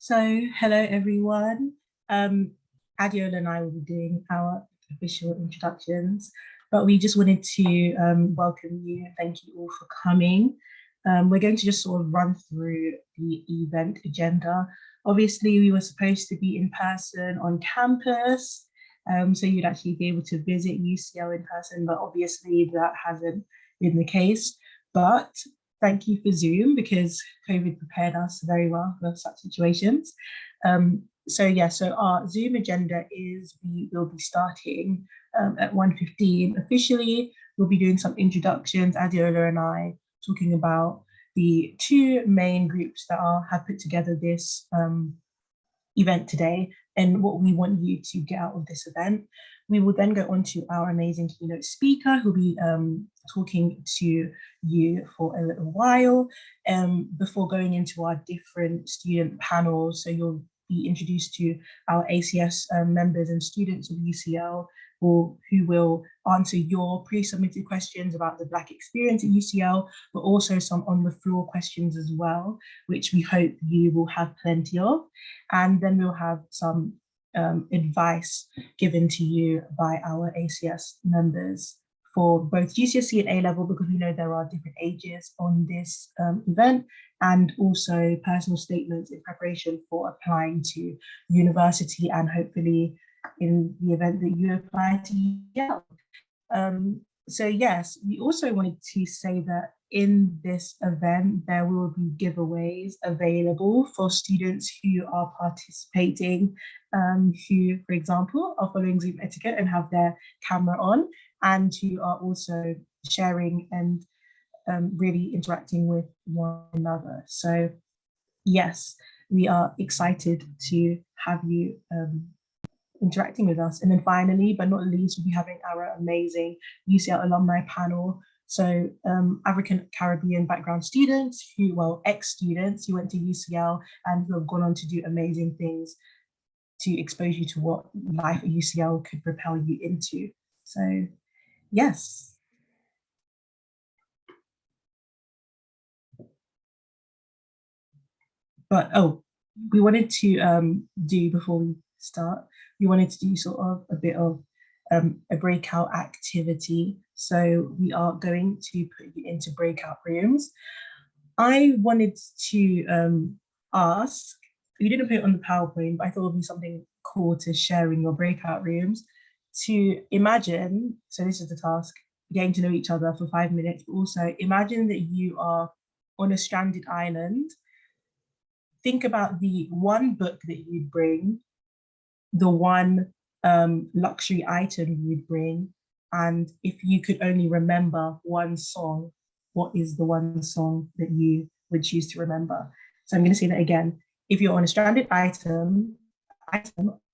Hello everyone. Um, Adiola and I will be doing our official introductions, but we just wanted to welcome you. Thank you all for coming. We're going to just sort of run through the event agenda. Obviously, we were supposed to be in person on campus, so you'd actually be able to visit UCL in person, but obviously that hasn't been the case. But thank you for Zoom because COVID prepared us very well for such situations. So our Zoom agenda is we will be starting at 1:15 officially. We'll be doing some introductions, Adiola and I, talking about the two main groups that have put together this event today and what we want you to get out of this event. We will then go on to our amazing keynote speaker who'll be talking to you for a little while before going into our different student panels. So you'll be introduced to our ACS members and students of UCL who will answer your pre-submitted questions about the Black experience at UCL, but also some on-the-floor questions as well, which we hope you will have plenty of. And then we'll have some advice given to you by our ACS members for both GCSE and A-level, because we know there are different ages on this event, and also personal statements in preparation for applying to university and hopefully in the event that you apply to Yale. So yes, we also wanted to say that in this event, there will be giveaways available for students who are participating, who, for example, are following Zoom etiquette and have their camera on, and who are also sharing and really interacting with one another. So yes, we are excited to have you interacting with us. And then finally, but not least, we'll be having our amazing UCL alumni panel. So African Caribbean background students ex-students who went to UCL and who have gone on to do amazing things to expose you to what life at UCL could propel you into. So yes. But we wanted to do before we start, we wanted to do sort of a bit of a breakout activity. So we are going to put you into breakout rooms. I wanted to ask, we didn't put it on the PowerPoint, but I thought it would be something cool to share in your breakout rooms, to imagine, so this is the task, getting to know each other for 5 minutes, but also imagine that you are on a stranded island. Think about the one book that you'd bring, the one luxury item you'd bring, and if you could only remember one song, what is the one song that you would choose to remember? So I'm going to say that again. If you're on a stranded if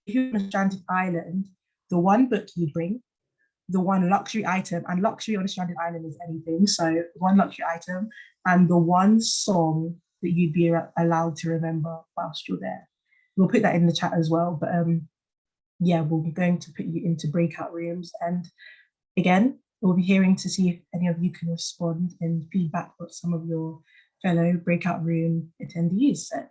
you're on a stranded island, the one book you'd bring, the one luxury item, and luxury on a stranded island is anything. So one luxury item and the one song that you'd be allowed to remember whilst you're there. We'll put that in the chat as well. But yeah, we'll be going to put you into breakout rooms. And again, we'll be hearing to see if any of you can respond and feedback what some of your fellow breakout room attendees said.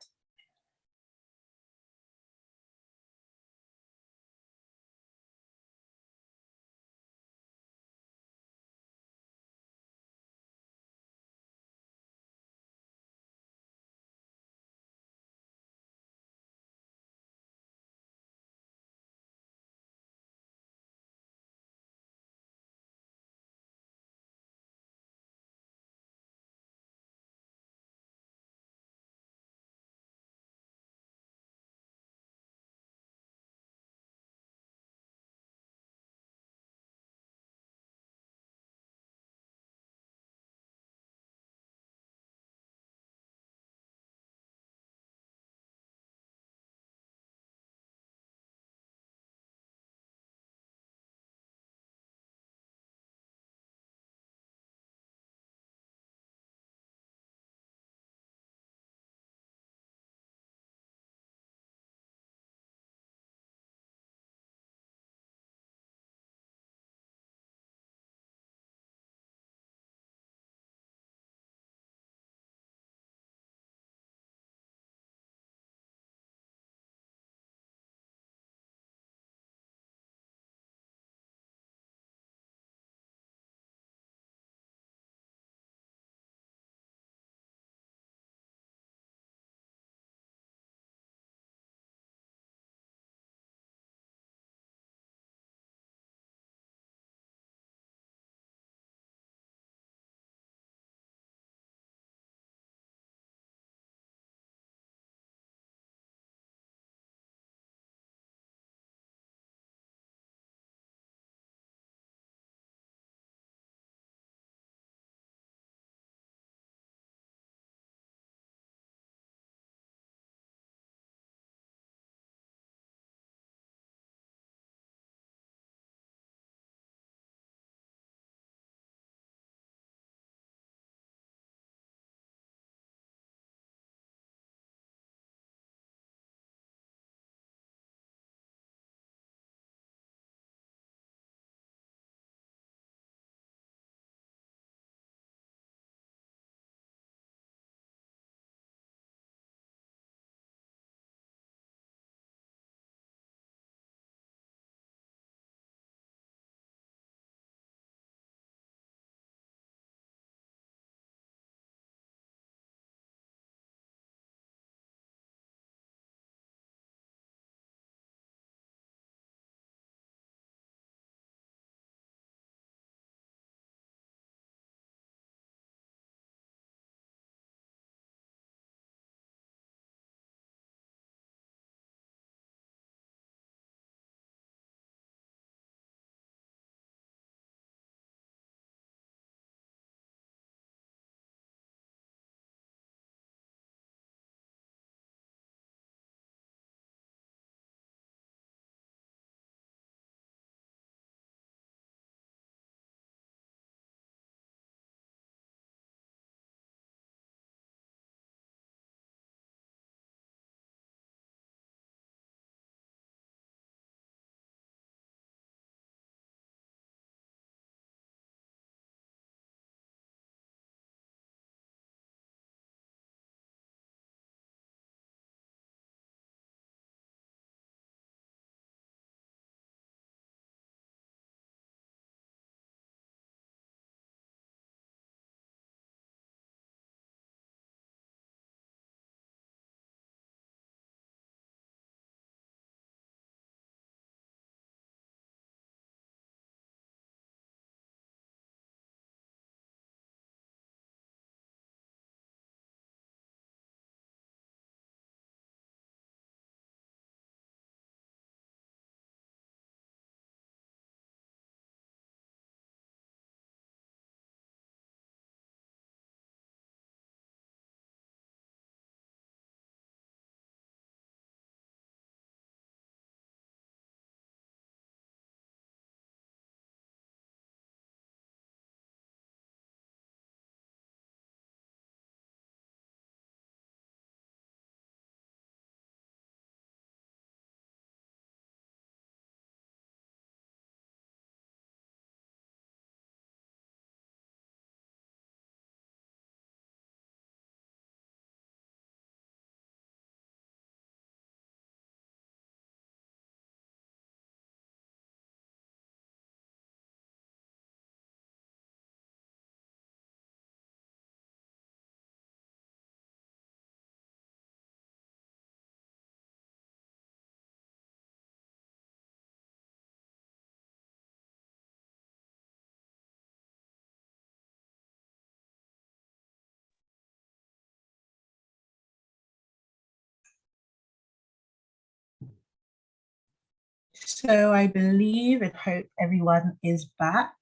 So I believe and hope everyone is back.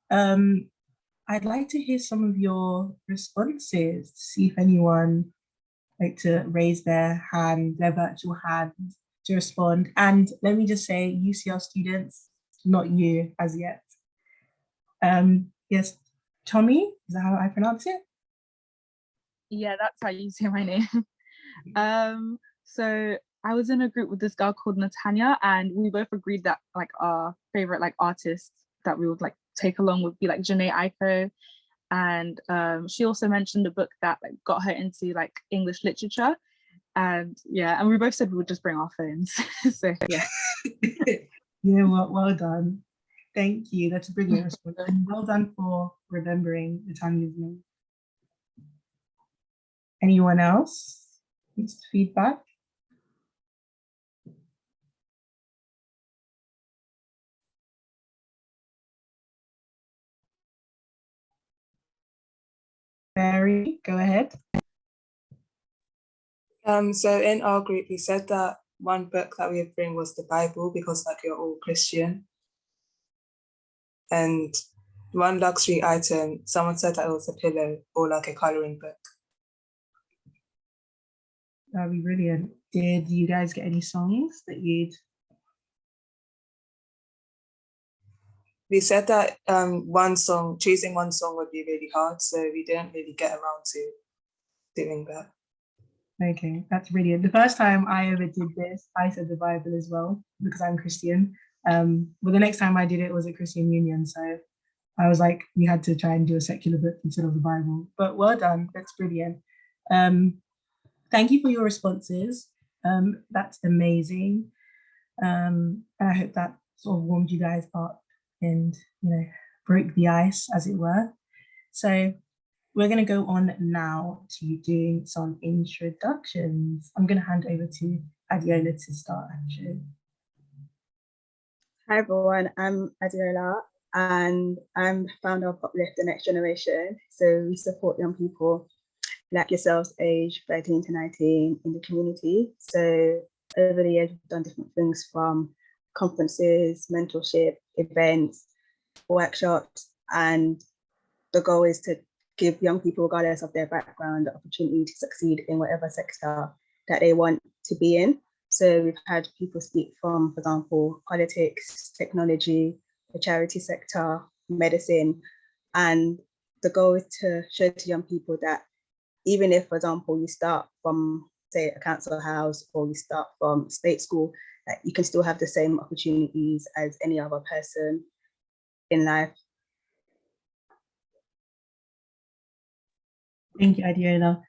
Um, I'd like to hear some of your responses, see if anyone like to raise their hand, their virtual hand to respond. And let me just say, UCL students, not you as yet. Yes, Tommy, is that how I pronounce it? Yeah, that's how you say my name. So I was in a group with this girl called Natanya, and we both agreed that like our favorite like artists that we would like take along would be like Janae Aiko. And she also mentioned a book that like got her into like English literature. And yeah, and we both said we would just bring our phones. So yeah. Yeah, well done. Thank you. That's a brilliant response. And well done for remembering Natanya's name. Anyone else needs feedback? Barry, go ahead. So in our group, we said that one book that we would bring was the Bible because like you're all Christian. And one luxury item, someone said that it was a pillow or like a coloring book. That'd be brilliant. Did you guys get any songs that you'd? We said that choosing one song would be really hard, so we didn't really get around to doing that. Okay, that's brilliant. The first time I ever did this, I said the Bible as well because I'm Christian. But the next time I did it was at Christian Union, so I was like, we had to try and do a secular book instead of the Bible. But well done, that's brilliant. Thank you for your responses. That's amazing. And I hope that sort of warmed you guys up and broke the ice, as it were. So we're going to go on now to doing some introductions. I'm going to hand over to Adiola to start, actually. Hi everyone, I'm Adiola and I'm founder of Uplift, the Next Generation. So we support young people like yourselves, age 13 to 19 in the community. So over the years, we've done different things from conferences, mentorship, events, workshops, and the goal is to give young people, regardless of their background, the opportunity to succeed in whatever sector that they want to be in. So we've had people speak from, for example, politics, technology, the charity sector, medicine, and the goal is to show to young people that even if, for example, you start from, say, a council house or you start from state school, that you can still have the same opportunities as any other person in life. Thank you, Adiola.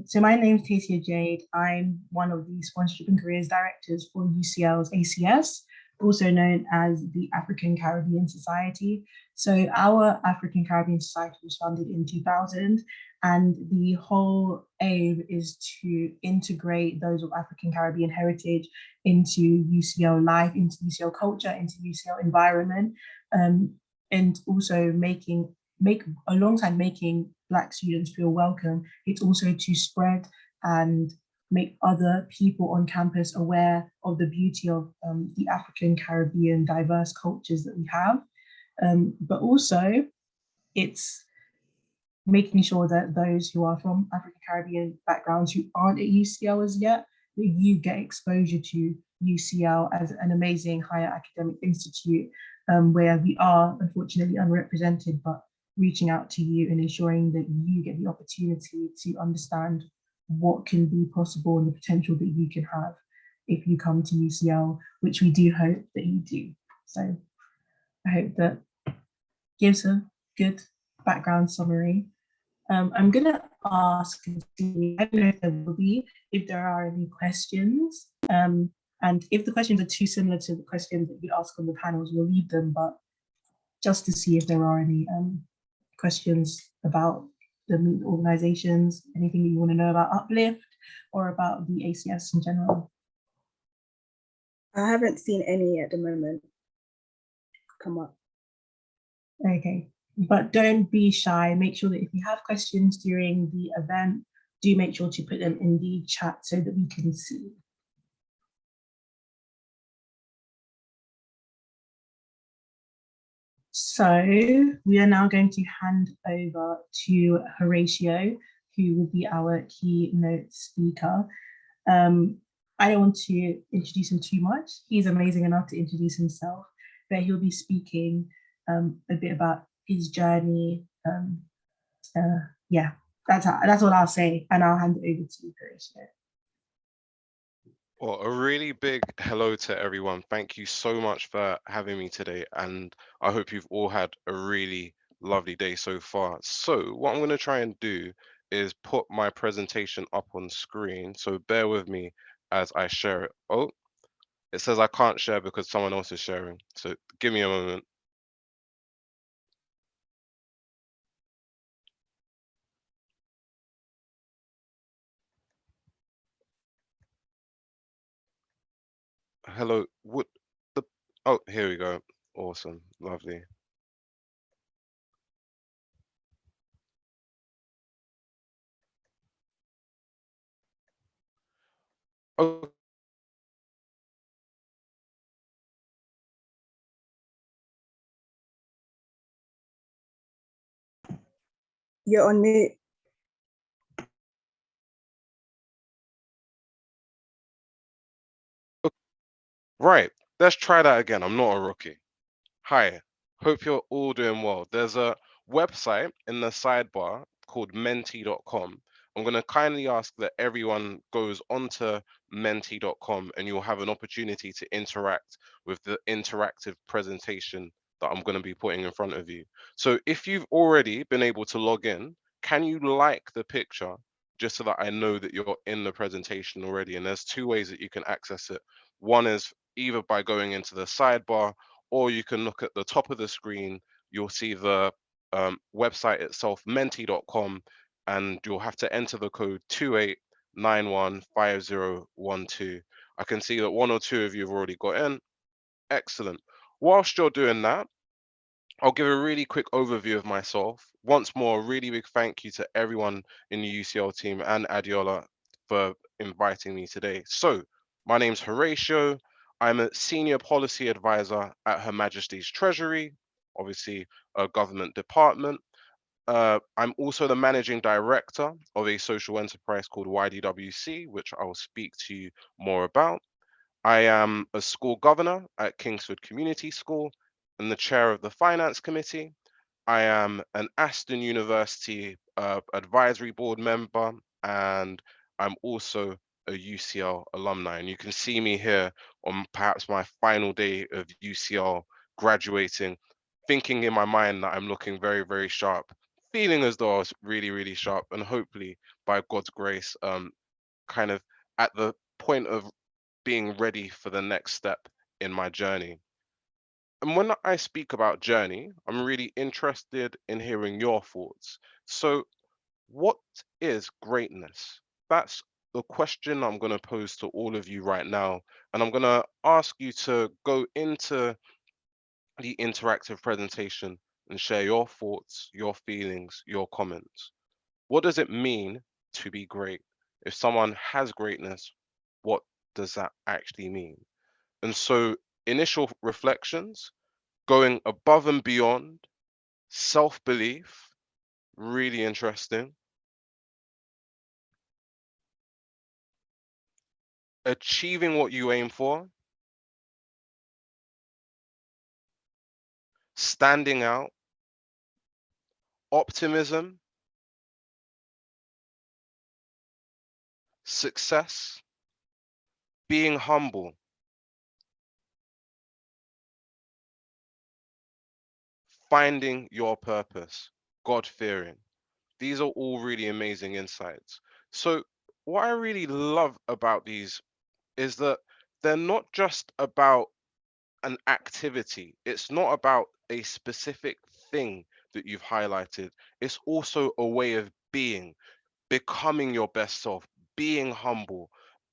So my name is Tasia Jade. I'm one of the sponsorship and careers directors for UCL's ACS, also known as the African Caribbean Society. So our African Caribbean Society was founded in 2000, and the whole aim is to integrate those of African Caribbean heritage into UCL life, into UCL culture, into UCL environment, and also alongside making Black students feel welcome, it's also to spread and make other people on campus aware of the beauty of the African Caribbean diverse cultures that we have. But also it's making sure that those who are from African Caribbean backgrounds who aren't at UCL as yet, that you get exposure to UCL as an amazing higher academic institute where we are unfortunately unrepresented, but reaching out to you and ensuring that you get the opportunity to understand what can be possible and the potential that you can have if you come to UCL, which we do hope that you do. So I hope that gives a good background summary. I'm going to ask, I don't know if there will be, if there are any questions. And if the questions are too similar to the questions that we ask on the panels, we'll leave them, but just to see if there are any questions about the organizations, anything that you want to know about Uplift or about the ACS in general. I haven't seen any at the moment come up. Okay, but don't be shy. Make sure that if you have questions during the event, do make sure to put them in the chat so that we can see. So we are now going to hand over to Horatio, who will be our keynote speaker. I don't want to introduce him too much. He's amazing enough to introduce himself, but he'll be speaking a bit about his journey. Yeah, that's what I'll say, and I'll hand it over to you, Horatio. Well, a really big hello to everyone. Thank you so much for having me today, and I hope you've all had a really lovely day so far. So what I'm going to try and do is put my presentation up on screen. So bear with me as I share it. Oh, it says I can't share because someone else is sharing. So give me a moment. Hello, would the, oh, here we go. Awesome, lovely. Okay. You're on mute. Right, let's try that again. I'm not a rookie. Hi, hope you're all doing well. There's a website in the sidebar called menti.com. I'm going to kindly ask that everyone goes onto menti.com and you'll have an opportunity to interact with the interactive presentation that I'm going to be putting in front of you. So if you've already been able to log in, can you like the picture just so that I know that you're in the presentation already? And there's two ways that you can access it. One is either by going into the sidebar, or you can look at the top of the screen. You'll see the website itself, menti.com, and you'll have to enter the code 28915012. I can see that one or two of you have already got in. Excellent. Whilst you're doing that, I'll give a really quick overview of myself. Once more, a really big thank you to everyone in the UCL team and Adiola for inviting me today. So, my name's Horatio. I'm a senior policy advisor at Her Majesty's Treasury, obviously a government department. I'm also the managing director of a social enterprise called YDWC, which I will speak to you more about. I am a school governor at Kingsford Community School and the chair of the finance committee. I am an Aston University advisory board member, and I'm also a UCL alumni. And you can see me here on perhaps my final day of UCL graduating, thinking in my mind that I'm looking very, very sharp, feeling as though I was really, really sharp, and hopefully by God's grace, kind of at the point of being ready for the next step in my journey. And when I speak about journey, I'm really interested in hearing your thoughts. So, what is greatness? That's the question I'm going to pose to all of you right now. And I'm going to ask you to go into the interactive presentation and share your thoughts, your feelings, your comments. What does it mean to be great? If someone has greatness, what does that actually mean? And so, initial reflections, going above and beyond, self belief, really interesting. Achieving what you aim for, standing out, optimism, success, being humble, finding your purpose, God fearing. These are all really amazing insights. So, what I really love about these is that they're not just about an activity, it's not about a specific thing that you've highlighted, it's also a way of being, becoming your best self, being humble.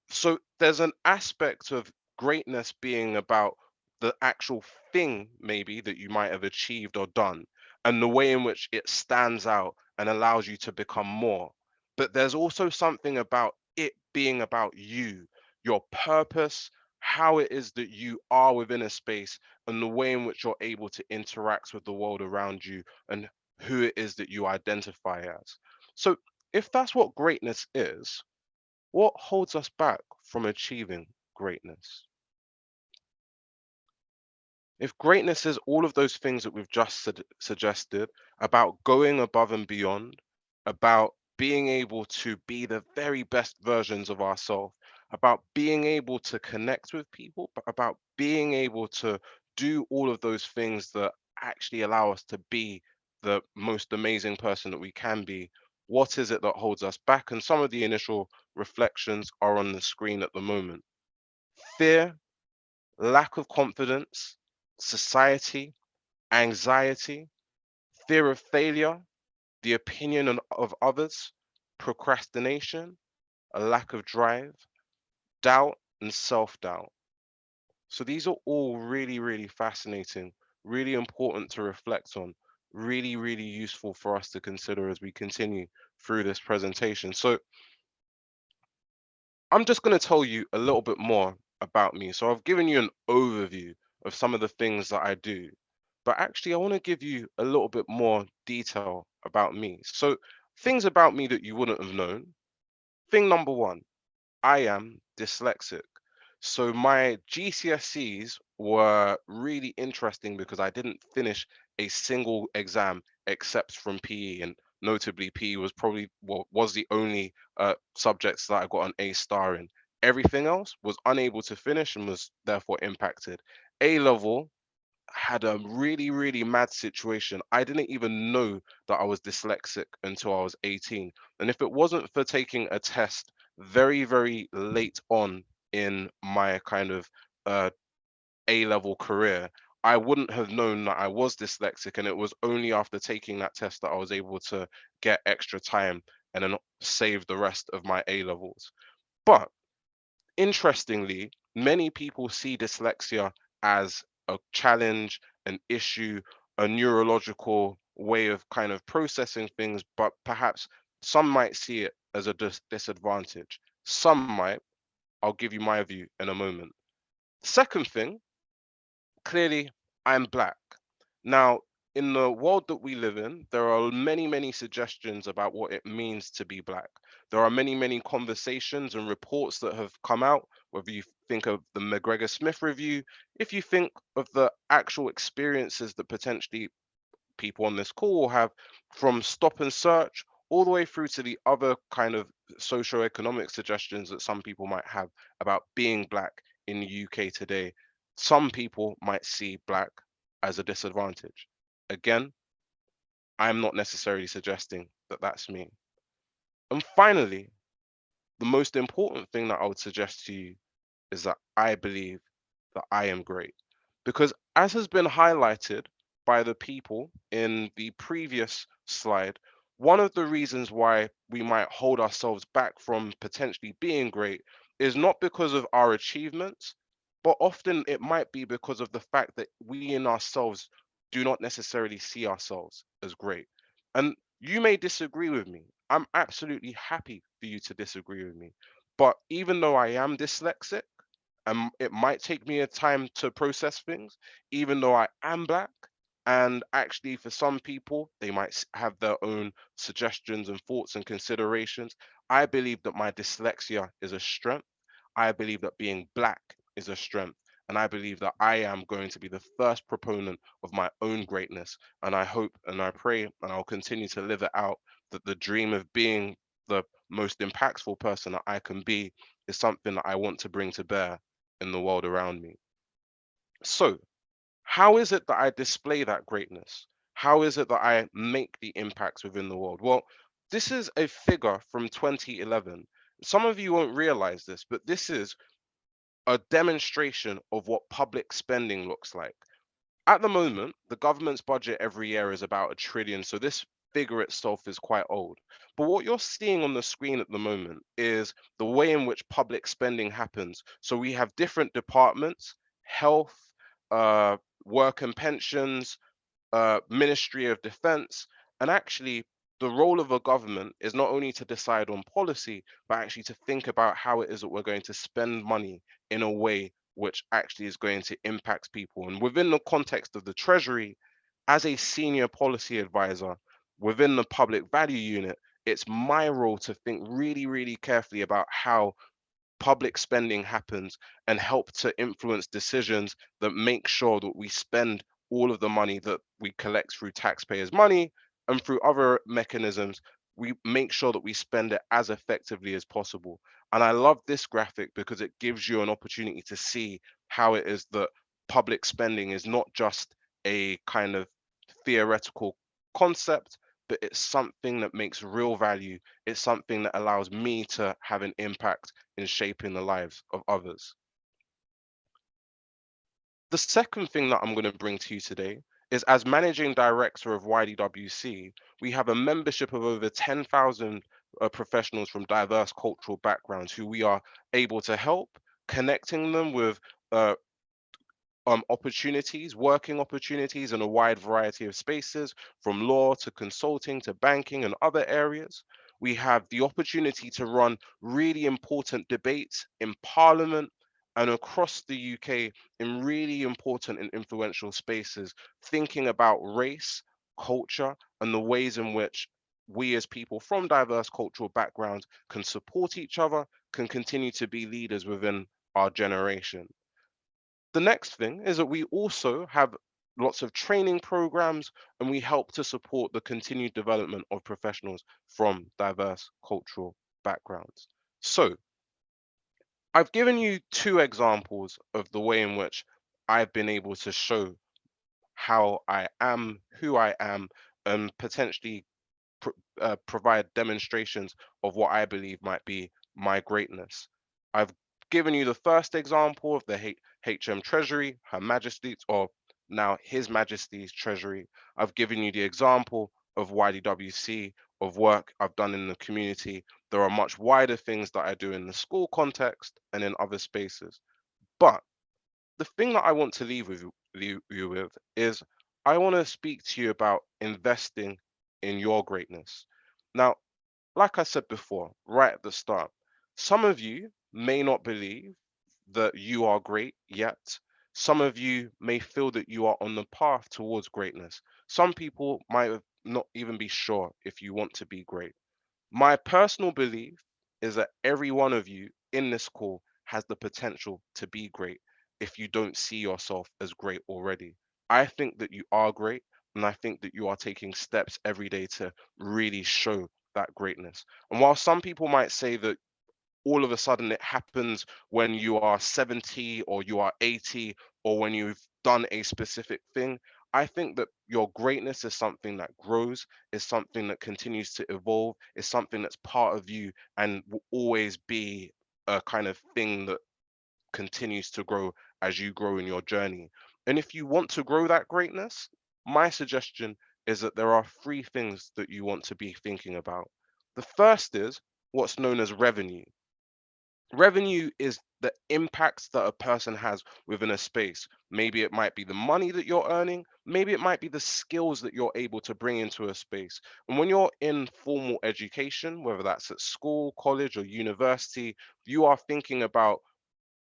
So there's an aspect of greatness being about the actual thing, maybe, that you might have achieved or done, and the way in which it stands out and allows you to become more. But there's also something about it being about you, your purpose, how it is that you are within a space and the way in which you're able to interact with the world around you and who it is that you identify as. So if that's what greatness is, what holds us back from achieving greatness? If greatness is all of those things that we've just suggested about going above and beyond, about being able to be the very best versions of ourselves, about being able to connect with people, but about being able to do all of those things that actually allow us to be the most amazing person that we can be, what is it that holds us back? And some of the initial reflections are on the screen at the moment. Fear, lack of confidence, society, anxiety, fear of failure, the opinion of others, procrastination, a lack of drive, doubt, and self doubt. So these are all really, really fascinating, really important to reflect on, really, really useful for us to consider as we continue through this presentation. So I'm just going to tell you a little bit more about me. So I've given you an overview of some of the things that I do, but actually I want to give you a little bit more detail about me. So things about me that you wouldn't have known. Thing number one, I am dyslexic. So my GCSEs were really interesting because I didn't finish a single exam except from PE, and notably PE was probably was the only subjects that I got an A star in. Everything else was unable to finish and was therefore impacted. A level had a really, really mad situation. I didn't even know that I was dyslexic until I was 18. And if it wasn't for taking a test very, very late on in my kind of uh, A-level career, I wouldn't have known that I was dyslexic. And it was only after taking that test that I was able to get extra time and then save the rest of my A levels. But interestingly, many people see dyslexia as a challenge, an issue, a neurological way of kind of processing things, but perhaps some might see it as a disadvantage. Some might. I'll give you my view in a moment. Second thing, clearly, I'm Black. Now, in the world that we live in, there are many, many suggestions about what it means to be Black. There are many, many conversations and reports that have come out, whether you think of the McGregor Smith review, if you think of the actual experiences that potentially people on this call will have from stop and search all the way through to the other kind of socio-economic suggestions that some people might have about being Black in the UK today. Some people might see Black as a disadvantage. Again, I'm not necessarily suggesting that that's me. And finally, the most important thing that I would suggest to you is that I believe that I am great. Because as has been highlighted by the people in the previous slide, one of the reasons why we might hold ourselves back from potentially being great is not because of our achievements, but often it might be because of the fact that we in ourselves do not necessarily see ourselves as great. And you may disagree with me. I'm absolutely happy for you to disagree with me. But even though I am dyslexic, and it might take me a time to process things, even though I am Black. And actually, for some people, they might have their own suggestions and thoughts and considerations. I believe that my dyslexia is a strength. I believe that being Black is a strength. And I believe that I am going to be the first proponent of my own greatness. And I hope and I pray, and I'll continue to live it out, that the dream of being the most impactful person that I can be is something that I want to bring to bear in the world around me. So, how is it that I display that greatness? How is it that I make the impacts within the world? Well, this is a figure from 2011. Some of you won't realize this, but this is a demonstration of what public spending looks like. At the moment, the government's budget every year is about 1 trillion. So this figure itself is quite old. But what you're seeing on the screen at the moment is the way in which public spending happens. So we have different departments, health, work and pensions, Ministry of Defense, and actually the role of a government is not only to decide on policy, but actually to think about how it is that we're going to spend money in a way which actually is going to impact people. And within the context of the Treasury, as a senior policy advisor within the public value unit, it's my role to think really, really carefully about how public spending happens and help to influence decisions that make sure that we spend all of the money that we collect through taxpayers' money and through other mechanisms. We make sure that we spend it as effectively as possible. And I love this graphic because it gives you an opportunity to see how it is that public spending is not just a kind of theoretical concept, but it's something that makes real value. It's something that allows me to have an impact in shaping the lives of others. The second thing that I'm going to bring to you today is, as managing director of YDWC, we have a membership of over 10,000 professionals from diverse cultural backgrounds who we are able to help, connecting them with opportunities, working opportunities in a wide variety of spaces, from law to consulting to banking and other areas. We have the opportunity to run really important debates in Parliament and across the UK in really important and influential spaces, thinking about race, culture, and the ways in which we as people from diverse cultural backgrounds can support each other, can continue to be leaders within our generation. The next thing is that we also have lots of training programs, and we help to support the continued development of professionals from diverse cultural backgrounds. So I've given you two examples of the way in which I've been able to show how I am, who I am, and potentially provide demonstrations of what I believe might be my greatness. I've given you the first example of the HM Treasury, Her Majesty's, or now His Majesty's Treasury. I've given you the example of YDWC, of work I've done in the community. There are much wider things that I do in the school context and in other spaces. But the thing that I want to leave with you with is, I want to speak to you about investing in your greatness. Now, like I said before, right at the start, some of you may not believe that you are great yet. Some of you may feel that you are on the path towards greatness. Some people might not even be sure if you want to be great. My personal belief is that every one of you in this call has the potential to be great if you don't see yourself as great already. I think that you are great, and I think that you are taking steps every day to really show that greatness. And while some people might say that all of a sudden it happens when you are 70 or you are 80 or when you've done a specific thing, I think that your greatness is something that grows, is something that continues to evolve, is something that's part of you and will always be a kind of thing that continues to grow as you grow in your journey. And if you want to grow that greatness, my suggestion is that there are three things that you want to be thinking about. The first is what's known as revenue. Revenue is the impacts that a person has within a space. Maybe it might be the money that you're earning, maybe it might be the skills that you're able to bring into a space. And when you're in formal education, whether that's at school, college, or university, you are thinking about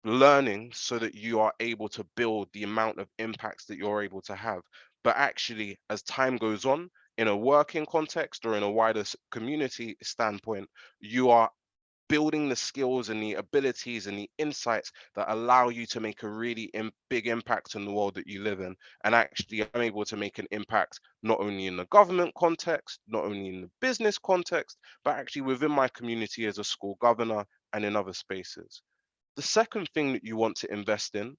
learning so that you are able to build the amount of impacts that you're able to have. But actually, as time goes on, in a working context or in a wider community standpoint, you are building the skills and the abilities and the insights that allow you to make a really big impact in the world that you live in. And actually, I'm able to make an impact not only in the government context, not only in the business context, but actually within my community as a school governor and in other spaces. The second thing that you want to invest in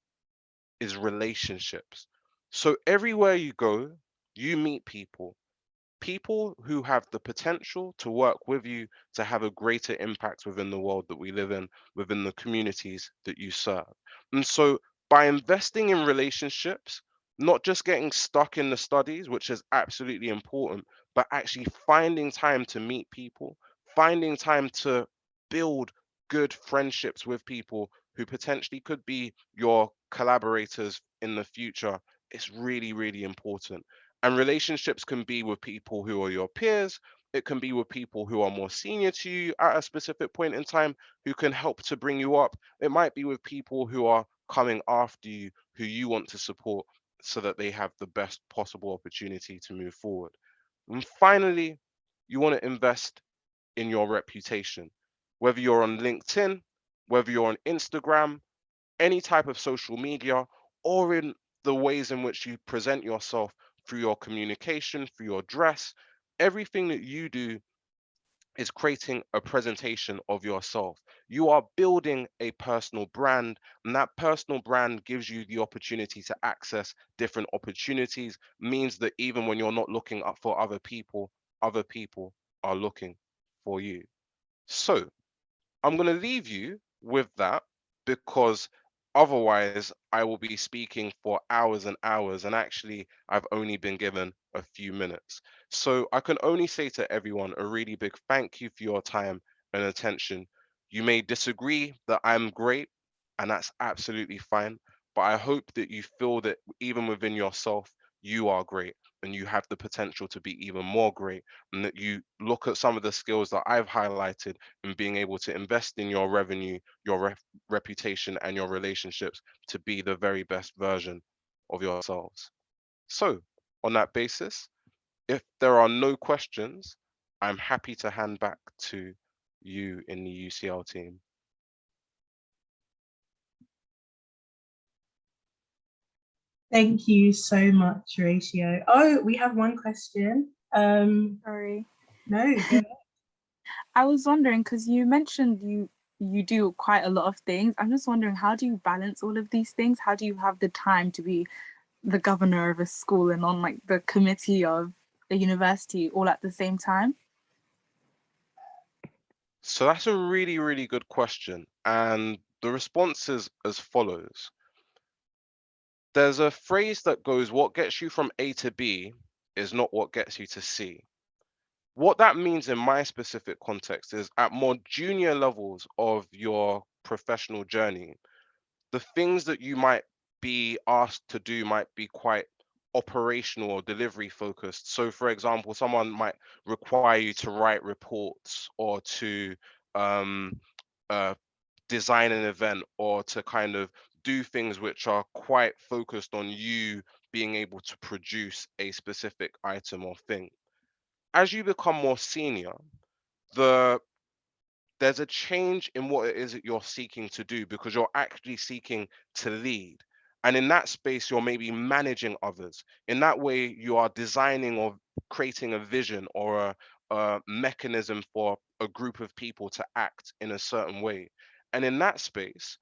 is relationships. So everywhere you go, you meet people, people who have the potential to work with you to have a greater impact within the world that we live in, within the communities that you serve. And so by investing in relationships, not just getting stuck in the studies, which is absolutely important, but actually finding time to meet people, finding time to build good friendships with people who potentially could be your collaborators in the future, it's really, really important. And relationships can be with people who are your peers, It can be with people who are more senior to you at a specific point in time who can help to bring you up. It might be with people who are coming after you who you want to support so that they have the best possible opportunity to move forward. And finally, you want to invest in your reputation, whether you're on LinkedIn, whether you're on Instagram, any type of social media, or in the ways in which you present yourself through your communication, through your dress. Everything that you do is creating a presentation of yourself. You are building a personal brand, and that personal brand gives you the opportunity to access different opportunities, means that even when you're not looking up for other people are looking for you. So I'm going to leave you with that, because otherwise I will be speaking for hours and hours, and actually I've only been given a few minutes. So I can only say to everyone a really big thank you for your time and attention. You may disagree that I'm great, and that's absolutely fine, but I hope that you feel that even within yourself, you are great and you have the potential to be even more great, and that you look at some of the skills that I've highlighted and being able to invest in your revenue, your reputation, and your relationships to be the very best version of yourselves. So, on that basis, if there are no questions, I'm happy to hand back to you in the UCL team. Thank you so much, Horatio. Oh, we have one question. Sorry. No, go ahead. I was wondering, because you mentioned you do quite a lot of things. I'm just wondering, how do you balance all of these things? How do you have the time to be the governor of a school and on like the committee of a university all at the same time? So that's a really, really good question. And the response is as follows. There's a phrase that goes, what gets you from A to B is not what gets you to C. What that means in my specific context is at more junior levels of your professional journey, the things that you might be asked to do might be quite operational or delivery focused. So for example, someone might require you to write reports or to um, design an event or to kind of do things which are quite focused on you being able to produce a specific item or thing. As you become more senior, there's a change in what it is that you're seeking to do, because you're actually seeking to lead. And in that space, you're maybe managing others. In that way, you are designing or creating a vision or a mechanism for a group of people to act in a certain way. And in that space,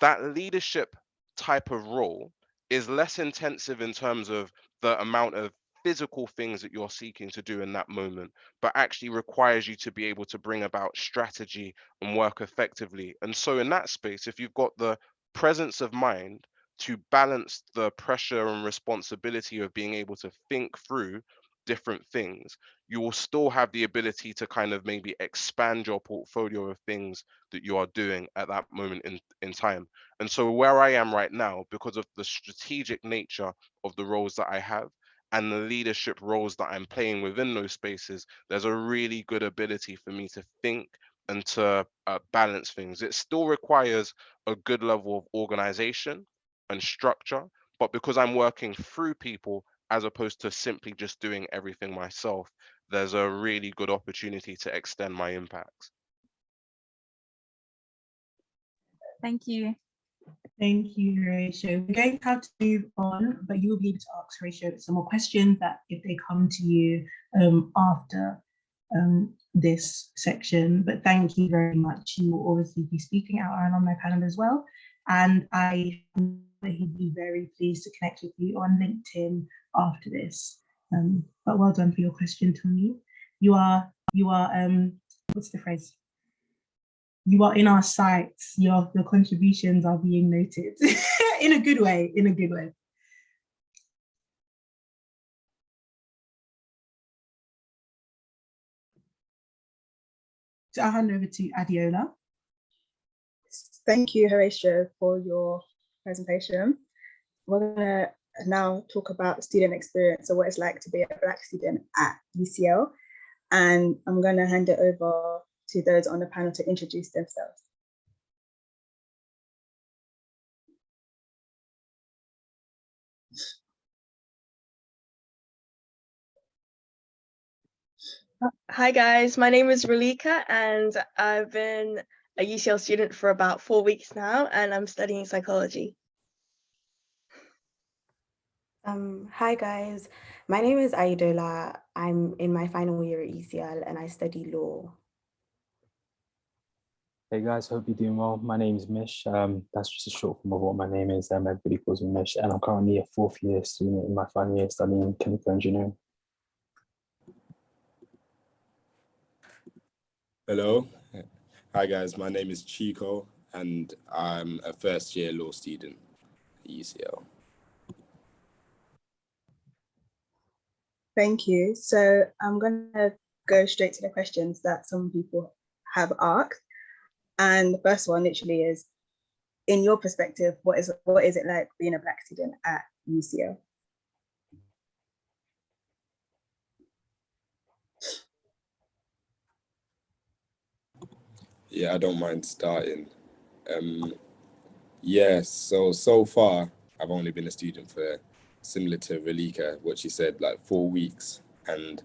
that leadership type of role is less intensive in terms of the amount of physical things that you're seeking to do in that moment, but actually requires you to be able to bring about strategy and work effectively. And so in that space, if you've got the presence of mind to balance the pressure and responsibility of being able to think through different things, you will still have the ability to kind of maybe expand your portfolio of things that you are doing at that moment in time. And so where I am right now, because of the strategic nature of the roles that I have and the leadership roles that I'm playing within those spaces, there's a really good ability for me to think and to balance things. It still requires a good level of organization and structure, but because I'm working through people as opposed to simply just doing everything myself, there's a really good opportunity to extend my impact. Thank you. Thank you, Horatio. We're going to have to move on, but you will be able to ask Horatio some more questions that if they come to you after this section. But thank you very much. You will obviously be speaking at our alumni panel as well. And I know that he'd be very pleased to connect with you on LinkedIn after this. But well done for your question, Tony. You are what's the phrase? You are in our sights. Your contributions are being noted in a good way, in a good way. So I'll hand over to Adiola. Thank you, Horatio, for your presentation. We're going to now talk about student experience, or what it's like to be a Black student at UCL. And I'm going to hand it over to those on the panel to introduce themselves. Hi guys, my name is Ralika and I've been a UCL student for about 4 weeks now and I'm studying psychology. Hi guys, my name is Aidola. I'm in my final year at UCL and I study law. Hey guys, hope you're doing well. My name is Mish. That's just a short form of what my name is. Everybody calls me Mish, and I'm currently a 4th year student in my final year studying chemical engineering. Hello. Hi guys, my name is Chico and I'm a 1st year law student at UCL. Thank you. So I'm going to go straight to the questions that some people have asked. And the first one literally is, in your perspective, what is it like being a Black student at UCL? Yeah, I don't mind starting. Yeah, so far I've only been a student for, similar to Relika, what she said, like 4 weeks, and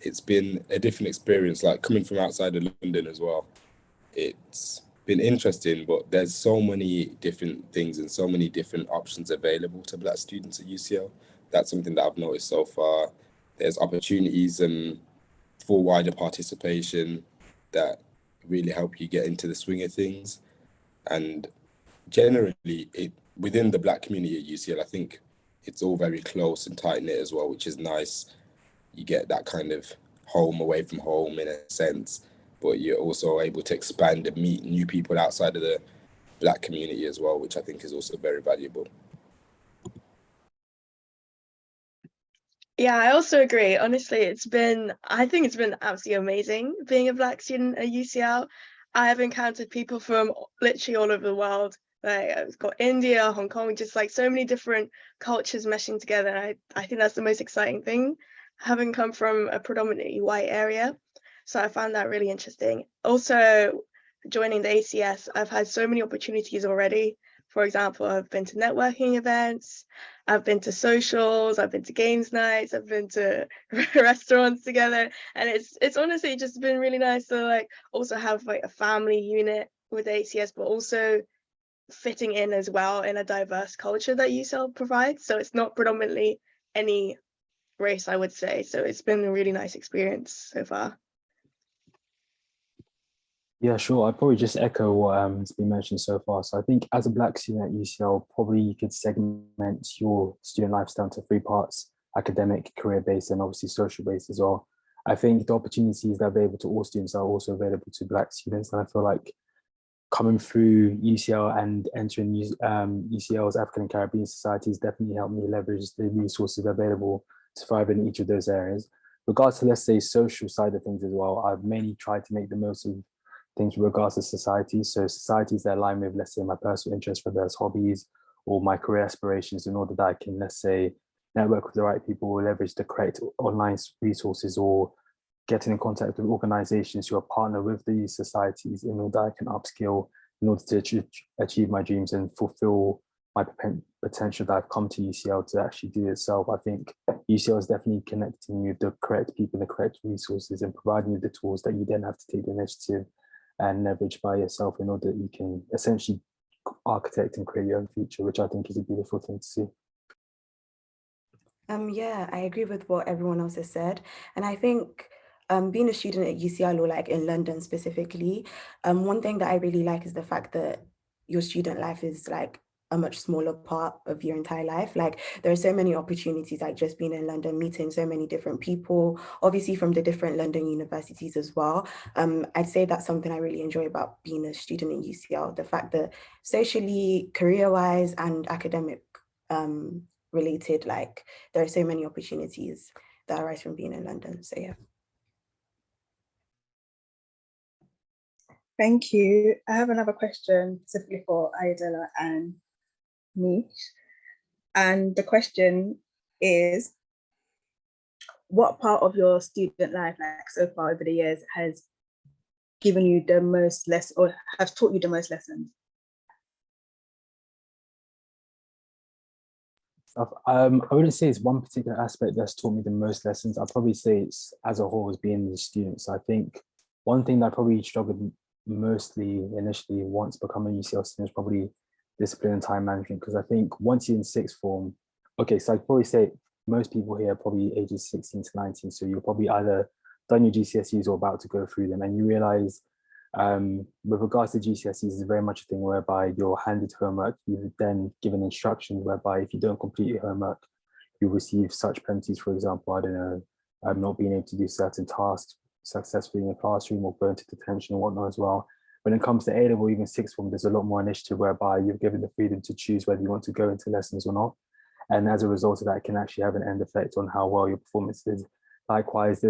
it's been a different experience, like coming from outside of London as well. It's been interesting, but there's so many different things and so many different options available to Black students at UCL. That's something that I've noticed so far. There's opportunities for wider participation that really help you get into the swing of things. And generally, within the Black community at UCL, I think it's all very close and tight knit as well, which is nice. You get that kind of home away from home in a sense, but you're also able to expand and meet new people outside of the Black community as well, which I think is also very valuable. Yeah, I also agree. Honestly, I think it's been absolutely amazing being a Black student at UCL. I have encountered people from literally all over the world. Like I've got India, Hong Kong, just like so many different cultures meshing together. I think that's the most exciting thing, having come from a predominantly white area. So I found that really interesting. Also, joining the ACS, I've had so many opportunities already. For example, I've been to networking events, I've been to socials, I've been to games nights, I've been to restaurants together, and it's honestly just been really nice to like also have like a family unit with ACS, but also fitting in as well in a diverse culture that UCL provides. So it's not predominantly any race, I would say. So it's been a really nice experience so far. Yeah, sure. I'd probably just echo what has been mentioned so far. So I think as a Black student at UCL, probably you could segment your student life down to 3 parts: academic, career-based, and obviously social-based as well. I think the opportunities that are available to all students are also available to Black students. And I feel like coming through UCL and entering UCL's African and Caribbean societies definitely helped me leverage the resources available to thrive in each of those areas. Regards to, let's say, social side of things as well, I've mainly tried to make the most of things with regards to societies. So societies that align with, let's say, my personal interests, whether it's hobbies or my career aspirations, in order that I can, let's say, network with the right people, or leverage the correct online resources, or getting in contact with organizations who are partner with these societies in order that I can upskill in order to achieve my dreams and fulfill my potential that I've come to UCL to actually do itself. I think UCL is definitely connecting you with the correct people, the correct resources, and providing you the tools that you then have to take the initiative and leverage by yourself in order that you can essentially architect and create your own future, which I think is a beautiful thing to see. Yeah, I agree with what everyone else has said. And I think being a student at UCL, or like in London specifically, one thing that I really like is the fact that your student life is like a much smaller part of your entire life. Like there are so many opportunities, like just being in London, meeting so many different people, obviously from the different London universities as well. I'd say that's something I really enjoy about being a student at UCL, the fact that socially, career-wise and academic related, like there are so many opportunities that arise from being in London. So yeah. Thank you. I have another question specifically for Ayodela and Nish. And the question is, what part of your student life, like so far over the years, has given you the most lessons or has taught you the most lessons? I wouldn't say it's one particular aspect that's taught me the most lessons. I'd probably say it's as a whole as being the students. I think one thing that I probably struggled mostly initially once becoming a UCL student is probably discipline and time management, because I think once you're in sixth form, okay, so I'd probably say most people here are probably ages 16 to 19, so you're probably either done your GCSEs or about to go through them, and you realize with regards to GCSEs, it's very much a thing whereby you're handed homework, you're then given instructions whereby if you don't complete your homework, you receive such penalties. For example, I don't know, not being able to do certain tasks successfully in the classroom or going to detention and whatnot as well. When it comes to A level, even sixth form, there's a lot more initiative whereby you're given the freedom to choose whether you want to go into lessons or not. And as a result of that, it can actually have an end effect on how well your performance is. Likewise,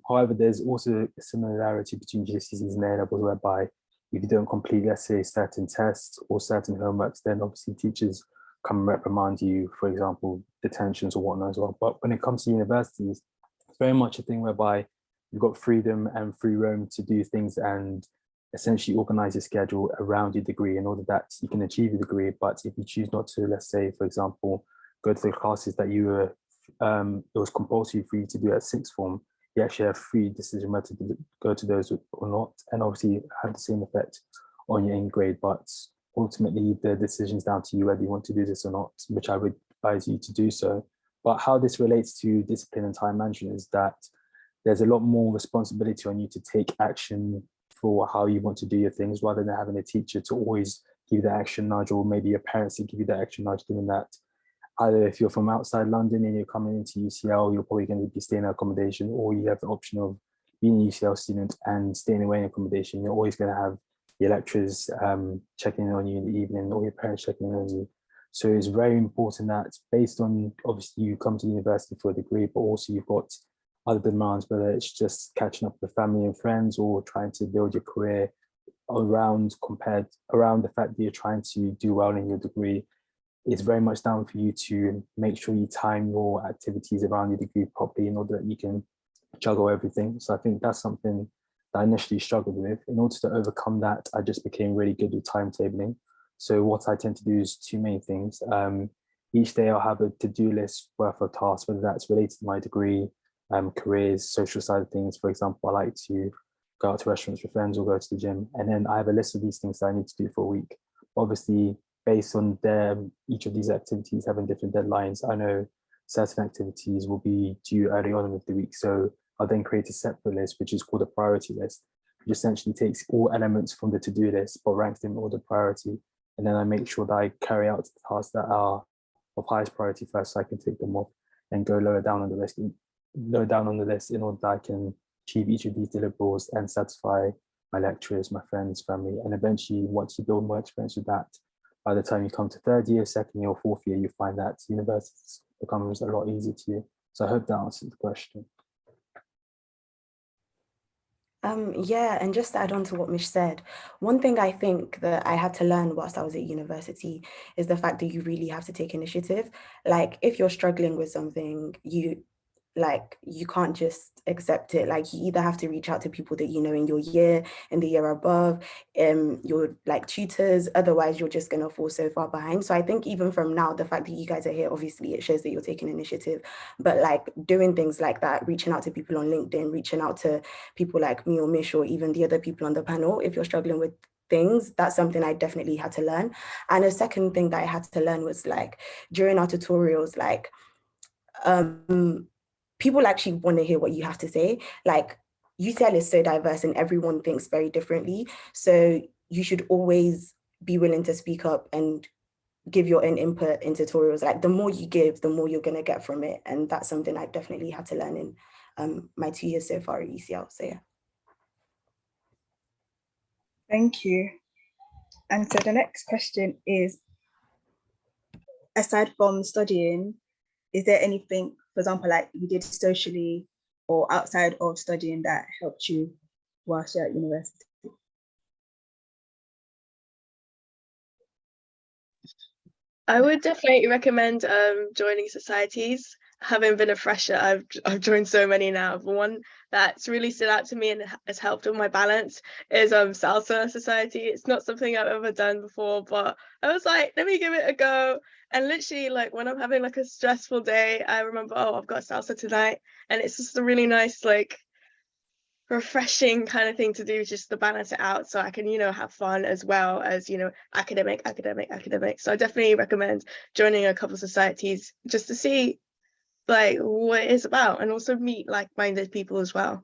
however, there's also a similarity between GCSEs and A levels, whereby if you don't complete, let's say, certain tests or certain homeworks, then obviously teachers come and reprimand you, for example, detentions or whatnot as well. But when it comes to universities, it's very much a thing whereby you've got freedom and free roam to do things and essentially organize your schedule around your degree in order that you can achieve your degree. But if you choose not to, let's say, for example, go to the classes that you were it was compulsory for you to do at sixth form, you actually have free decision whether to go to those or not, and obviously have the same effect on your end grade. But ultimately, the decision's down to you whether you want to do this or not, which I would advise you to do so. But how this relates to discipline and time management is that there's a lot more responsibility on you to take action for how you want to do your things, rather than having a teacher to always give you the action nudge, or maybe your parents to give you the action nudge, given that either if you're from outside London and you're coming into UCL, you're probably going to be staying in accommodation, or you have the option of being a UCL student and staying away in accommodation. You're always going to have your lecturers checking in on you in the evening, or your parents checking in on you. So it's very important that, based on, obviously, you come to university for a degree, but also you've got other demands, whether it's just catching up with family and friends or trying to build your career around the fact that you're trying to do well in your degree. It's very much down for you to make sure you time your activities around your degree properly in order that you can juggle everything. So I think that's something that I initially struggled with. In order to overcome that, I just became really good with timetabling. So what I tend to do is two main things. Each day I'll have a to-do list worth of tasks, whether that's related to my degree, careers, social side of things. For example, I like to go out to restaurants with friends or go to the gym. And then I have a list of these things that I need to do for a week. Obviously, based on each of these activities having different deadlines, I know certain activities will be due early on with the week. So I'll then create a separate list, which is called a priority list, which essentially takes all elements from the to-do list, but ranks them in order of priority. And then I make sure that I carry out the tasks that are of highest priority first, so I can take them off and go lower down on the list in order that I can achieve each of these deliverables and satisfy my lecturers, my friends, family. And eventually, once you build more experience with that, by the time you come to third year, second year, or fourth year, you find that university becomes a lot easier to you. So I hope that answers the question. Yeah, and just to add on to what Mish said, one thing I think that I had to learn whilst I was at university is the fact that you really have to take initiative. Like, if you're struggling with something, you can't just accept it. Like, you either have to reach out to people that you know in your year and the year above, your like tutors, otherwise you're just gonna fall so far behind. So I think even from now, the fact that you guys are here, obviously it shows that you're taking initiative, but like doing things like that, reaching out to people on LinkedIn, reaching out to people like me or Mish, or even the other people on the panel, if you're struggling with things, that's something I definitely had to learn. And a second thing that I had to learn was, like, during our tutorials, like, people actually want to hear what you have to say. Like, UCL is so diverse and everyone thinks very differently. So you should always be willing to speak up and give your own input in tutorials. Like, the more you give, the more you're going to get from it. And that's something I definitely had to learn in my 2 years so far at UCL. So yeah. Thank you. And so the next question is, aside from studying, is there anything, for example, like you did socially or outside of studying that helped you whilst you're at university? I would definitely recommend joining societies. having been a fresher, I've joined so many now. The one that's really stood out to me and has helped with my balance is Salsa Society. It's not something I've ever done before, but I was like, let me give it a go. And literally, like, when I'm having like a stressful day, I remember, oh, I've got salsa tonight, and it's just a really nice, like, refreshing kind of thing to do, just to balance it out, so I can, you know, have fun as well as, you know, academic. So I definitely recommend joining a couple of societies just to see like what it's about, and also meet like-minded people as well.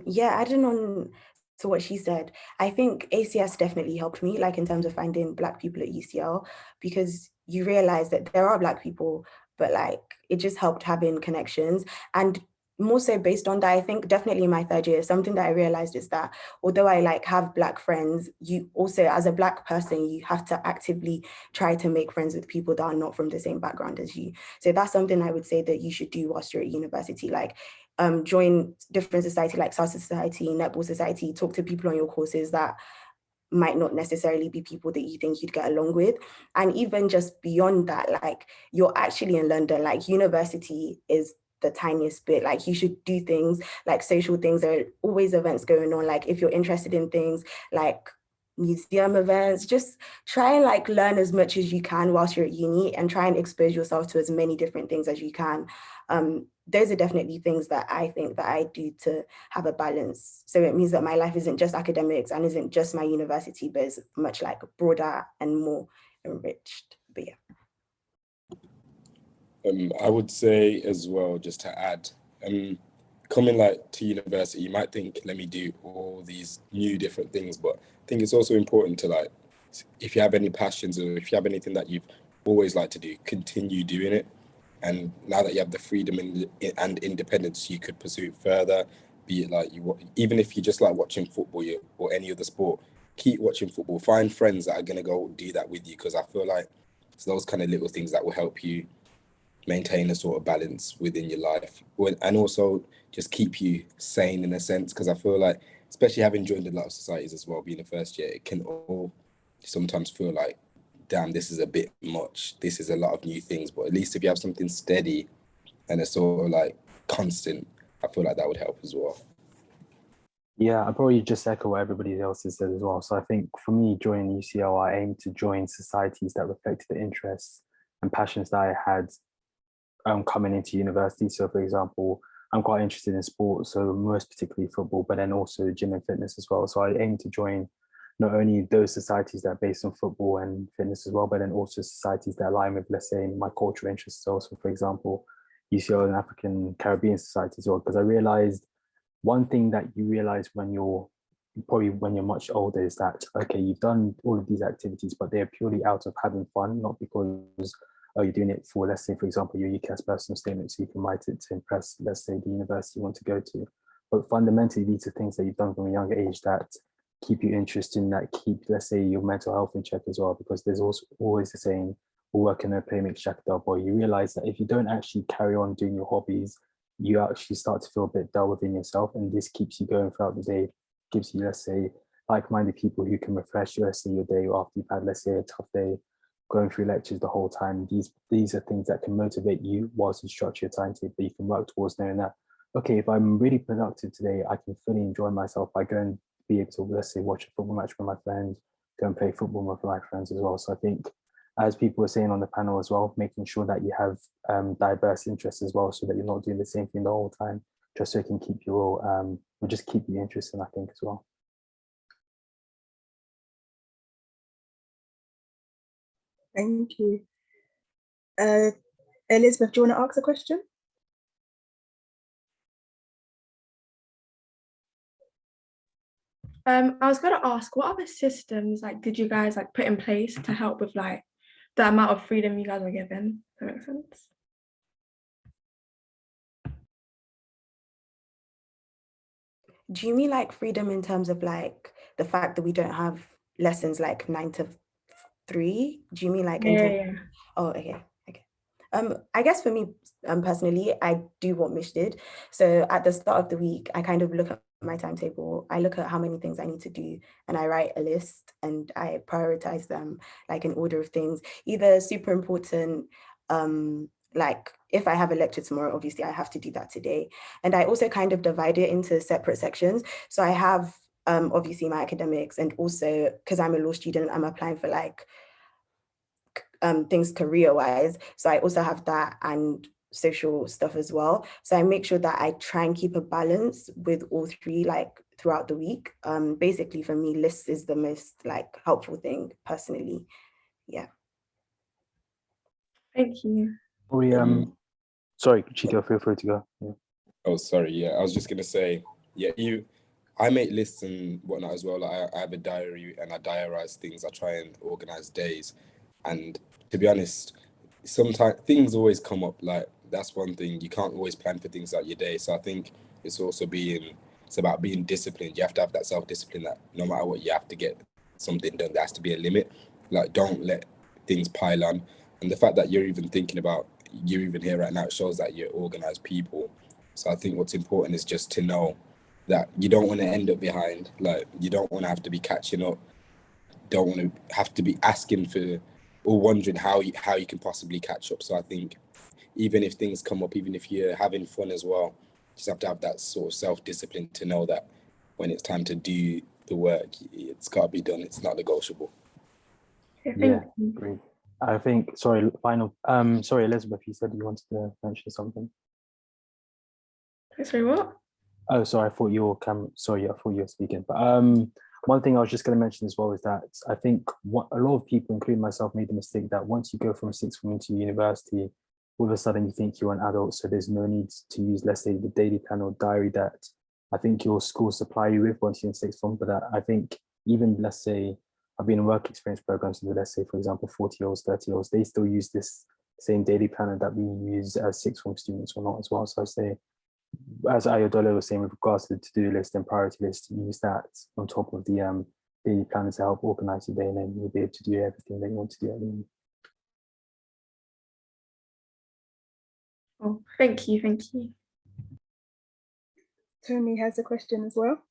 Yeah, adding on to what she said, I think ACS definitely helped me, like in terms of finding Black people at UCL, because you realize that there are Black people, but like it just helped having connections. And more so based on that, I think definitely in my third year, something that I realized is that although I like have Black friends, you also, as a Black person, you have to actively try to make friends with people that are not from the same background as you. So that's something I would say that you should do whilst you're at university. Like join different society like Salsa Society, Netball Society, talk to people on your courses that might not necessarily be people that you think you'd get along with. And even just beyond that, like you're actually in London, like university is the tiniest bit. Like you should do things like social things. There are always events going on. Like if you're interested in things like museum events, just try and like learn as much as you can whilst you're at uni, and try and expose yourself to as many different things as you can. Those are definitely things that I think that I do to have a balance. So it means that my life isn't just academics and isn't just my university, but it's much like broader and more enriched. But yeah. I would say as well, just to add, coming like to university, you might think, let me do all these new different things, but I think it's also important to like, if you have any passions or if you have anything that you've always liked to do, continue doing it. And now that you have the freedom and independence, you could pursue it further. Be it like even if you just like watching football or any other sport, keep watching football. Find friends that are gonna go do that with you, because I feel like it's those kind of little things that will help you maintain a sort of balance within your life, and also just keep you sane in a sense. Because I feel like, especially having joined a lot of societies as well, being a first year, it can all sometimes feel like, damn, this is a bit much. This is a lot of new things. But at least if you have something steady and a sort of like constant, I feel like that would help as well. Yeah, I probably just echo what everybody else has said as well. So I think for me, joining UCL, I aim to join societies that reflected the interests and passions that I had coming into university. So for example, I'm quite interested in sports, so most particularly football, but then also gym and fitness as well. So I aim to join not only those societies that are based on football and fitness as well, but then also societies that align with, let's say, my cultural interests also. For example, UCL and African Caribbean Society as well, because I realized one thing that you realize when you're much older is that, okay, you've done all of these activities, but they're purely out of having fun, not because you're doing it for, let's say, for example, your UCAS personal statement, so you can write it to impress, let's say, the university you want to go to. But fundamentally, these are things that you've done from a younger age that keep you interested, in that keep, let's say, your mental health in check as well, because there's also always the saying, all work and no play makes Jack a dull boy. You realize that if you don't actually carry on doing your hobbies, you actually start to feel a bit dull within yourself, and this keeps you going throughout the day, gives you, let's say, like-minded people who can refresh you, let's say, your day after you've had, let's say, a tough day, going through lectures the whole time. These are things that can motivate you whilst you structure your timetable. You can work towards knowing that, okay, if I'm really productive today, I can fully enjoy myself by going to be able to, let's say, watch a football match with my friends, go and play football with my friends as well. So I think, as people were saying on the panel as well, making sure that you have diverse interests as well, so that you're not doing the same thing the whole time, just so it can keep you all, will just keep you interested, I think, as well. Thank you. Elizabeth, do you want to ask a question? I was going to ask, what other systems like did you guys like put in place to help with like the amount of freedom you guys were given? Does that make sense? Do you mean like freedom in terms of like the fact that we don't have lessons like 9 to 3? Do you mean like Yeah. Oh, okay. I guess for me personally, I do what Mish did. So at the start of the week, I kind of look at my timetable. I look at how many things I need to do, and I write a list and I prioritize them like in order of things, either super important like if I have a lecture tomorrow, obviously I have to do that today. And I also kind of divide it into separate sections. So I have obviously my academics, and also because I'm a law student, I'm applying for like things career-wise. So I also have that and social stuff as well. So I make sure that I try and keep a balance with all three like throughout the week. Basically for me, lists is the most like helpful thing personally. Yeah. Thank you. We sorry, Chico, feel free to go. Yeah. Oh, sorry. Yeah, I was just gonna say, yeah, I make lists and whatnot as well. Like I have a diary and I diarize things. I try and organize days. And to be honest, sometimes things always come up. Like that's one thing. You can't always plan for things like your day. So I think it's about being disciplined. You have to have that self-discipline that no matter what, you have to get something done. There has to be a limit. Like don't let things pile on. And the fact that you're even here right now, it shows that you're organized people. So I think what's important is just to know that you don't want to end up behind. Like you don't want to have to be catching up. Don't want to have to be asking for or wondering how you can possibly catch up. So I think even if things come up, even if you're having fun as well, just have to have that sort of self-discipline to know that when it's time to do the work, it's got to be done. It's not negotiable. Okay, Yeah, thank you. great. I think, sorry, Elizabeth, you said you wanted to mention something. Sorry, what? Oh, sorry, I thought you were speaking. But one thing I was just going to mention as well is that I think a lot of people, including myself, made the mistake that once you go from sixth form into university, all of a sudden you think you're an adult, so there's no need to use, let's say, the daily plan or diary that I think your school supply you with once you're in sixth form. But I think even, let's say, I've been in work experience programs with, let's say, for example, 40-year-olds, 30-year-olds, they still use this same daily planner that we use as sixth form students or not as well. So I say, as Ayodele was saying with regards to the to-do list and priority list, use that on top of the daily planner to help organize your day, and then you'll be able to do everything that you want to do at the end. Oh, thank you, thank you. Tony has a question as well.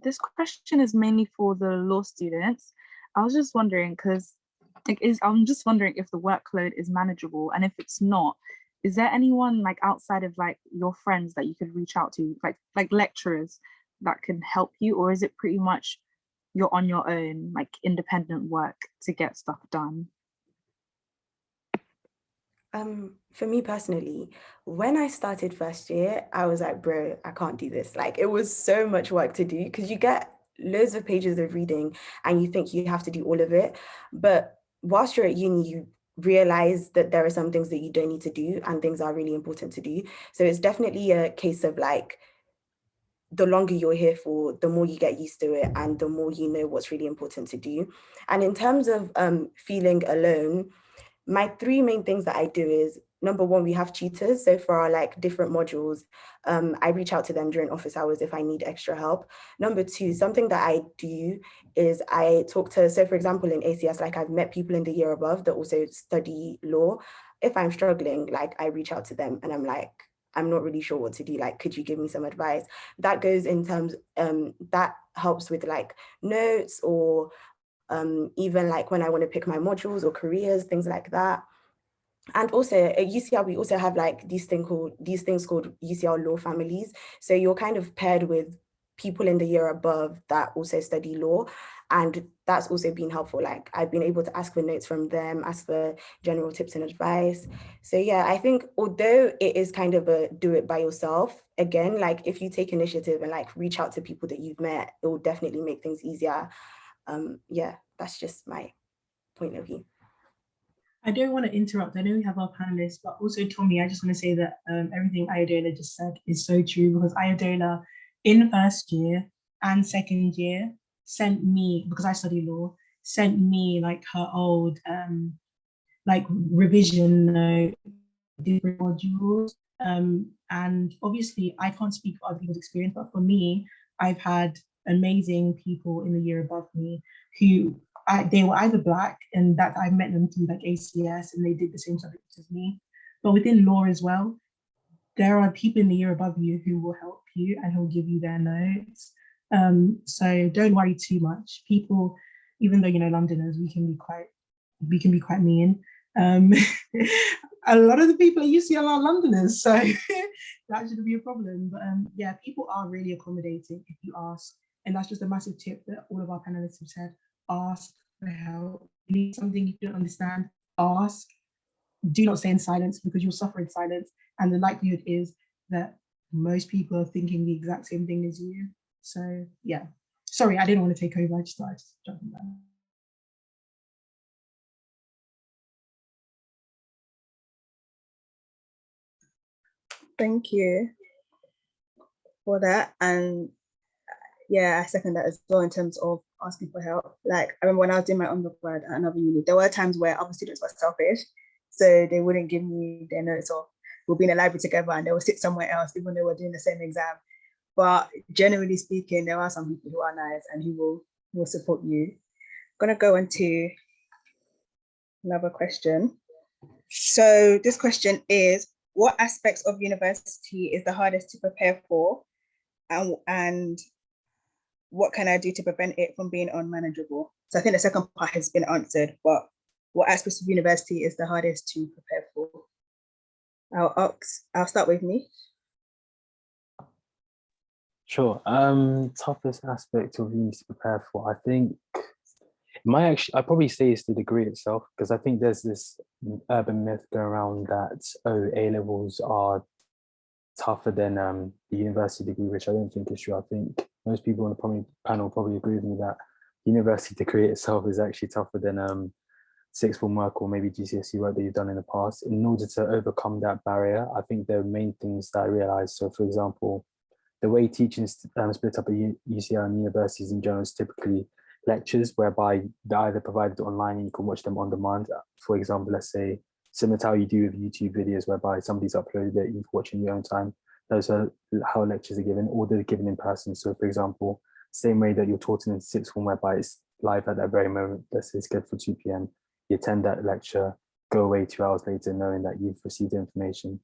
This question is mainly for the law students. I was just wondering, because I'm just wondering if the workload is manageable, and if it's not, is there anyone like outside of like your friends that you could reach out to, like lecturers that can help you, or is it pretty much you're on your own, like independent work to get stuff done? For me personally, when I started first year, I was like, bro, I can't do this. Like it was so much work to do because you get loads of pages of reading and you think you have to do all of it. But whilst you're at uni, you realize that there are some things that you don't need to do and things are really important to do. So it's definitely a case of like, the longer you're here for, the more you get used to it and the more you know what's really important to do. And in terms of feeling alone, my three main things that I do is, number one, we have tutors. So for our like different modules, I reach out to them during office hours if I need extra help. Number two, something that I do is I talk to, so for example, in ACS, like I've met people in the year above that also study law. If I'm struggling, like I reach out to them and I'm like, I'm not really sure what to do. Like, could you give me some advice? That goes in terms, that helps with like notes or even like when I want to pick my modules or careers, things like that. And also at UCL, we also have like these things called UCL law families. So you're kind of paired with people in the year above that also study law. And that's also been helpful. Like I've been able to ask for notes from them, ask for general tips and advice. So yeah, I think although it is kind of a do it by yourself, again, like if you take initiative and like reach out to people that you've met, it will definitely make things easier. Yeah, that's just my point of view. I don't want to interrupt. I know we have our panelists, but also Tommy, I just want to say that everything Ayodola just said is so true, because Ayodola in first year and second year sent me, because I study law, sent me like her old like revision note, different modules. And obviously I can't speak for other people's experience, but for me, I've had amazing people in the year above me who they were either Black, and that I met them through like ACS and they did the same subjects as me. But within law as well, there are people in the year above you who will help you and who will give you their notes. So don't worry too much. People, even though, you know, Londoners, we can be quite mean. Um, a lot of the people at UCL are Londoners, so that shouldn't be a problem. But yeah, people are really accommodating if you ask. And that's just a massive tip that all of our panelists have said. Ask for help. If you need something you don't understand, ask. Do not stay in silence because you'll suffer in silence. And the likelihood is that most people are thinking the exact same thing as you. So yeah, sorry, I didn't want to take over. I just started jumping down. Thank you for that. And yeah, I second that as well in terms of asking for help. Like, I remember when I was doing my undergrad at another uni, there were times where other students were selfish. So they wouldn't give me their notes, or we'll be in a library together and they will sit somewhere else, even though they were doing the same exam. But generally speaking, there are some people who are nice and who will support you. I'm gonna go into another question. So this question is, what aspects of university is the hardest to prepare for? And what can I do to prevent it from being unmanageable? So I think the second part has been answered, but what aspects of university is the hardest to prepare for? I'll start with me. Sure. Toughest aspect of uni to prepare for, I think I'd probably say it's the degree itself, because I think there's this urban myth going around that, oh, A levels are tougher than the university degree, which I don't think is true. I think most people on the panel probably agree with me that university degree itself is actually tougher than sixth form work or maybe GCSE work that you've done in the past. In order to overcome that barrier, I think there are main things that I realized. So for example, the way teaching is split up at UCL and universities in general is typically lectures whereby they're either provided online and you can watch them on demand. For example, let's say similar to how you do with YouTube videos whereby somebody's uploaded it, you can watch in your own time. Those are how lectures are given, or they're given in person. So for example, same way that you're taught in sixth form whereby it's live at that very moment, let's say it's good for 2 p.m. You attend that lecture, go away 2 hours later knowing that you've received the information.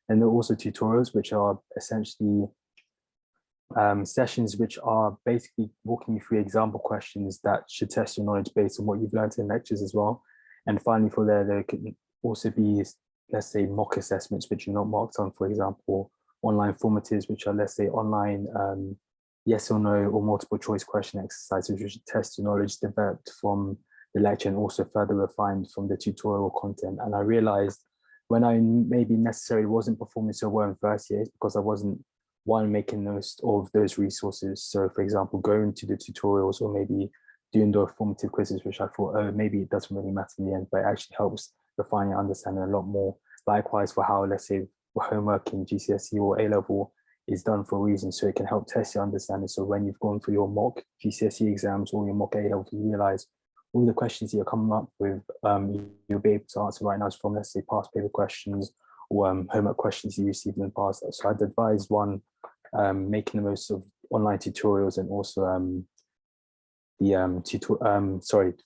And there are also tutorials, which are essentially sessions which are basically walking you through example questions that should test your knowledge based on what you've learned in lectures as well. And finally, there could also be, let's say, mock assessments, which you're not marked on, for example, online formatives, which are, let's say, online yes or no or multiple choice question exercises, which should test your knowledge developed from the lecture and also further refined from the tutorial content. And I realized when I maybe necessarily wasn't performing so well in first year, because I wasn't making most of those resources. So for example, going to the tutorials or maybe doing the formative quizzes, which I thought, oh, maybe it doesn't really matter in the end, but it actually helps refine your understanding a lot more. Likewise for how, let's say, homework in GCSE or A-level is done for a reason, so it can help test your understanding. So when you've gone through your mock GCSE exams or your mock A-level, you realize all the questions that you're coming up with, you'll be able to answer right now from, let's say, past paper questions or homework questions you received in the past. So I'd advise one, making the most of online tutorials and also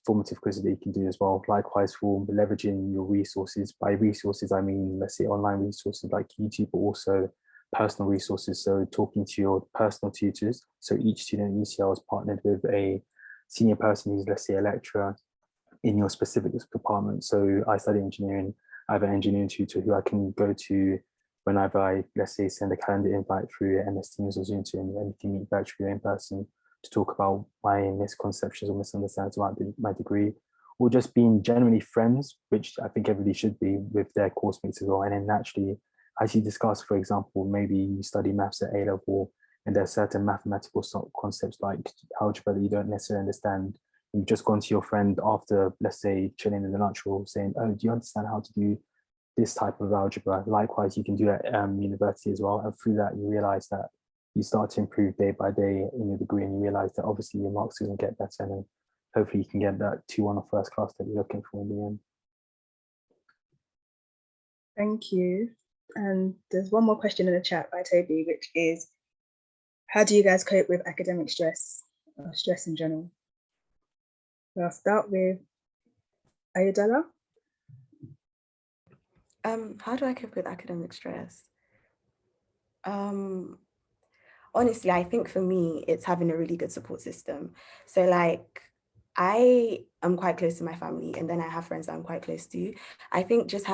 formative quizzes that you can do as well. Likewise for leveraging your resources. By resources, I mean, let's say online resources like YouTube, but also personal resources. So talking to your personal tutors. So each student at UCL is partnered with a senior person who's, let's say, a lecturer in your specific department. So I study engineering. I have an engineering tutor who I can go to whenever I, let's say, send a calendar invite through MS Teams or Zoom to him, and we can meet virtually or in person to talk about my misconceptions or misunderstandings about my degree, or just being generally friends, which I think everybody should be with their course mates as well. And then naturally, as you discuss, for example, maybe you study maths at A-level and there are certain mathematical concepts like algebra that you don't necessarily understand. You've just gone to your friend after, let's say, chilling in the lunch room saying, oh, do you understand how to do this type of algebra? Likewise, you can do that at university as well. And through that, you realize that you start to improve day by day in your degree, and you realize that obviously your marks are going to get better, and hopefully you can get that 2-1 or first class that you're looking for in the end. Thank you. And there's one more question in the chat by Toby, which is, how do you guys cope with academic stress or stress in general? So I'll start with Ayodele. How do I cope with academic stress? Honestly, I think for me, it's having a really good support system. So like, I am quite close to my family, and then I have friends that I'm quite close to. I think just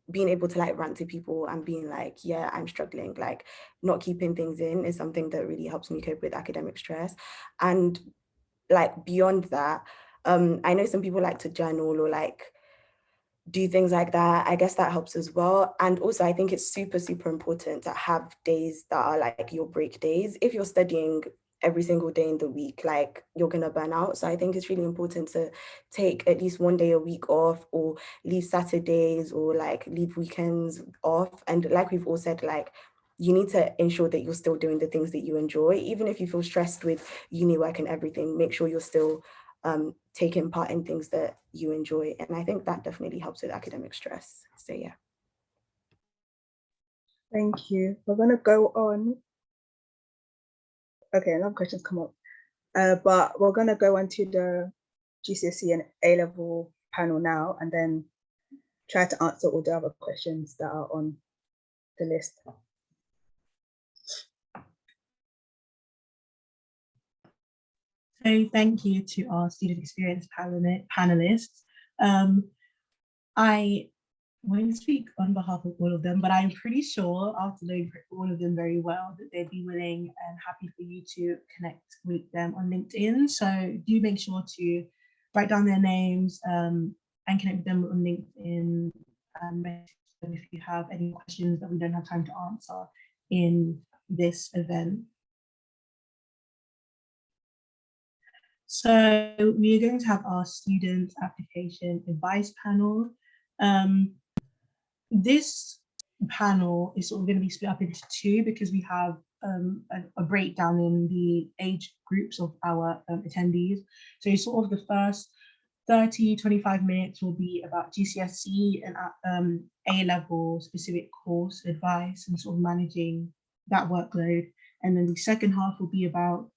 being able to like rant to people and being like, yeah, I'm struggling, like not keeping things in is something that really helps me cope with academic stress. And like beyond that, I know some people like to journal or like do things like that. I guess that helps as well. And also I think it's super, super important to have days that are like your break days. If you're studying every single day in the week, like you're gonna burn out. So I think it's really important to take at least one day a week off, or leave Saturdays, or like leave weekends off. And like we've all said, like you need to ensure that you're still doing the things that you enjoy. Even if you feel stressed with uni work and everything, make sure you're still taking part in things that you enjoy. And I think that definitely helps with academic stress. So yeah. Thank you. We're gonna go on. Okay, another question's come up. But we're gonna go on to the GCSE and A-level panel now, and then try to answer all the other questions that are on the list. So thank you to our student experience panelists. I won't speak on behalf of all of them, but I'm pretty sure after knowing all of them very well that they'd be willing and happy for you to connect with them on LinkedIn. So do make sure to write down their names and connect with them on LinkedIn, and if you have any questions that we don't have time to answer in this event. So we are going to have our student application advice panel. This panel is sort of going to be split up into two because we have a breakdown in the age groups of our attendees. So sort of the first 30-25 minutes will be about GCSE and A-level specific course advice and sort of managing that workload. And then the second half will be about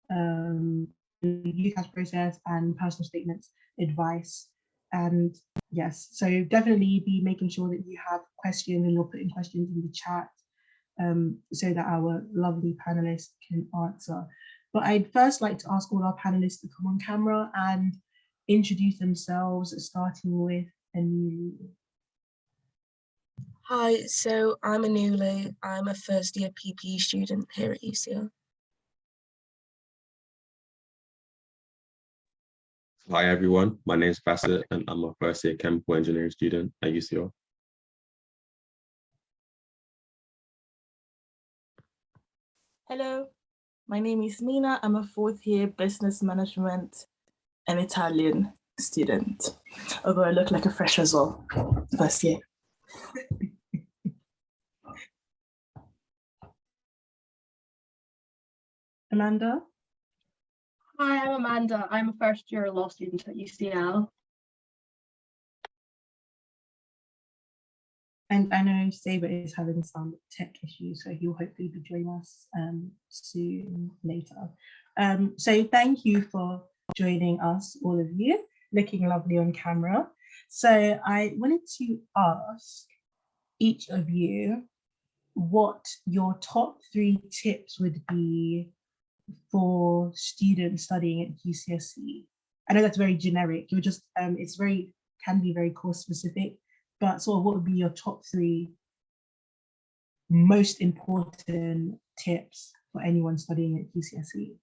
the UCAS process and personal statements advice. And yes, so definitely be making sure that you have questions and you're putting questions in the chat so that our lovely panelists can answer. But I'd first like to ask all our panelists to come on camera and introduce themselves, starting with Anulu. Hi, so I'm Anulu. I'm a first year PPE student here at UCL. Hi everyone, my name is Bassett and I'm a first year chemical engineering student at UCL. Hello, my name is Mina. I'm a fourth year business management and Italian student, although I look like a fresh as well, first year. Amanda? Hi, I'm Amanda. I'm a first year law student at UCL. And I know Saber is having some tech issues, so he'll hopefully be joining us soon later. So thank you for joining us, all of you, looking lovely on camera. So I wanted to ask each of you what your top 3 tips would be for students studying at GCSE. I know that's very generic. You're just it's can be very course specific, but sort of what would be your top 3 most important tips for anyone studying at GCSE?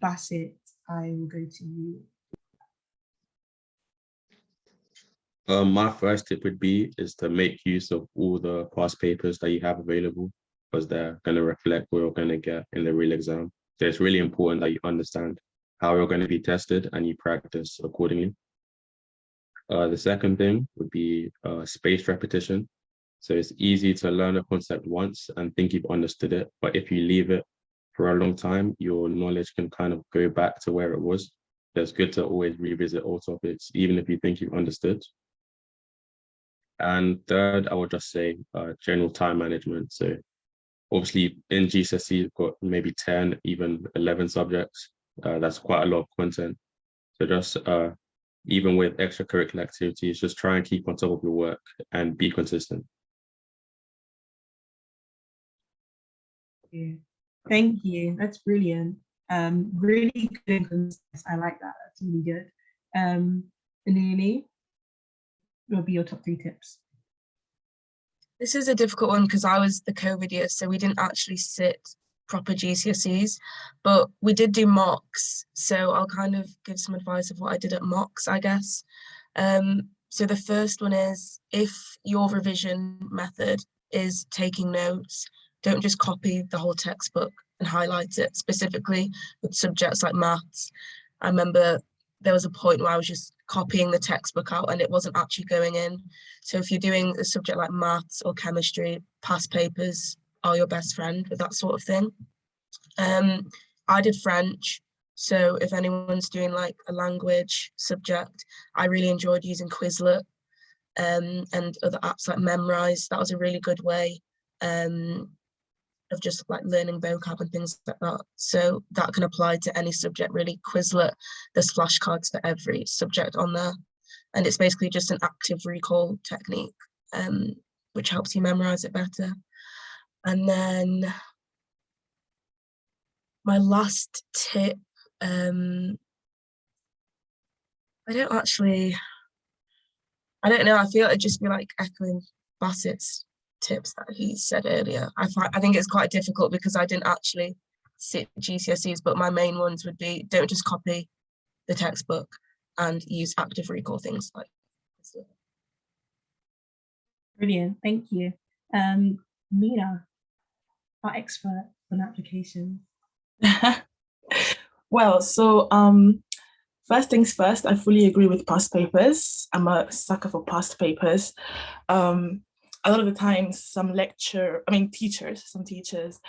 Bassett, I will go to you. My first tip would be to make use of all the past papers that you have available, because they're going to reflect what you're going to get in the real exam. So it's really important that you understand how you're going to be tested and you practice accordingly. The second thing would be spaced repetition. So it's easy to learn a concept once and think you've understood it, but if you leave it for a long time, your knowledge can kind of go back to where it was. So it's good to always revisit all topics, even if you think you've understood. And third, I would just say general time management. So obviously in GCSE, you've got maybe 10, even 11 subjects. That's quite a lot of content. So just even with extracurricular activities, just try and keep on top of your work and be consistent. Thank you. That's brilliant. Really good and concise. I like that. That's really good. Anili, what will be your top 3 tips? This is a difficult one because I was the COVID year, so we didn't actually sit proper GCSEs, but we did do mocks. So I'll kind of give some advice of what I did at mocks, I guess. So the first one is, if your revision method is taking notes, don't just copy the whole textbook and highlight it, specifically with subjects like maths. I remember there was a point where I was just copying the textbook out and it wasn't actually going in. So if you're doing a subject like maths or chemistry, past papers are your best friend with that sort of thing. I did French. So if anyone's doing like a language subject, I really enjoyed using Quizlet and other apps like Memrise. That was a really good way of just like learning vocab and things like that. So that can apply to any subject really. Quizlet, there's flashcards for every subject on there. And it's basically just an active recall technique, which helps you memorize it better. And then my last tip, I don't know, I feel it'd just be like echoing Bassett's tips that he said earlier. I think it's quite difficult because I didn't actually sit GCSEs, but my main ones would be, don't just copy the textbook and use active recall things like this. Brilliant, thank you. Mina, our expert on applications. Well, so first things first, I fully agree with past papers. I'm a sucker for past papers. A lot of the times, some teachers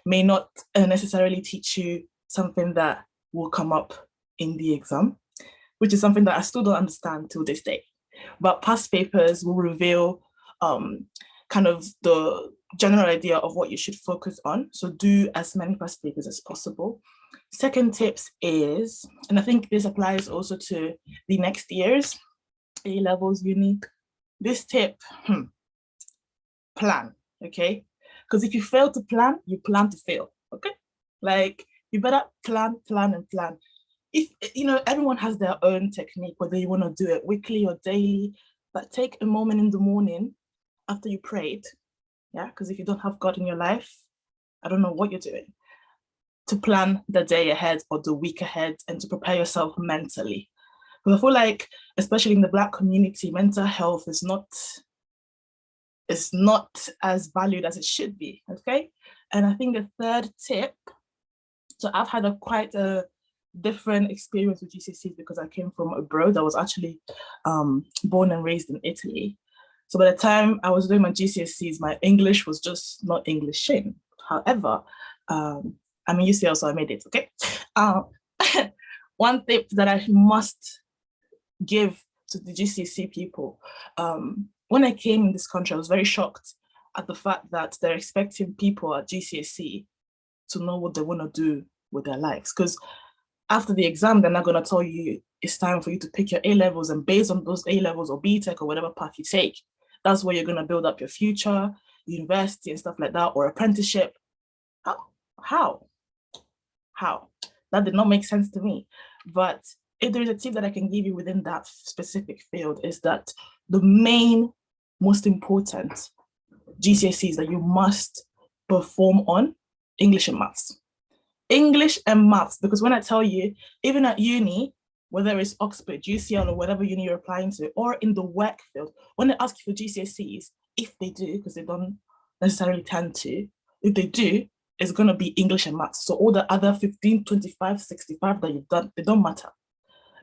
may not necessarily teach you something that will come up in the exam, which is something that I still don't understand till this day. But past papers will reveal kind of the general idea of what you should focus on. So do as many past papers as possible. Second tips is, and I think this applies also to the next years, A-levels, uni. This tip, plan, okay? Because if you fail to plan, you plan to fail, okay? Like, you better plan. If, everyone has their own technique, whether you want to do it weekly or daily, but take a moment in the morning after you prayed, yeah? Because if you don't have God in your life, I don't know what you're doing, to plan the day ahead or the week ahead and to prepare yourself mentally. But I feel like, especially in the Black community, mental health is not as valued as it should be, okay? And I think the third tip, so I've had quite a different experience with GCSEs because I came from abroad. I was actually born and raised in Italy. So by the time I was doing my GCSEs, my English was just not Englishing. However, I'm in UCL, so I made it, okay? One tip that I must give to the GCSE people, when I came in this country, I was very shocked at the fact that they're expecting people at GCSE to know what they want to do with their lives. Because after the exam, they're not going to tell you it's time for you to pick your A-levels, and based on those A-levels or BTEC or whatever path you take, that's where you're going to build up your future, university and stuff like that, or apprenticeship. How? That did not make sense to me. But if there is a tip that I can give you within that specific field, is that the most important GCSEs that you must perform on, English and maths. English and maths, because when I tell you, even at uni, whether it's Oxford, UCL, or whatever uni you're applying to, or in the work field, when they ask you for GCSEs, if they do, because they don't necessarily tend to, if they do, it's going to be English and maths. So all the other 15, 25, 65 that you've done, they don't matter.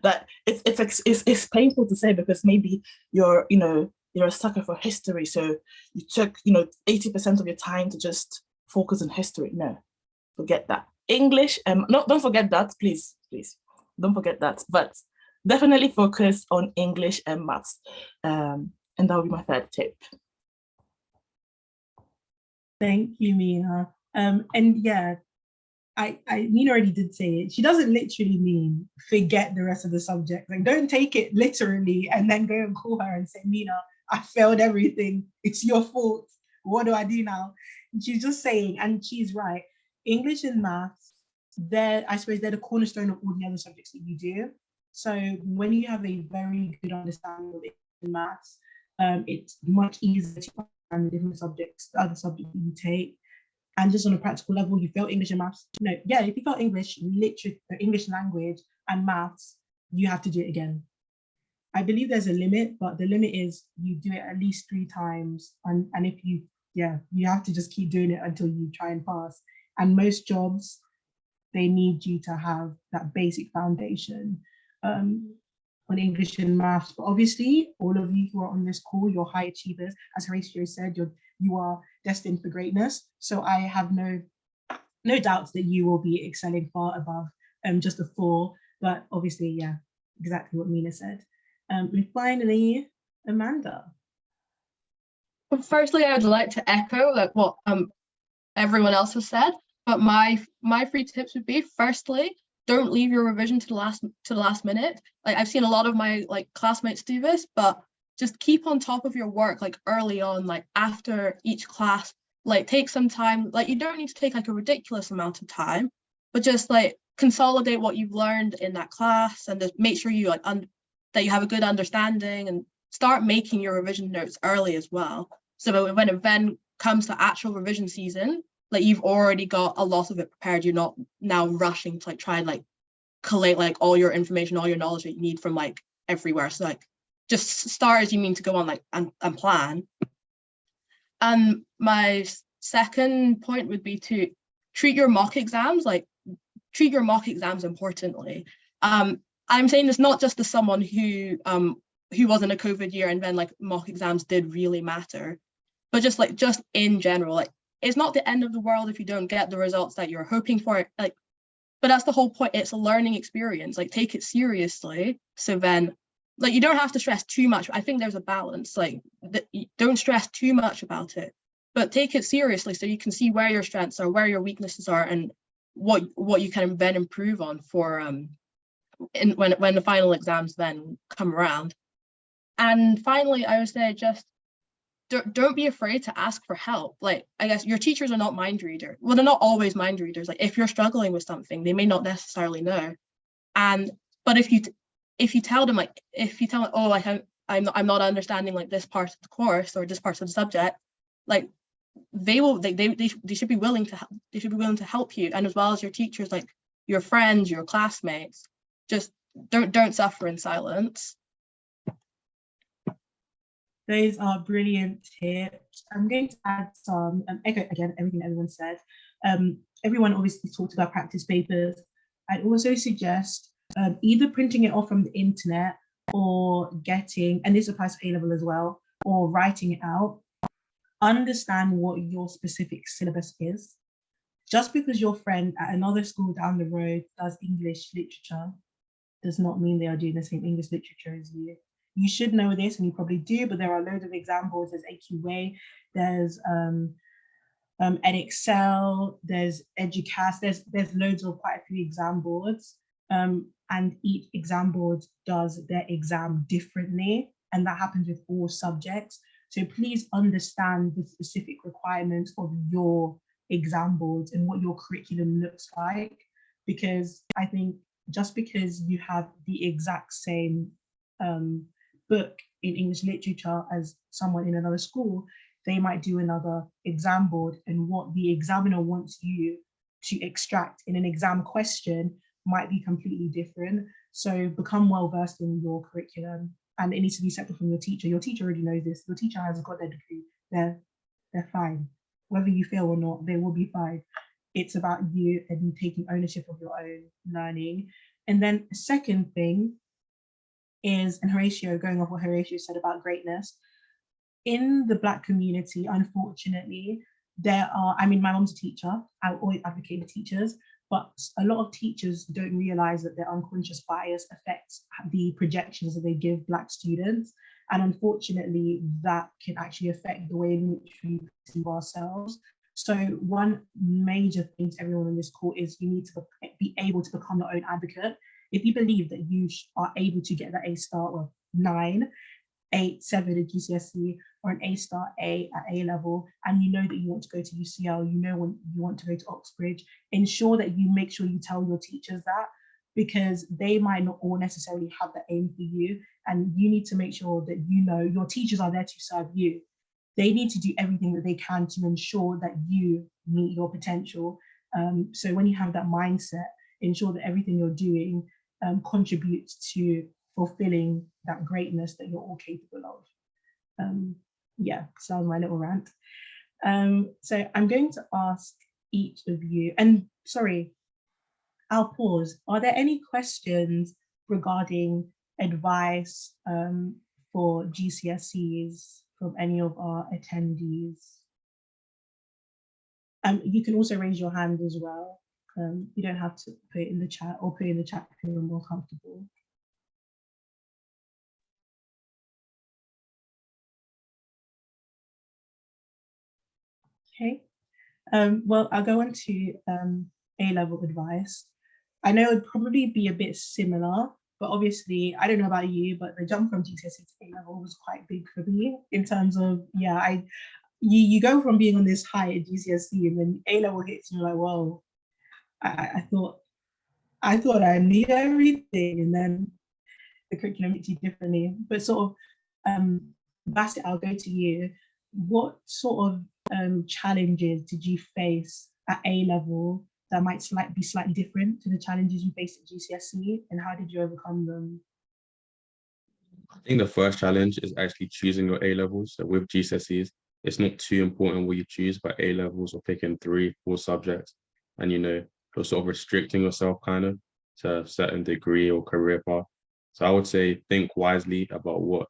That it's painful to say, because maybe you're a sucker for history, so you took 80% of your time to just focus on history. No, forget that. English, no, don't forget that, please, don't forget that. But definitely focus on English and maths, and that would be my third tip. Thank you, Mina. And yeah, Mina already did say it. She doesn't literally mean forget the rest of the subject. Like, don't take it literally and then go and call her and say, Mina, I failed everything. It's your fault. What do I do now? And she's just saying, and she's right, English and maths I suppose they're the cornerstone of all the other subjects that you do. So when you have a very good understanding of it in maths, it's much easier to understand the different subjects, the other subjects that you take. And just on a practical level, you fail English and maths. No, yeah, if you fail English, literature, English language and maths, you have to do it again. I believe there's a limit, but the limit is you do it at least 3 times. And if you have to just keep doing it until you try and pass. And most jobs, they need you to have that basic foundation on English and maths. But obviously, all of you who are on this call, you're high achievers. As Horatio said, you are destined for greatness. So I have no doubts that you will be excelling far above just a 4. But obviously, yeah, exactly what Mina said. And finally, Amanda. Well, firstly, I would like to echo like what everyone else has said. But my 3 tips would be: firstly, don't leave your revision to the last minute. Like I've seen a lot of my like classmates do this, but just keep on top of your work like early on, like after each class. Like take some time. Like you don't need to take like a ridiculous amount of time, but just like consolidate what you've learned in that class and just make sure you like that you have a good understanding, and start making your revision notes early as well. So when it then comes to actual revision season, like you've already got a lot of it prepared. You're not now rushing to like try and like collate like all your information, all your knowledge that you need from like everywhere. So like just start as you mean to go on, like and plan. And my second point would be to treat your mock exams importantly. I'm saying this not just as someone who was in a COVID year and then like mock exams did really matter, but just in general, like it's not the end of the world if you don't get the results that you're hoping for. Like, but that's the whole point. It's a learning experience. Like take it seriously. So then like you don't have to stress too much. I think there's a balance. Like don't stress too much about it, but take it seriously so you can see where your strengths are, where your weaknesses are, and what you can then improve on for when the final exams then come around. And finally, I would say just don't be afraid to ask for help. Like I guess your teachers are not mind readers. Well, they're not always mind readers. Like if you're struggling with something, they may not necessarily know. But if you tell them oh, I'm not understanding like this part of the course or this part of the subject, like they should be willing to help you. And as well as your teachers, like your friends, your classmates, just don't suffer in silence. Those are brilliant tips. I'm going to add some, echo again everything everyone said. Everyone obviously talked about practice papers. I'd also suggest either printing it off from the internet or getting, and this applies to A-level as well, or writing it out. Understand what your specific syllabus is. Just because your friend at another school down the road does English literature does not mean they are doing the same English literature as you. You should know this, and you probably do, but there are loads of exam boards. There's AQA, there's EdExcel, there's Educast, there's loads of quite a few exam boards, and each exam board does their exam differently, and that happens with all subjects. So please understand the specific requirements of your exam boards and what your curriculum looks like, because I think just because you have the exact same book in English literature as someone in another school, they might do another exam board, and what the examiner wants you to extract in an exam question might be completely different. So become well versed in your curriculum, and it needs to be separate from your teacher. Your teacher already knows this. Your teacher has got their degree. They're fine. Whether you fail or not, they will be fine. It's about you and taking ownership of your own learning. And then the second thing is, and Horatio, going off what Horatio said about greatness, in the Black community, unfortunately, there are, I mean, my mom's a teacher, I always advocate for teachers, but a lot of teachers don't realize that their unconscious bias affects the projections that they give Black students. And unfortunately, that can actually affect the way in which we perceive ourselves. So one major thing to everyone on this call is you need to be able to become your own advocate. If you believe that you are able to get that A star or 9, 8, 7 at GCSE, or an A-star A at A level, and you know that you want to go to UCL, you know when you want to go to Oxbridge, ensure that you make sure you tell your teachers that, because they might not all necessarily have the aim for you, and you need to make sure that you know your teachers are there to serve you. They need to do everything that they can to ensure that you meet your potential. So when you have that mindset, ensure that everything you're doing contributes to fulfilling that greatness that you're all capable of. Yeah, so my little rant. So I'm going to ask each of you, and sorry, I'll pause. Are there any questions regarding advice for GCSEs from any of our attendees? You can also raise your hand as well. You don't have to put it in the chat, or put it in the chat if you're more comfortable. Okay. Well, I'll go on to A-level advice. I know it would probably be a bit similar, but obviously, I don't know about you, but the jump from GCSE to A-level was quite big for me in terms of, yeah, you go from being on this high at GCSE, and then A-level hits, and you're like, whoa, I thought I knew everything, and then the curriculum hits you differently. But sort of, Bassett, I'll go to you. What sort of challenges did you face at A-level that might be slightly different to the challenges you faced at GCSE, and how did you overcome them? I think the first challenge is actually choosing your A levels. So with GCSEs, it's not too important what you choose, but A levels or picking 3-4 subjects, and you're sort of restricting yourself kind of to a certain degree or career path. So I would say think wisely about what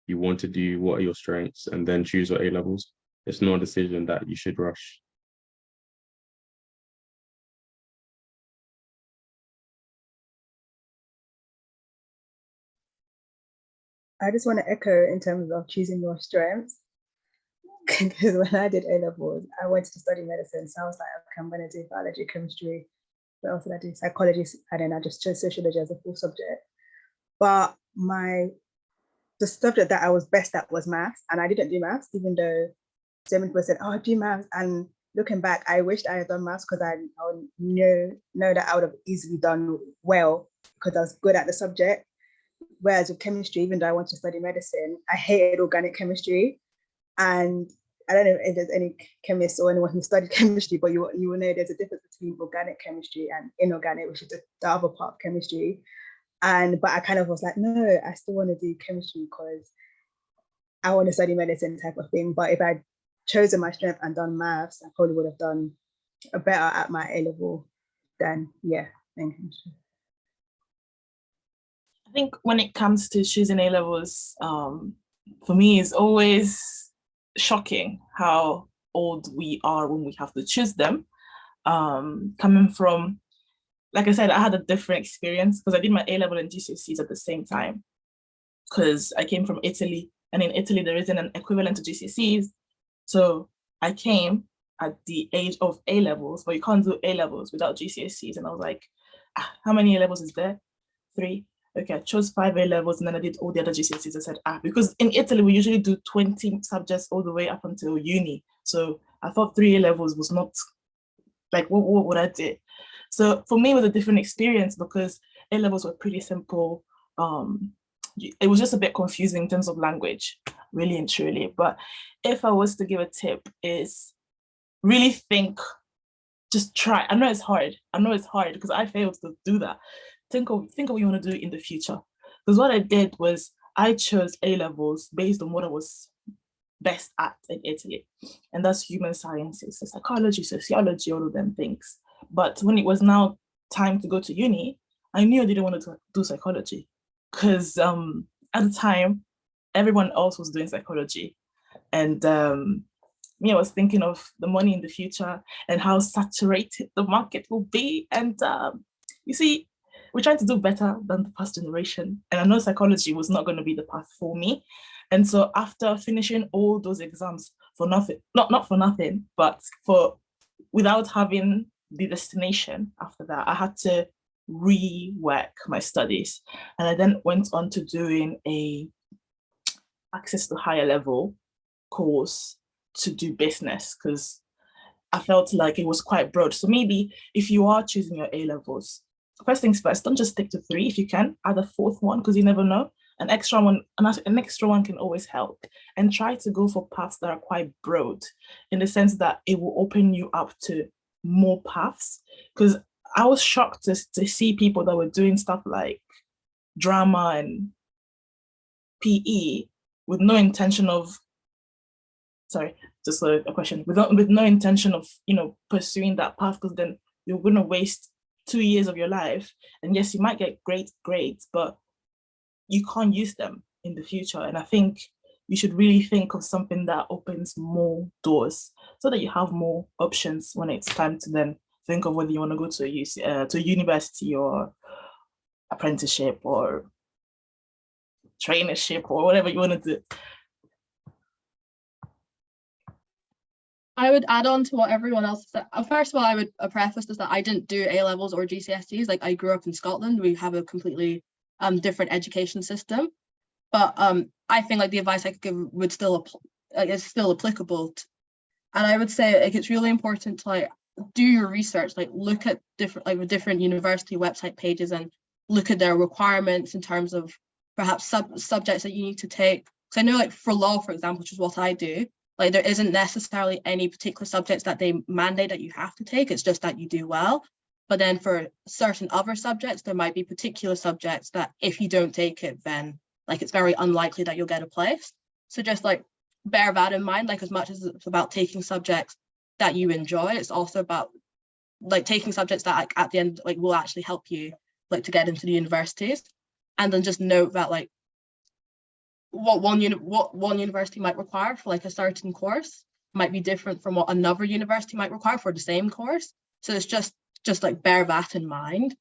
you want to do, what are your strengths, and then choose your A levels. It's not a decision that you should rush. I just want to echo in terms of choosing your strengths. Because when I did A-levels, I wanted to study medicine. So I was like, okay, I'm going to do biology, chemistry. What else did I do? Psychology. And then I just chose sociology as a full subject. But the subject that I was best at was maths. And I didn't do maths, even though so many people said, oh, do maths. And looking back, I wished I had done maths, because I know that I would have easily done well because I was good at the subject. Whereas with chemistry, even though I wanted to study medicine, I hated organic chemistry. And I don't know if there's any chemists or anyone who studied chemistry, but you will know there's a difference between organic chemistry and inorganic, which is the other part of chemistry. But I kind of was like, no, I still want to do chemistry because I want to study medicine type of thing. But if I'd chosen my strength and done maths, I probably would have done better at my A-level than, than chemistry. I think when it comes to choosing A levels, for me, it's always shocking how old we are when we have to choose them. Coming from, like I said, I had a different experience because I did my A level and GCSEs at the same time, because I came from Italy, and in Italy there isn't an equivalent to GCSEs. So I came at the age of A levels, but you can't do A levels without GCSEs. And I was like, how many A levels is there? 3. Okay, I chose 5 A levels, and then I did all the other GCSEs. I said, because in Italy, we usually do 20 subjects all the way up until uni. So I thought 3 A levels was not, like, what would I do? So for me, it was a different experience because A levels were pretty simple. It was just a bit confusing in terms of language, really and truly. But if I was to give a tip, is really think, just try. I know it's hard because I failed to do that. Think of what you want to do in the future. Because what I did was I chose A levels based on what I was best at in Italy, and that's human sciences, so psychology, sociology, all of them things. But when it was now time to go to uni, I knew I didn't want to do psychology because at the time everyone else was doing psychology, and me, I was thinking of the money in the future and how saturated the market will be. And you see, we're trying to do better than the past generation. And I know psychology was not going to be the path for me. And so after finishing all those exams for nothing, not for nothing, but without having the destination after that, I had to rework my studies. And I then went on to doing a access to higher level course to do business because I felt like it was quite broad. So maybe if you are choosing your A levels, first things first, don't just stick to 3 if you can, add a 4th one because you never know. An extra one can always help. And try to go for paths that are quite broad in the sense that it will open you up to more paths. Because I was shocked to see people that were doing stuff like drama and PE with no intention of, sorry, just a question, with no intention of, pursuing that path, because then you're going to waste 2 years of your life. And yes, you might get great grades, but you can't use them in the future. And I think you should really think of something that opens more doors so that you have more options when it's time to then think of whether you want to go to a university or apprenticeship or traineeship or whatever you want to do. I would add on to what everyone else said. First of all, I would preface this that I didn't do A levels or GCSEs. Like, I grew up in Scotland. We have a completely different education system. But I think like the advice I could give would still is still applicable. And I would say like it's really important to like do your research, like look at different university website pages and look at their requirements in terms of perhaps subjects that you need to take. So I know like for law, for example, which is what I do, like there isn't necessarily any particular subjects that they mandate that you have to take. It's just that you do well. But then for certain other subjects, there might be particular subjects that if you don't take it, then like it's very unlikely that you'll get a place. So just like bear that in mind, like as much as it's about taking subjects that you enjoy, it's also about like taking subjects that like, at the end like will actually help you like to get into the universities. And then just note that like what one university might require for like a certain course might be different from what another university might require for the same course. So it's just like bear that in mind.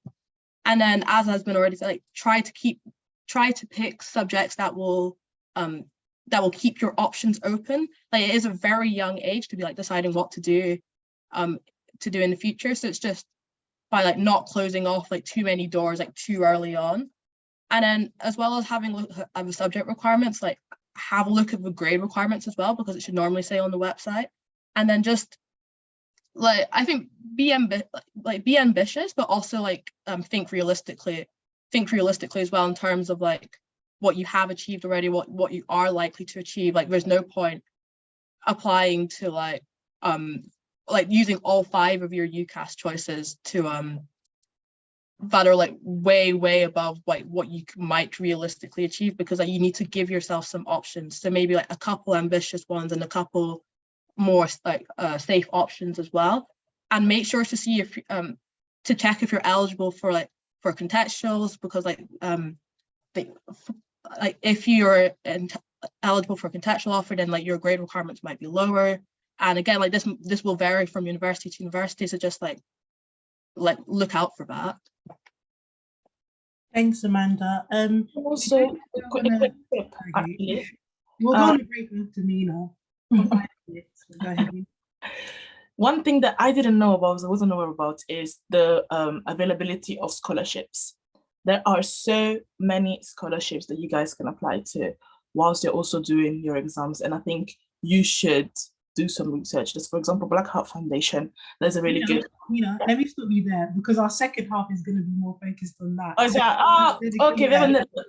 And then as has been already said, like try to pick subjects that will keep your options open. Like it is a very young age to be like deciding what to do in the future. So it's just by like not closing off like too many doors like too early on. And then as well as having a look at the subject requirements, like have a look at the grade requirements as well, because it should normally say on the website. And then just like I think be ambitious, but also like think realistically as well in terms of like what you have achieved already, what you are likely to achieve. Like there's no point applying to like using all 5 of your UCAS choices to that are like way above like what you might realistically achieve, because like you need to give yourself some options. So maybe like a couple ambitious ones and a couple more like safe options as well, and make sure to see if to check if you're eligible for contextuals, because if you're eligible for contextual offer, then like your grade requirements might be lower. And again, like this will vary from university to university, so just like look out for that. Thanks, Amanda. Also, a quick tip, actually. We'll go on a break after Mina. For 5 minutes. Go ahead. One thing that I didn't know about, I wasn't aware about, is the availability of scholarships. There are so many scholarships that you guys can apply to whilst you're also doing your exams. And I think you should do some research. Just for example, Black Heart Foundation, there's a really good... Let me stop you there, because our second half is going to be more focused on that. Oh, is that?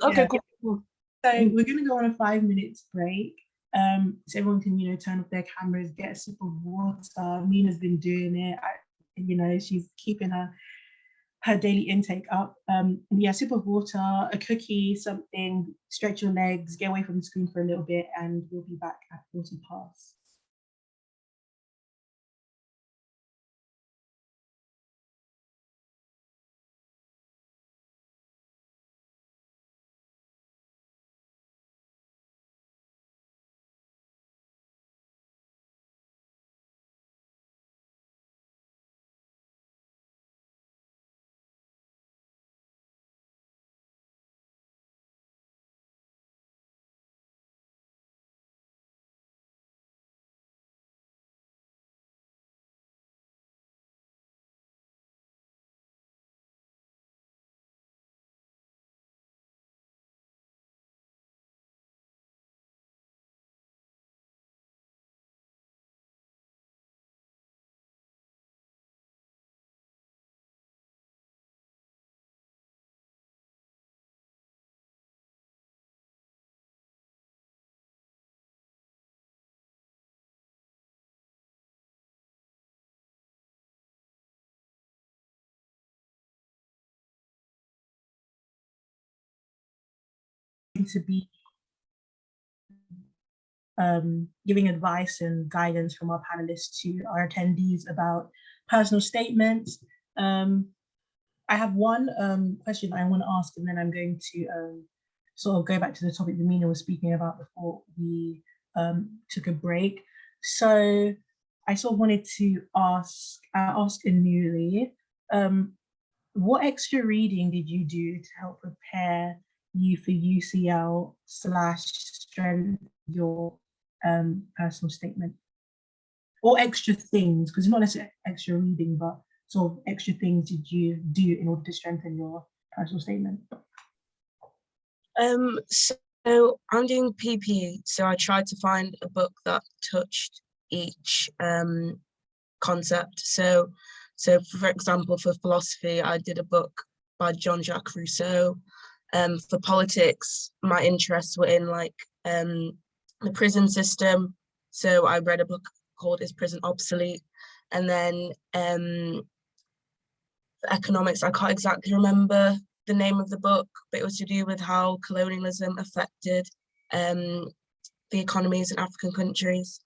Okay, cool. So we're going to go on a 5 minutes break. So everyone can, turn off their cameras, get a sip of water. Mina's been doing it. She's keeping her daily intake up. A sip of water, a cookie, something, stretch your legs, get away from the screen for a little bit, and we'll be back at 40 past. to be giving advice and guidance from our panelists to our attendees about personal statements. I have one question I want to ask, and then I'm going to sort of go back to the topic that Mina was speaking about before we took a break. So I sort of wanted to ask Anuli, what extra reading did you do to help prepare you for UCL / strengthen your personal statement? Or extra things, because it's not necessarily extra reading, but sort of extra things did you do in order to strengthen your personal statement? So I'm doing PP, so I tried to find a book that touched each concept. So for example, for philosophy, I did a book by Jean-Jacques Rousseau. For politics, my interests were in like the prison system. So I read a book called Is Prison Obsolete? And then for economics, I can't exactly remember the name of the book, but it was to do with how colonialism affected the economies in African countries.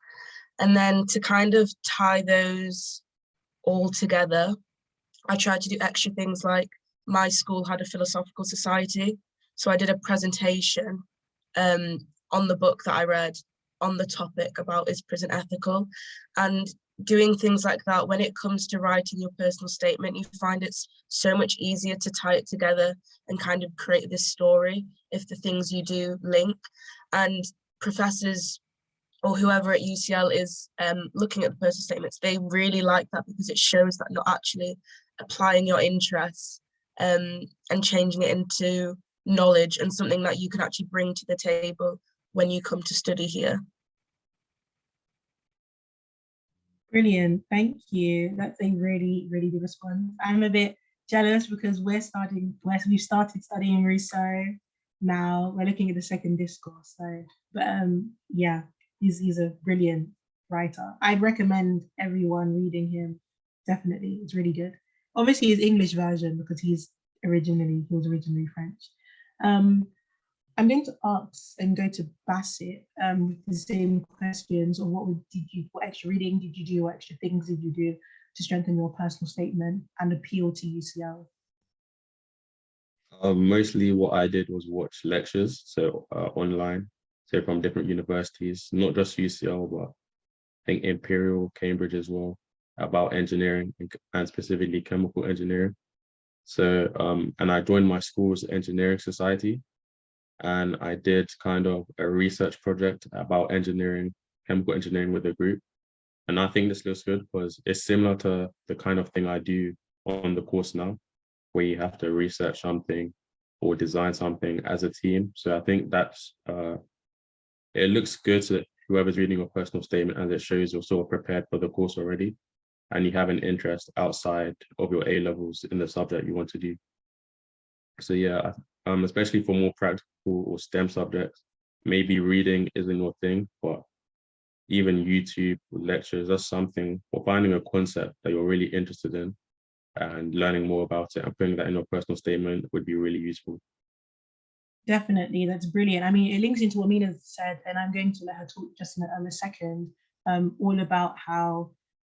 And then to kind of tie those all together, I tried to do extra things like my school had a philosophical society. So I did a presentation on the book that I read on the topic about is prison ethical. And doing things like that, when it comes to writing your personal statement, you find it's so much easier to tie it together and kind of create this story if the things you do link. And professors or whoever at UCL is looking at the personal statements, they really like that because it shows that you're actually applying your interests and changing it into knowledge and something that you can actually bring to the table when you come to study here. Brilliant, thank you. That's a really, really good response. I'm a bit jealous because we've started studying Rousseau. Now we're looking at the second discourse. So, but yeah, he's a brilliant writer. I'd recommend everyone reading him. Definitely, it's really good. Obviously, his English version because he was originally French. I'm going to ask and go to Bassett with the same questions on what extra reading did you do, what extra things did you do to strengthen your personal statement and appeal to UCL? Mostly what I did was watch lectures, so online, so from different universities, not just UCL, but I think Imperial, Cambridge as well, about engineering and specifically chemical engineering. So, and I joined my school's engineering society, and I did kind of a research project about chemical engineering with a group. And I think this looks good because it's similar to the kind of thing I do on the course now, where you have to research something or design something as a team. So I think that's, it looks good to whoever's reading your personal statement, and it shows you're sort of prepared for the course already, and you have an interest outside of your A-levels in the subject you want to do. So yeah, especially for more practical or STEM subjects, maybe reading isn't your thing, but even YouTube lectures, that's something, or finding a concept that you're really interested in and learning more about it and putting that in your personal statement would be really useful. Definitely, that's brilliant. I mean, it links into what Mina said, and I'm going to let her talk just in a second, all about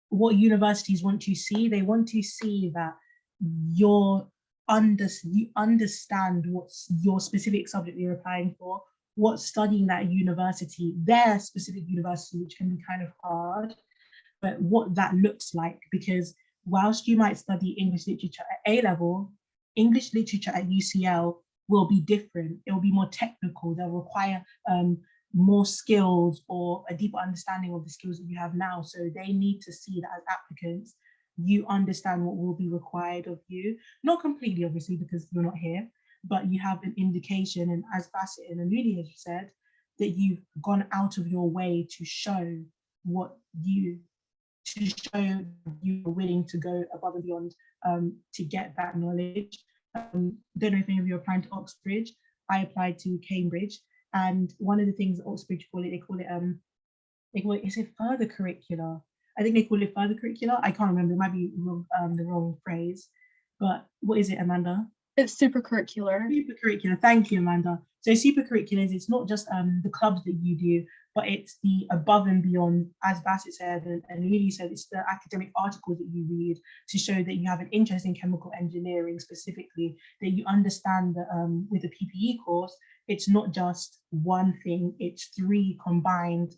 what universities want to see. They want to see that you understand what's your specific subject you're applying for, what's studying that university, their specific university, which can be kind of hard, but what that looks like, because whilst you might study English literature at A-level, English literature at UCL will be different. It will be more technical. They'll require more skills or a deeper understanding of the skills that you have now. So they need to see that as applicants, you understand what will be required of you. Not completely, obviously, because you're not here, but you have an indication. And as Bassett and Anuli have said, that you've gone out of your way to show you are willing to go above and beyond to get that knowledge. Don't know if any of you are applying to Oxbridge. I applied to Cambridge, and one of the things that Oxbridge they call it, is it further curricular? I think they call it further curricular. I can't remember, it might be the wrong phrase, but what is it, Amanda? It's super curricular. Super curricular, thank you, Amanda. So super curriculars, it's not just the clubs that you do, but it's the above and beyond, as Bassett said, and Lily said, it's the academic articles that you read to show that you have an interest in chemical engineering specifically, that you understand that with a PPE course, it's not just one thing, it's 3 combined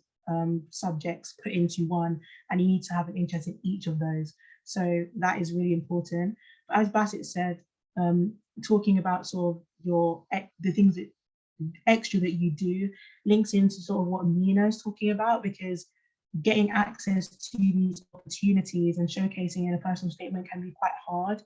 subjects put into one, and you need to have an interest in each of those. So that is really important. But as Bassett said, talking about sort of the things that extra that you do links into sort of what Mina is talking about, because getting access to these opportunities and showcasing in a personal statement can be quite hard,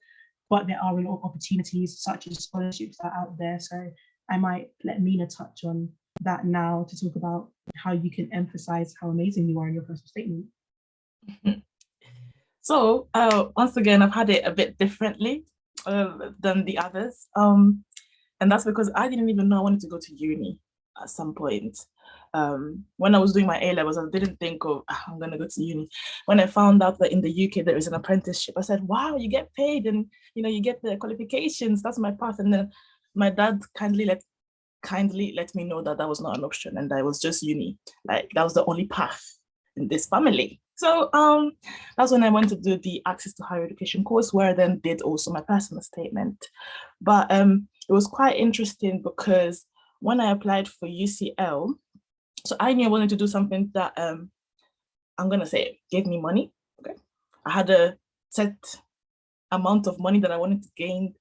but there are a lot of opportunities such as scholarships that are out there. So I might let Mina touch on that now to talk about how you can emphasize how amazing you are in your personal statement. So once again, I've had it a bit differently than the others. And that's because I didn't even know I wanted to go to uni at some point. When I was doing my A-levels, I didn't think of, I'm going to go to uni. When I found out that in the UK there is an apprenticeship, I said, wow, you get paid and you get the qualifications, that's my path. And then my dad kindly let me know that that was not an option and that it was just uni. Like that was the only path in this family. So that's when I went to do the Access to Higher Education course, where I then did also my personal statement. But it was quite interesting because when I applied for UCL, so I knew I wanted to do something that I'm gonna say gave me money. Okay, I had a set amount of money that I wanted to gain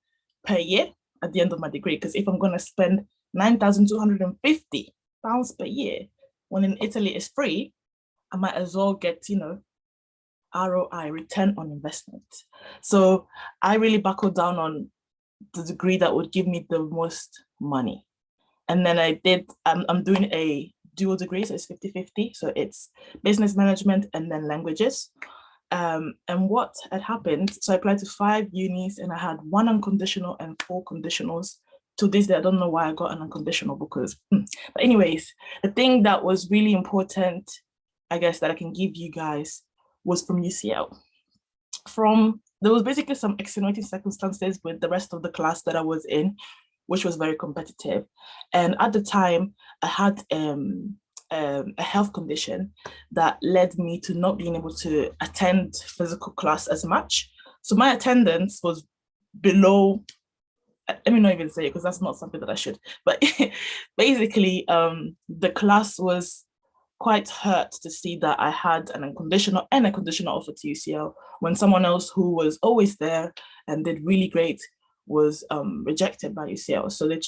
per year at the end of my degree, because if I'm gonna spend £9,250 per year, when in Italy it's free, I might as well get, ROI, return on investment. So I really buckled down on the degree that would give me the most money. And then I did, I'm doing a dual degree, so it's 50-50. So it's business management and then languages. And what had happened, so I applied to 5 unis and I had 1 unconditional and 4 conditionals. To this day, I don't know why I got an unconditional because, but anyways, the thing that was really important, I guess, that I can give you guys was from UCL. There was basically some extenuating circumstances with the rest of the class that I was in, which was very competitive. And at the time, I had a health condition that led me to not being able to attend physical class as much. So my attendance was below, let me not even say it because that's not something that I should, but basically the class was quite hurt to see that I had an unconditional and a conditional offer to UCL when someone else who was always there and did really great was rejected by UCL. So they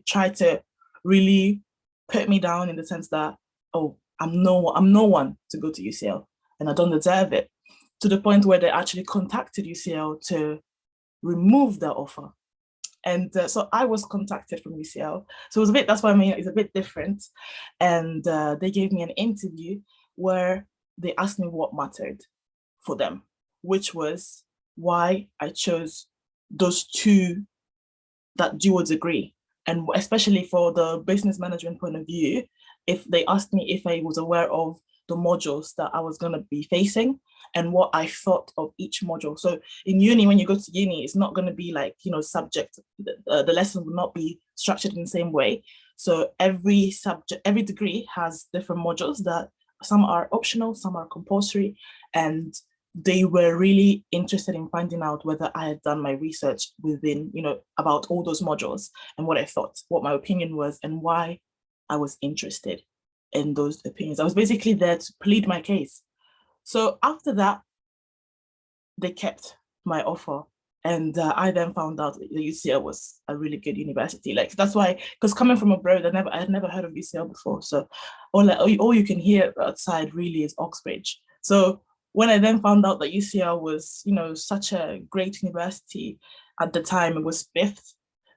tried to really put me down in the sense that, oh, I'm no one to go to UCL and I don't deserve it, to the point where they actually contacted UCL to remove their offer. And so I was contacted from UCL. So it was that's why I mean it's a bit different. And they gave me an interview where they asked me what mattered for them, which was why I chose those 2, that dual degree. And especially for the business management point of view, if they asked me if I was aware of the modules that I was going to be facing and what I thought of each module. So in uni, when you go to uni, it's not going to be like, subject, the lesson will not be structured in the same way. So every degree has different modules that some are optional, some are compulsory, and they were really interested in finding out whether I had done my research within, about all those modules and what I thought, what my opinion was, and why I was interested in those opinions. I was basically there to plead my case. So after that, they kept my offer. And I then found out that UCL was a really good university. Like, that's why, because coming from abroad, I had never heard of UCL before. So all you can hear outside really is Oxbridge. So when I then found out that UCL was, such a great university at the time, it was 5th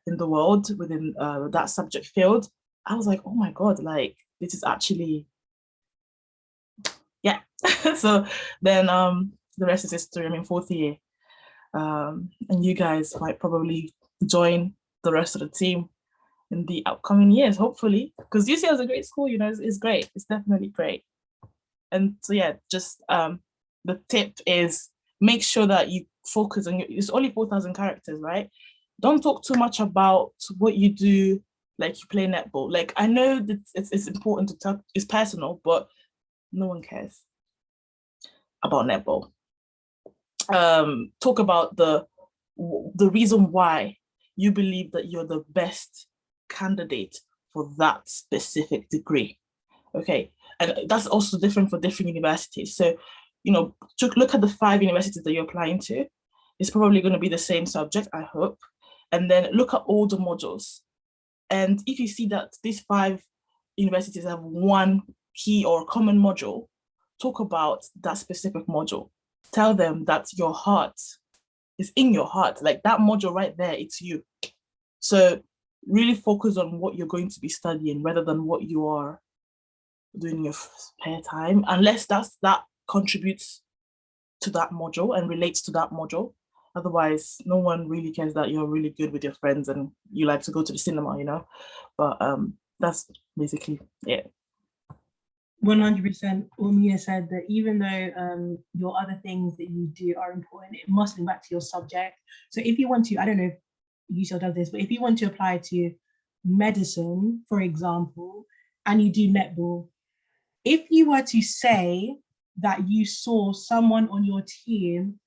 in the world within that subject field, I was like, oh my God, like, this is actually, yeah. So then the rest is history. I'm in 4th year. And you guys might probably join the rest of the team in the upcoming years, hopefully, because UCL is a great school, it's great. It's definitely great. And so, yeah, just the tip is make sure that you focus on it's only 4,000 characters, right? Don't talk too much about what you do like you play netball. Like I know that it's important to talk, it's personal, but no one cares about netball. Talk about the reason why you believe that you're the best candidate for that specific degree. Okay, and that's also different for different universities. So, you know, look at the 5 universities that you're applying to. It's probably going to be the same subject, I hope. And then look at all the modules. And if you see that these 5 universities have one key or common module, talk about that specific module. Tell them that your heart is in your heart, like that module right there, it's you. So really focus on what you're going to be studying rather than what you are doing in your spare time, unless that contributes to that module and relates to that module. Otherwise, no one really cares that you're really good with your friends and you like to go to the cinema, you know. But that's basically it. 100%. Umia said that even though your other things that you do are important, it must link back to your subject. So if you want to, I don't know if UCL does this, but if you want to apply to medicine, for example, and you do netball, if you were to say that you saw someone on your team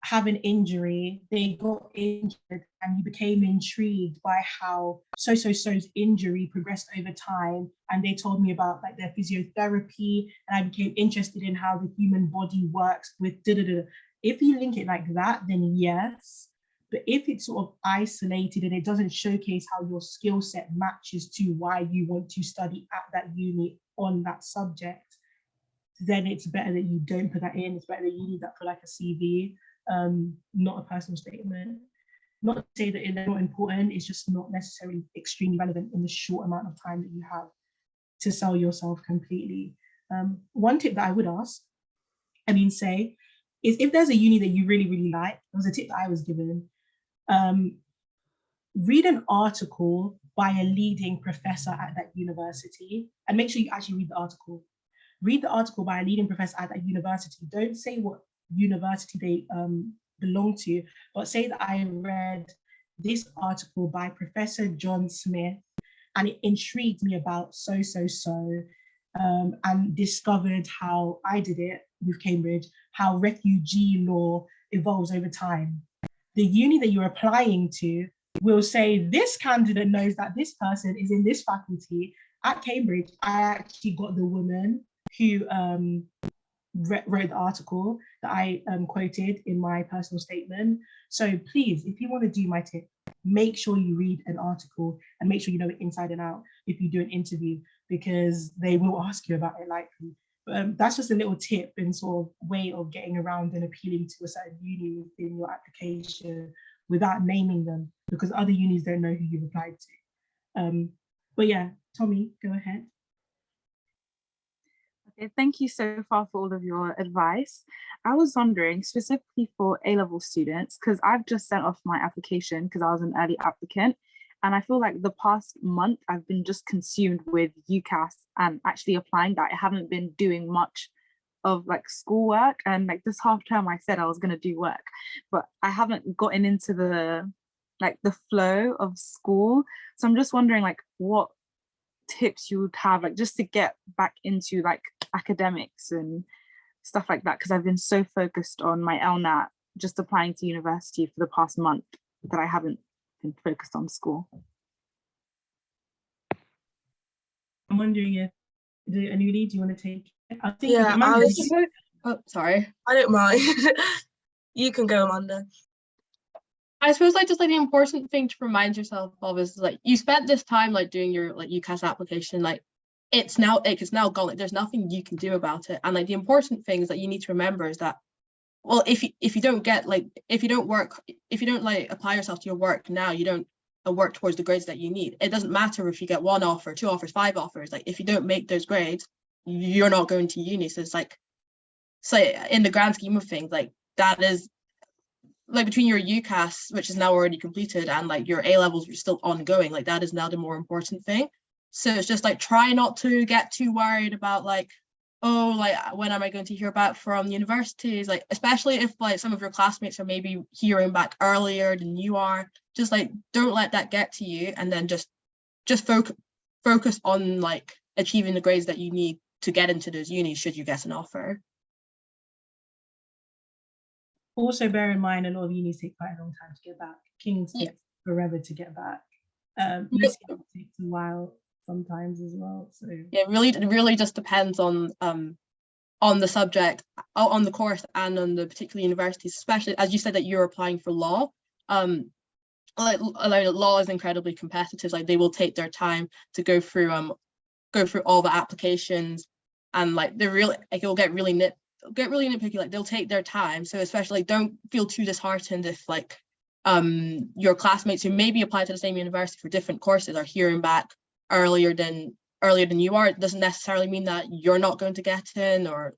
have an injury, they got injured, and you became intrigued by how so-so-so's injury progressed over time, and they told me about like their physiotherapy, and I became interested in how the human body works with da-da-da. If you link it like that, then yes. But if it's sort of isolated and it doesn't showcase how your skill set matches to why you want to study at that uni on that subject, then it's better that you don't put that in. It's better that you need that for like a CV. Not a personal statement. Not to say that it's not important, it's just not necessarily extremely relevant in the short amount of time that you have to sell yourself completely. One tip that I would say, is if there's a uni that you really, really like, there was a tip that I was given, read an article by a leading professor at that university, and make sure you actually read the article. Read the article by a leading professor at that university. Don't say what university they belong to, but say that I read this article by Professor John Smith and it intrigued me about so-so-so, and discovered how I did it with Cambridge, how refugee law evolves over time. The uni that you're applying to will say, this candidate knows that this person is in this faculty at Cambridge. I actually got the woman who wrote the article that I quoted in my personal statement. So please, if you want to do my tip, make sure you read an article and make sure you know it inside and out if you do an interview, because they will ask you about it likely. But that's just a little tip and sort of way of getting around and appealing to a certain uni within your application without naming them, because other unis don't know who you've applied to. But yeah, Tommy, go ahead. Okay, thank you so far for all of your advice. I was wondering specifically for A-level students, because I've just sent off my application because I was an early applicant, and I feel like the past month I've been just consumed with UCAS and actually applying that. I haven't been doing much of like schoolwork, and like this half term I said I was going to do work, but I haven't gotten into the flow of school. So I'm just wondering like what tips you would have like just to get back into like academics and stuff like that, because I've been so focused on my LNAT, just applying to university for the past month, that I haven't been focused on school. I'm wondering if Anuli, do you want to take it? I think sorry. I don't mind. You can go, Amanda. I suppose like just like the important thing to remind yourself of is like you spent this time like doing your like UCAS application, like it's now gone, like there's nothing you can do about it. And like the important things that you need to remember is that, well, if you don't get like if you don't like apply yourself to your work now, you don't work towards the grades that you need. It doesn't matter if you get 1 offer, 2 offers, 5 offers. Like if you don't make those grades, you're not going to uni. So it's like, so in the grand scheme of things, like that is like between your UCAS, which is now already completed, and like your A-levels, which are still ongoing, like that is now the more important thing. So it's just like try not to get too worried about like, oh, like when am I going to hear back from universities? Like especially if like some of your classmates are maybe hearing back earlier than you are, just like don't let that get to you, and then just just focus on like achieving the grades that you need to get into those unis should you get an offer. Also bear in mind, a lot of unis take quite a long time to get back. King's takes forever to get back. UCL takes a while sometimes as well. So yeah, really just depends on the subject, on the course, and on the particular universities. Especially as you said that you're applying for law. Like law is incredibly competitive. Like they will take their time to go through all the applications, and like they're really like it'll get really nitpicky. Like they'll take their time. So especially like, don't feel too disheartened if like your classmates who maybe apply to the same university for different courses are hearing back earlier than you are. It doesn't necessarily mean that you're not going to get in, or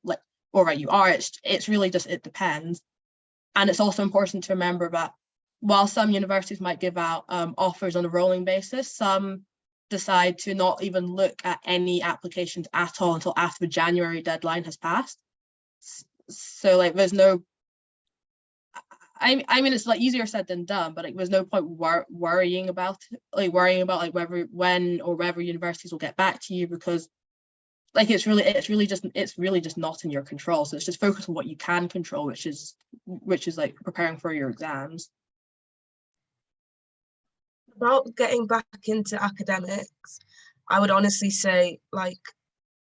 that you are. It's really just, it depends. And it's also important to remember that while some universities might give out offers on a rolling basis, some decide to not even look at any applications at all until after the January deadline has passed. So like there's no, I mean it's like easier said than done, but like there's no point worrying about whether whether universities will get back to you, because like it's really just not in your control. So it's just focus on what you can control, which is like preparing for your exams. About getting back into academics, I would honestly say like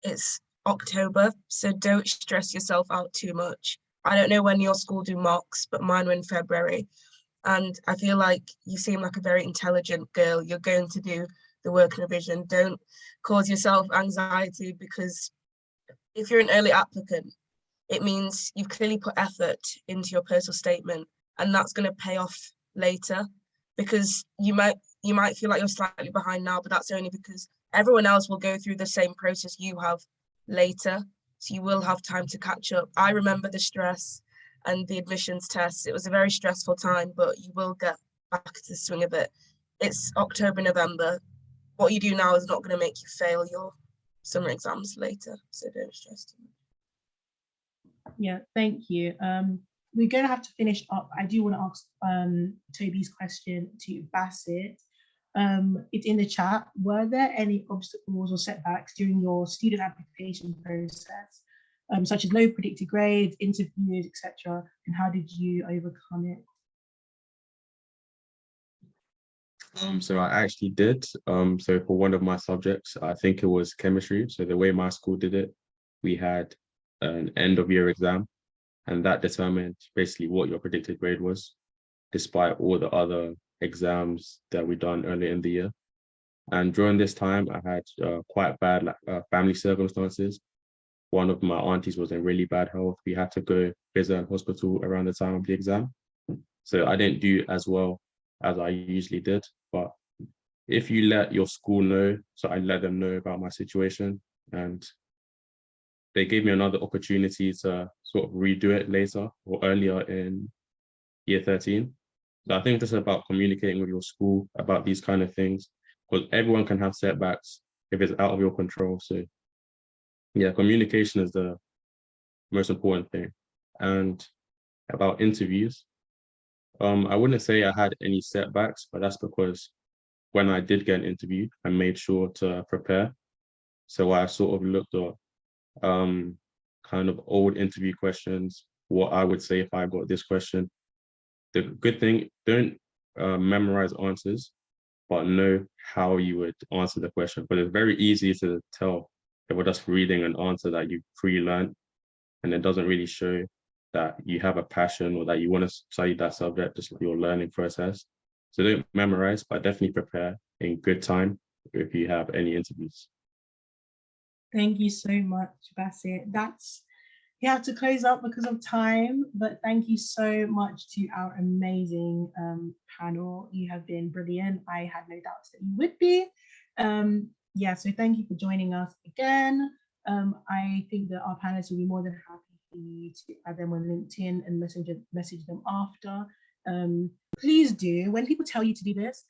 it's October, so don't stress yourself out too much. I don't know when your school do mocks, but mine were in February. And I feel like you seem like a very intelligent girl. You're going to do the working revision. Don't cause yourself anxiety, because if you're an early applicant, it means you've clearly put effort into your personal statement, and that's going to pay off later, because you might feel like you're slightly behind now, but that's only because everyone else will go through the same process you have later. So you will have time to catch up. I remember the stress and the admissions tests. It was a very stressful time, but you will get back to the swing of it. It's October, November. What you do now is not going to make you fail your summer exams later. So don't stress too much. Yeah, thank you. We're going to have to finish up. I do want to ask Toby's question to Bassett. It's in the chat. Were there any obstacles or setbacks during your student application process, such as low predicted grades, interviews, etc., and how did you overcome it? So I actually did. So for one of my subjects, I think it was chemistry. So the way my school did it, we had an end of year exam, and that determined basically what your predicted grade was, despite all the other exams that we done earlier in the year. And during this time, I had quite bad family circumstances. One of my aunties was in really bad health. We had to go visit in hospital around the time of the exam. So I didn't do as well as I usually did. But if you let your school know, so I let them know about my situation, and they gave me another opportunity to sort of redo it later or earlier in year 13. So I think this is about communicating with your school about these kind of things, because everyone can have setbacks if it's out of your control. So yeah, communication is the most important thing. And about interviews, I wouldn't say I had any setbacks, but that's because when I did get an interview, I made sure to prepare. So I sort of looked at kind of old interview questions, what I would say if I got this question. The good thing, don't memorize answers, but know how you would answer the question. But it's very easy to tell if we're just reading an answer that you pre-learned, and it doesn't really show that you have a passion or that you want to study that subject, just like your learning process. So don't memorize, but definitely prepare in good time if you have any interviews. Thank you so much, Bassett. We have to close up because of time, but thank you so much to our amazing panel. You have been brilliant. I had no doubts that you would be. Yeah, so thank you for joining us again. I think that our panelists will be more than happy for you to add them on LinkedIn and message them after. Please do. When people tell you to do this,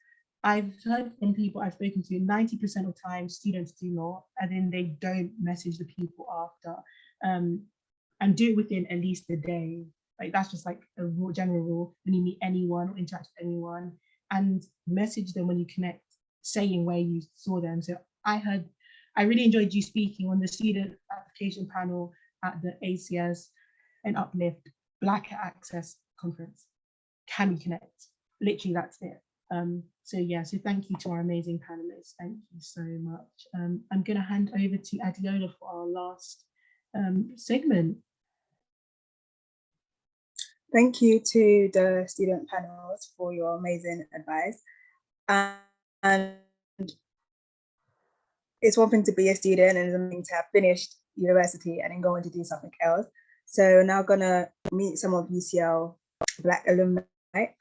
I've heard from people I've spoken to, 90% of the time students do not, and then they don't message the people after. And do it within at least a day. Like that's just like a general rule when you meet anyone or interact with anyone, and message them when you connect saying where you saw them. So I really enjoyed you speaking on the student application panel at the ACS and Uplift Black Access Conference. Can we connect? Literally, that's it. So yeah, so thank you to our amazing panelists. Thank you so much. I'm going to hand over to Adiola for our last segment. Thank you to the student panels for your amazing advice. And it's one thing to be a student and another thing to have finished university and then go on to do something else. So now gonna meet some of UCL Black alumni,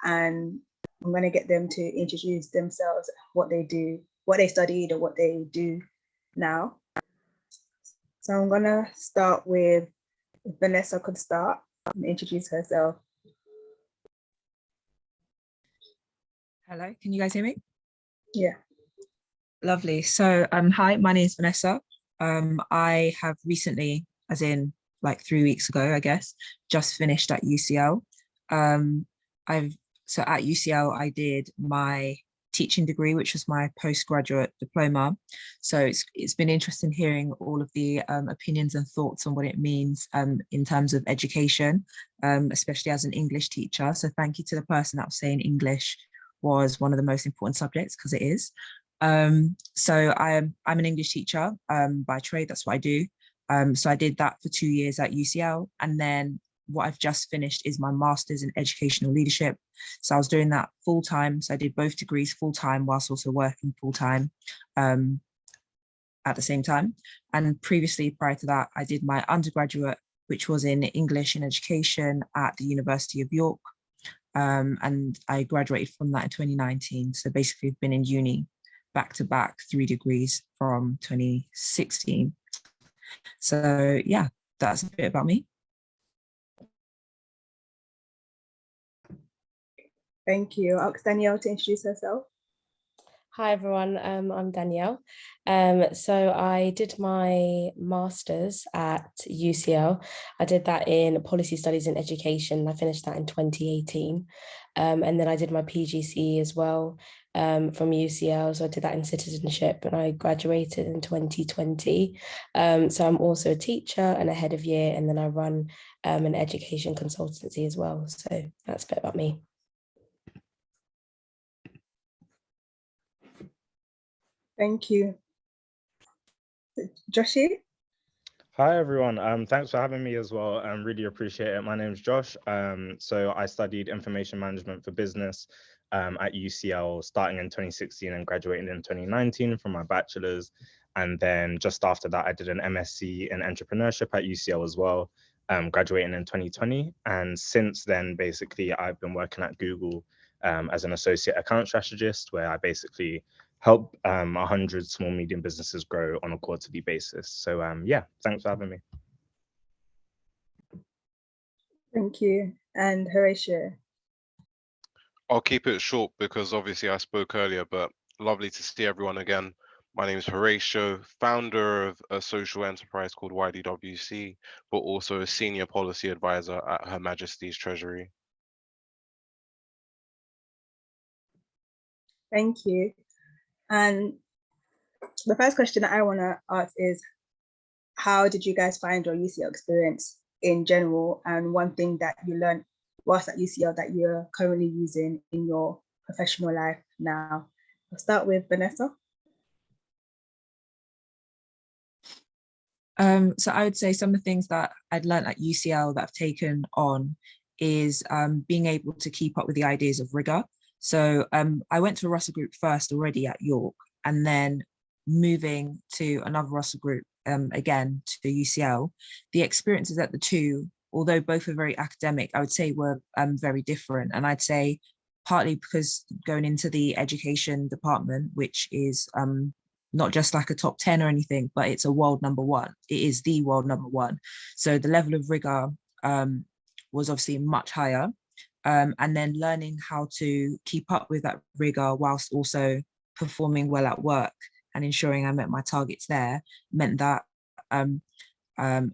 and I'm gonna get them to introduce themselves, what they do, what they studied, or what they do now. So I'm gonna start with, if Vanessa could start and introduce herself. Hello, can you guys hear me? Yeah. Lovely. So hi, my name is Vanessa. I have recently, as in like 3 weeks ago, I guess, just finished at UCL. So at UCL, I did my teaching degree, which was my postgraduate diploma. So it's been interesting hearing all of the opinions and thoughts on what it means in terms of education, especially as an English teacher. So thank you to the person that was saying English was one of the most important subjects, because it is. So I'm an English teacher by trade. That's what I do. So I did that for 2 years at UCL, and then what I've just finished is my master's in educational leadership. So I was doing that full time. So I did both degrees full time whilst also working full time at the same time. And previously, prior to that, I did my undergraduate, which was in English and education at the University of York. And I graduated from that in 2019. So basically I've been in uni back to back 3 degrees from 2016. So yeah, that's a bit about me. Thank you. I'll ask Danielle to introduce herself. Hi everyone, I'm Danielle. So I did my master's at UCL. I did that in policy studies in education. I finished that in 2018. And then I did my PGCE as well from UCL. So I did that in citizenship and I graduated in 2020. So I'm also a teacher and a head of year, and then I run an education consultancy as well. So that's a bit about me. Thank you. Joshi? Hi everyone, thanks for having me as well. I really appreciate it. My name is Josh. So I studied information management for business at UCL starting in 2016 and graduating in 2019 from my bachelor's. And then just after that, I did an MSc in entrepreneurship at UCL as well, graduating in 2020. And since then, basically, I've been working at Google as an associate account strategist, where I basically help 100 small, medium businesses grow on a quarterly basis. So yeah, thanks for having me. Thank you. And Horatio? I'll keep it short because obviously I spoke earlier, but lovely to see everyone again. My name is Horatio, founder of a social enterprise called YDWC, but also a senior policy advisor at Her Majesty's Treasury. Thank you. And the first question that I want to ask is, how did you guys find your UCL experience in general, and one thing that you learned whilst at UCL that you're currently using in your professional life now? I'll start with Vanessa. So I would say some of the things that I'd learned at UCL that I've taken on is being able to keep up with the ideas of rigor. So I went to a Russell group first already at York, and then moving to another Russell group again to UCL. The experiences at the two, although both were very academic, I would say were very different. And I'd say partly because going into the education department, which is not just like a top 10 or anything, but it's a world #1. It is the world #1. So the level of rigor was obviously much higher. And then learning how to keep up with that rigor whilst also performing well at work and ensuring I met my targets there meant that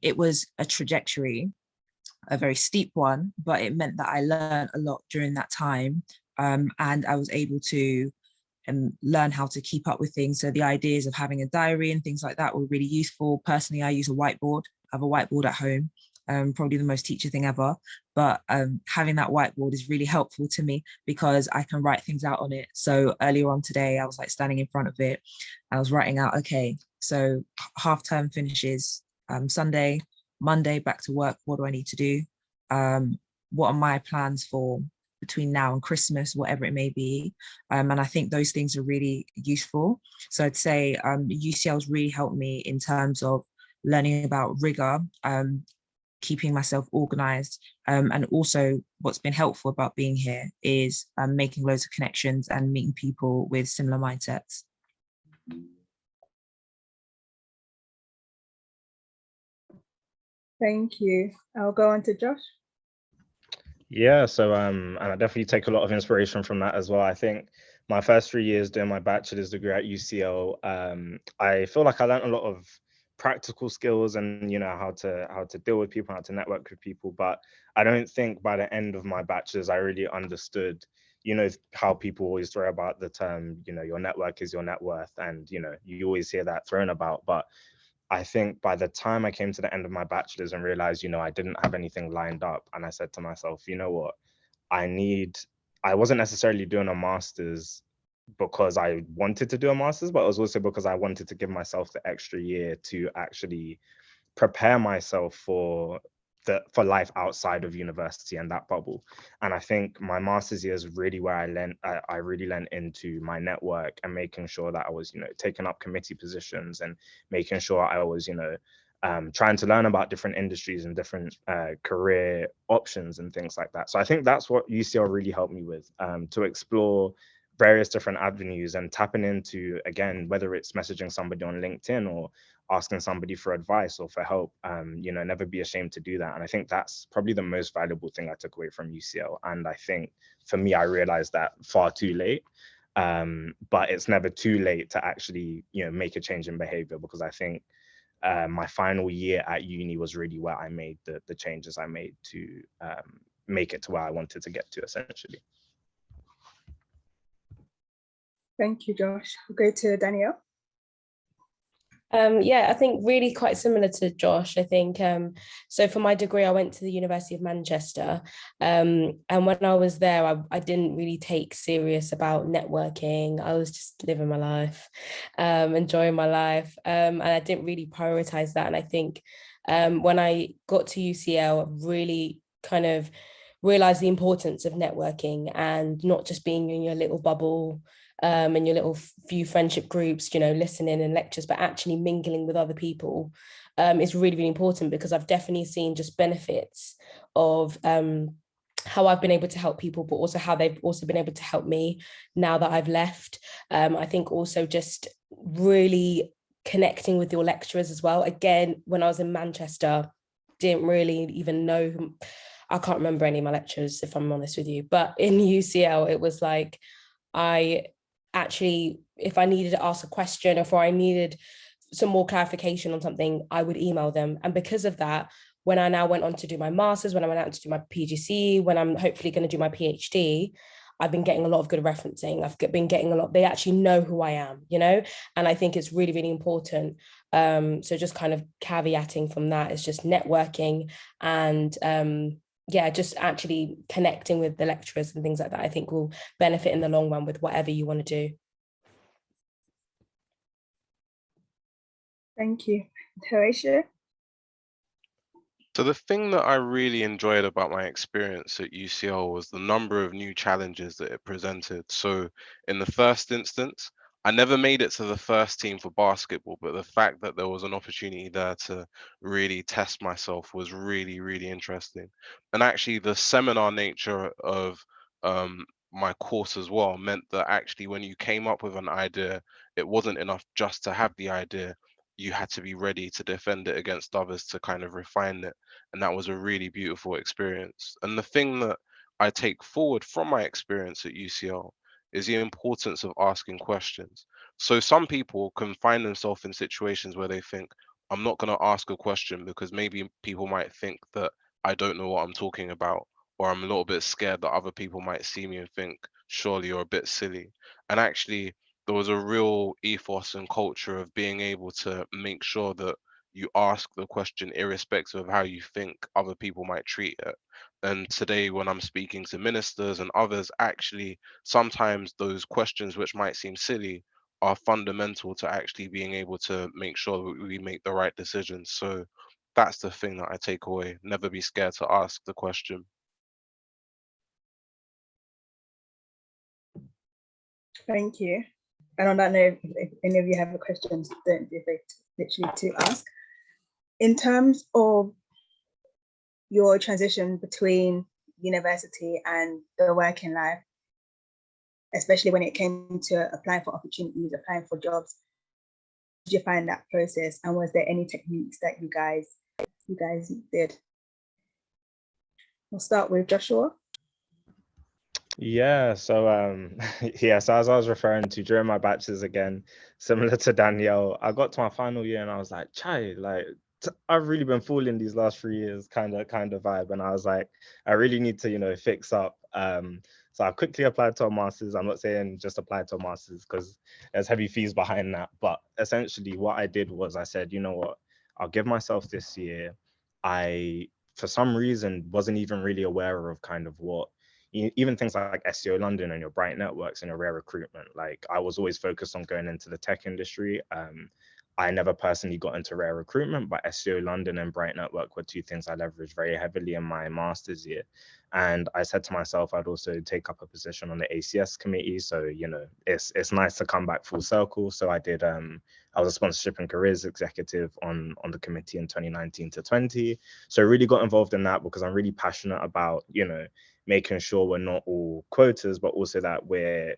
it was a trajectory, a very steep one, but it meant that I learned a lot during that time. And I was able to and learn how to keep up with things. So the ideas of having a diary and things like that were really useful. Personally, I use a whiteboard. I have a whiteboard at home, probably the most teacher thing ever. But having that whiteboard is really helpful to me because I can write things out on it. So earlier on today, I was like standing in front of it. I was writing out, okay, so half term finishes Sunday, Monday, back to work. What do I need to do? What are my plans for between now and Christmas, whatever it may be. And I think those things are really useful. So I'd say UCL's really helped me in terms of learning about rigor, keeping myself organized. And also what's been helpful about being here is making loads of connections and meeting people with similar mindsets. Thank you. I'll go on to Josh. Yeah, so and I definitely take a lot of inspiration from that as well. I think my first 3 years doing my bachelor's degree at UCL, I feel like I learned a lot of practical skills and how to deal with people, how to network with people. But I don't think by the end of my bachelor's I really understood, how people always throw about the term, your network is your net worth, and you always hear that thrown about. But I think by the time I came to the end of my bachelor's and realized, I didn't have anything lined up, and I said to myself, you know what, I wasn't necessarily doing a master's because I wanted to do a master's, but it was also because I wanted to give myself the extra year to actually prepare myself for life outside of university and that bubble. And I think my master's year is really where I really learned into my network and making sure that I was, taking up committee positions and making sure I was, trying to learn about different industries and different career options and things like that. So I think that's what UCL really helped me with, to explore various different avenues and tapping into, again, whether it's messaging somebody on LinkedIn or asking somebody for advice or for help, never be ashamed to do that. And I think that's probably the most valuable thing I took away from UCL. And I think for me, I realized that far too late. But it's never too late to actually, make a change in behavior, because I think my final year at uni was really where I made the changes I made to make it to where I wanted to get to, essentially. Thank you, Josh. We'll go to Danielle. Yeah, I think really quite similar to Josh. I think so for my degree, I went to the University of Manchester, and when I was there, I didn't really take serious about networking. I was just living my life, enjoying my life, and I didn't really prioritize that. And I think when I got to UCL, I really kind of realized the importance of networking and not just being in your little bubble, and your little few friendship groups, listening in lectures, but actually mingling with other people is really, really important, because I've definitely seen just benefits of how I've been able to help people, but also how they've also been able to help me now that I've left. I think also just really connecting with your lecturers as well. Again, when I was in Manchester, didn't really even know, I can't remember any of my lecturers, if I'm honest with you, but in UCL, it was like, I actually, if I needed to ask a question or if I needed some more clarification on something, I would email them. And because of that, when I now went on to do my master's, when I went out to do my PGC, when I'm hopefully going to do my PhD, I've been getting a lot of good referencing. I've been getting a lot, they actually know who I am, and I think it's really, really important. So just kind of caveating from that is just networking and yeah, just actually connecting with the lecturers and things like that, I think will benefit in the long run with whatever you want to do. Thank you. Horatio? So the thing that I really enjoyed about my experience at UCL was the number of new challenges that it presented. So in the first instance, I never made it to the first team for basketball, but the fact that there was an opportunity there to really test myself was really, really interesting. And actually the seminar nature of my course as well meant that actually when you came up with an idea, it wasn't enough just to have the idea. You had to be ready to defend it against others to kind of refine it. And that was a really beautiful experience. And the thing that I take forward from my experience at UCL is the importance of asking questions. So some people can find themselves in situations where they think, I'm not going to ask a question because maybe people might think that I don't know what I'm talking about, or I'm a little bit scared that other people might see me and think, surely you're a bit silly. And actually, there was a real ethos and culture of being able to make sure that you ask the question irrespective of how you think other people might treat it. And today, when I'm speaking to ministers and others, actually, sometimes those questions which might seem silly are fundamental to actually being able to make sure that we make the right decisions. So that's the thing that I take away. Never be scared to ask the question. Thank you. And on that note, if any of you have questions, don't be afraid literally to ask. In terms of your transition between university and the working life, especially when it came to applying for opportunities, applying for jobs, did you find that process, and was there any techniques that you guys did? We'll start with Joshua. Yeah, so yeah, so as I was referring to during my bachelor's, again, similar to Danielle, I got to my final year and I was like, chai, like I've really been fooling these last 3 years kind of vibe. And I was like, I really need to, you know, fix up. So I quickly applied to a master's. I'm not saying just apply to a master's because there's heavy fees behind that. But essentially what I did was I said, you know what, I'll give myself this year. I, for some reason, wasn't even really aware of kind of what even things like SEO London and your Bright Networks and your rare recruitment. Like I was always focused on going into the tech industry. I never personally got into rare recruitment, but SEO London and Bright Network were two things I leveraged very heavily in my master's year. And I said to myself, I'd also take up a position on the ACS committee. So, you know, it's nice to come back full circle. So I did, I was a sponsorship and careers executive on the committee in 2019 to 20. So I really got involved in that because I'm really passionate about, you know, making sure we're not all quotas, but also that we're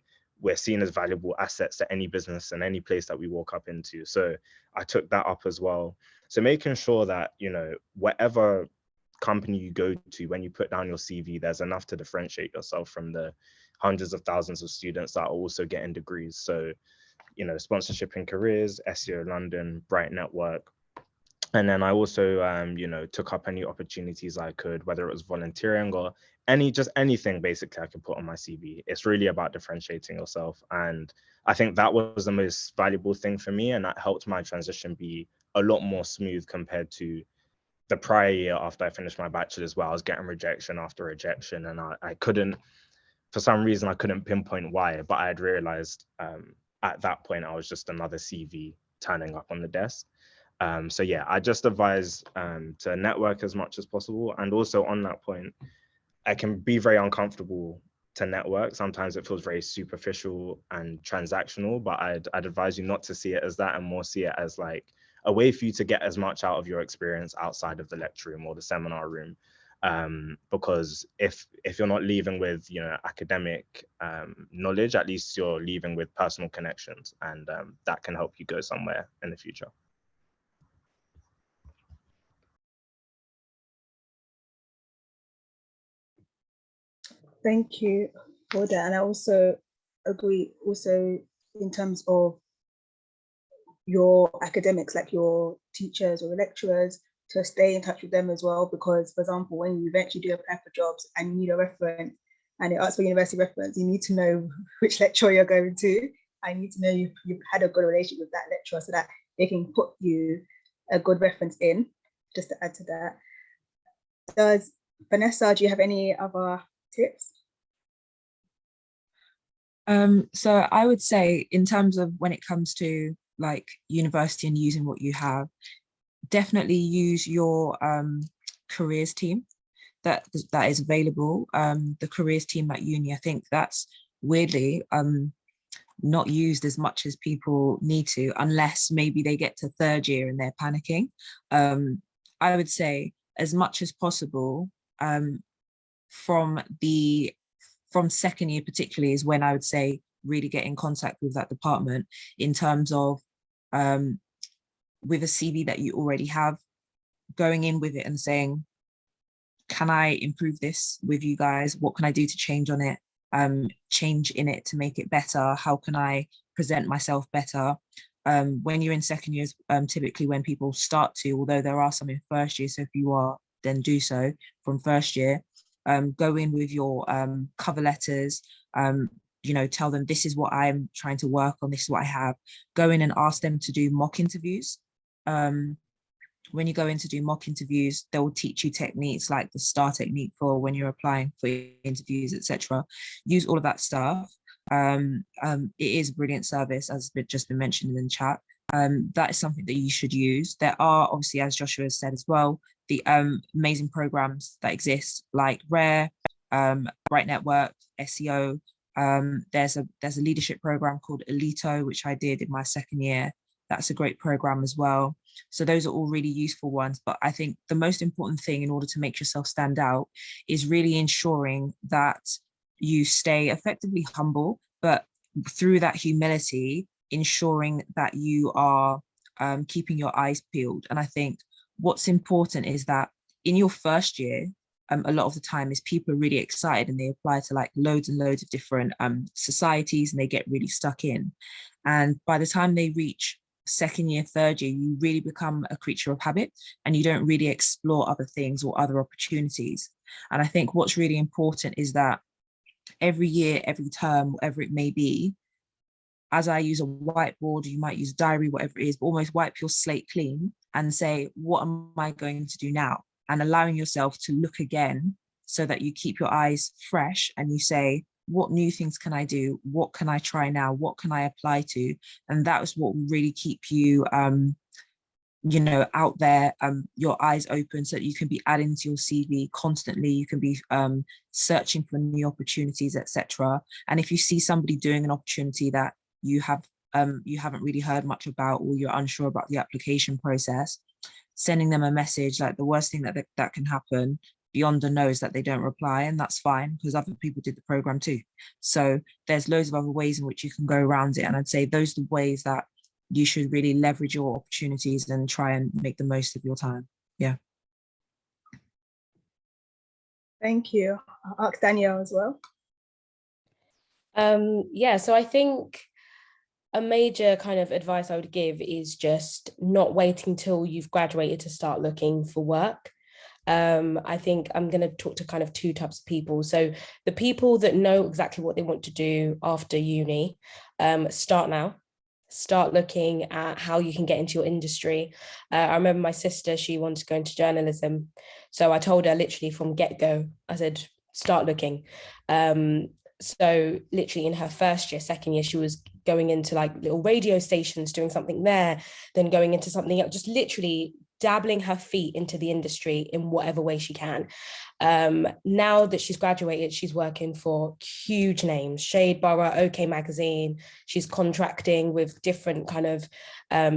seen as valuable assets to any business and any place that we walk up into. So I took that up as well. So making sure that, you know, whatever company you go to, when you put down your CV, there's enough to differentiate yourself from the hundreds of thousands of students that are also getting degrees. So, you know, sponsorship and careers, SEO London, Bright Network. And then I also, you know, took up any opportunities I could, whether it was volunteering or just anything basically I could put on my CV. It's really about differentiating yourself. And I think that was the most valuable thing for me. And that helped my transition be a lot more smooth compared to the prior year after I finished my bachelor's, where I was getting rejection after rejection. And I couldn't, for some reason, I couldn't pinpoint why, but I had realized at that point, I was just another CV turning up on the desk. So yeah, I just advise to network as much as possible. And also on that point, I can be very uncomfortable to network. Sometimes it feels very superficial and transactional, but I'd advise you not to see it as that and more see it as like a way for you to get as much out of your experience outside of the lecture room or the seminar room. Because if you're not leaving with, you know, academic knowledge, at least you're leaving with personal connections, and that can help you go somewhere in the future. Thank you for that. And I also agree also in terms of your academics, like your teachers or lecturers, to stay in touch with them as well. Because, for example, when you eventually do apply for jobs and you need a reference and it asks for university reference, you need to know which lecturer you're going to. I need to know you've had a good relationship with that lecturer so that they can put you a good reference in. Just to add to that. Does Vanessa, do you have any other tips? So I would say in terms of when it comes to like university and using what you have, definitely use your careers team that is available. The careers team at uni, I think that's weirdly not used as much as people need to, unless maybe they get to third year and they're panicking. I would say as much as possible from second year particularly is when I would say really get in contact with that department in terms of with a CV that you already have, going in with it and saying, can I improve this with you guys? What can I do to change on it? Change in it to make it better? How can I present myself better? When you're in second years, typically when people start to, although there are some in first year, so if you are, then do so from first year. Go in with your cover letters, tell them this is what I'm trying to work on, this is what I have. Go in and ask them to do mock interviews. When you go in to do mock interviews, they will teach you techniques like the STAR technique for when you're applying for interviews, etc. Use all of that stuff. It is a brilliant service, as just been mentioned in the chat. That is something that you should use. There are obviously, as Joshua has said as well, the amazing programs that exist like RARE, Bright Network, SEO. There's a leadership program called Elito, which I did in my second year. That's a great program as well. So those are all really useful ones. But I think the most important thing in order to make yourself stand out is really ensuring that you stay effectively humble, but through that humility, ensuring that you are keeping your eyes peeled. And I think what's important is that in your first year, a lot of the time is people are really excited and they apply to like loads and loads of different societies and they get really stuck in. And by the time they reach second year, third year, you really become a creature of habit and you don't really explore other things or other opportunities. And I think what's really important is that every year, every term, whatever it may be, as I use a whiteboard, you might use a diary, whatever it is, but almost wipe your slate clean and say, what am I going to do now? And allowing yourself to look again so that you keep your eyes fresh and you say, what new things can I do? What can I try now? What can I apply to? And that is what will really keep you, out there, your eyes open so that you can be adding to your CV constantly. You can be searching for new opportunities, etc. And if you see somebody doing an opportunity that you haven't really heard much about, or you're unsure about the application process, sending them a message. Like the worst thing that can happen beyond a no is that they don't reply, and that's fine because other people did the program too. So there's loads of other ways in which you can go around it. And I'd say those are the ways that you should really leverage your opportunities and try and make the most of your time. Yeah. Thank you. I'll ask Danielle as well. Yeah, so I think a major kind of advice I would give is just not waiting till you've graduated to start looking for work. I think I'm going to talk to kind of two types of people. So the people that know exactly what they want to do after uni, start now. Start looking at how you can get into your industry. I remember my sister, she wanted to go into journalism. So I told her literally from get-go, I said, start looking. So literally in her first year, second year, she was going into like little radio stations, doing something there, then going into something else, just literally dabbling her feet into the industry in whatever way she can. Now that she's graduated, she's working for huge names, Shade Borough, OK Magazine. She's contracting with different kind of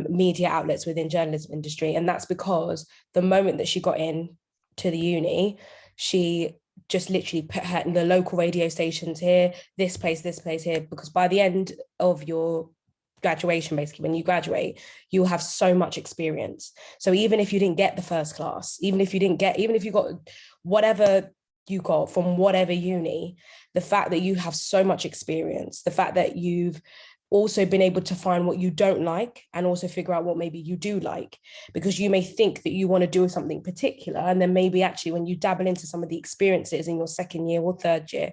media outlets within journalism industry. And that's because the moment that she got in to the uni, she just literally put her in the local radio stations here, this place here, because by the end of your graduation, basically when you graduate, you'll have so much experience. So even if you didn't get the first class, even if you got whatever you got from whatever uni, the fact that you have so much experience, the fact that you've also been able to find what you don't like and also figure out what maybe you do like, because you may think that you want to do something particular, and then maybe actually when you dabble into some of the experiences in your second year or third year,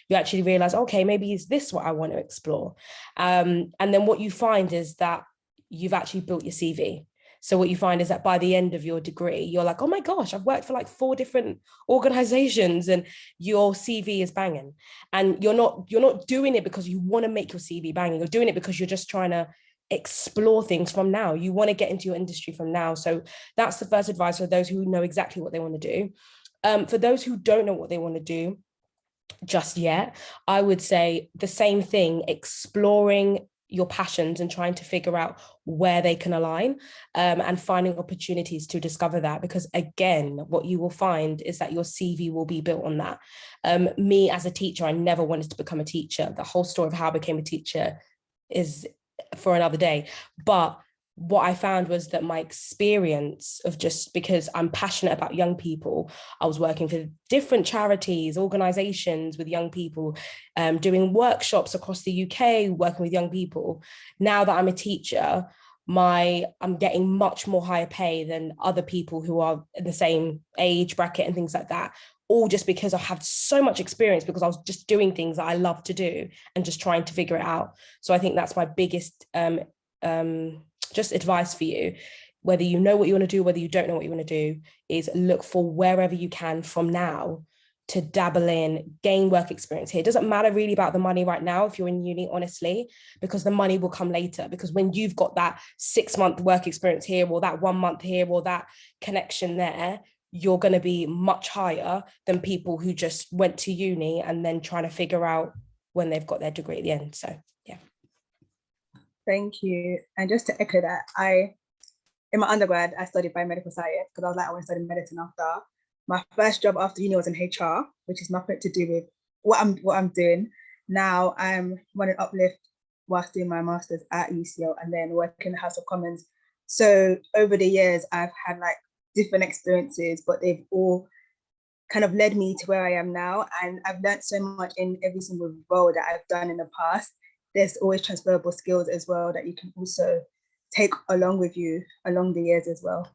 you actually realize, okay, maybe is this what I want to explore? And then what you find is that you've actually built your CV. So what you find is that by the end of your degree, you're like, oh my gosh, I've worked for like 4 different organizations, and your CV is banging. And you're not doing it because you want to make your CV banging. You're doing it because you're just trying to explore things from now. You want to get into your industry from now. So that's the first advice for those who know exactly what they want to do. For those who don't know what they want to do just yet, I would say the same thing, exploring your passions and trying to figure out where they can align, and finding opportunities to discover that. Because again, what you will find is that your CV will be built on that. Me as a teacher, I never wanted to become a teacher. The whole story of how I became a teacher is for another day. But what I found was that my experience of, just because I'm passionate about young people, I was working for different charities, organizations with young people, doing workshops across the UK, working with young people. Now that I'm a teacher, I'm getting much more higher pay than other people who are in the same age bracket and things like that, all just because I had so much experience, because I was just doing things that I love to do and just trying to figure it out. So I think that's my biggest just advice for you. Whether you know what you want to do, whether you don't know what you want to do, is look for wherever you can from now to dabble in, gain work experience here. It doesn't matter really about the money right now if you're in uni, honestly, because the money will come later. Because when you've got that 6-month work experience here, or that 1 month here, or that connection there, you're going to be much higher than people who just went to uni and then trying to figure out when they've got their degree at the end. So yeah. Thank you. And just to echo that, in my undergrad, I studied biomedical science because I was like, I want to study medicine after. My first job after uni was in HR, which is nothing to do with what I'm doing. Now I'm running Uplift whilst doing my master's at UCL and then working in the House of Commons. So over the years, I've had like different experiences, but they've all kind of led me to where I am now. And I've learned so much in every single role that I've done in the past. There's always transferable skills as well that you can also take along with you along the years as well.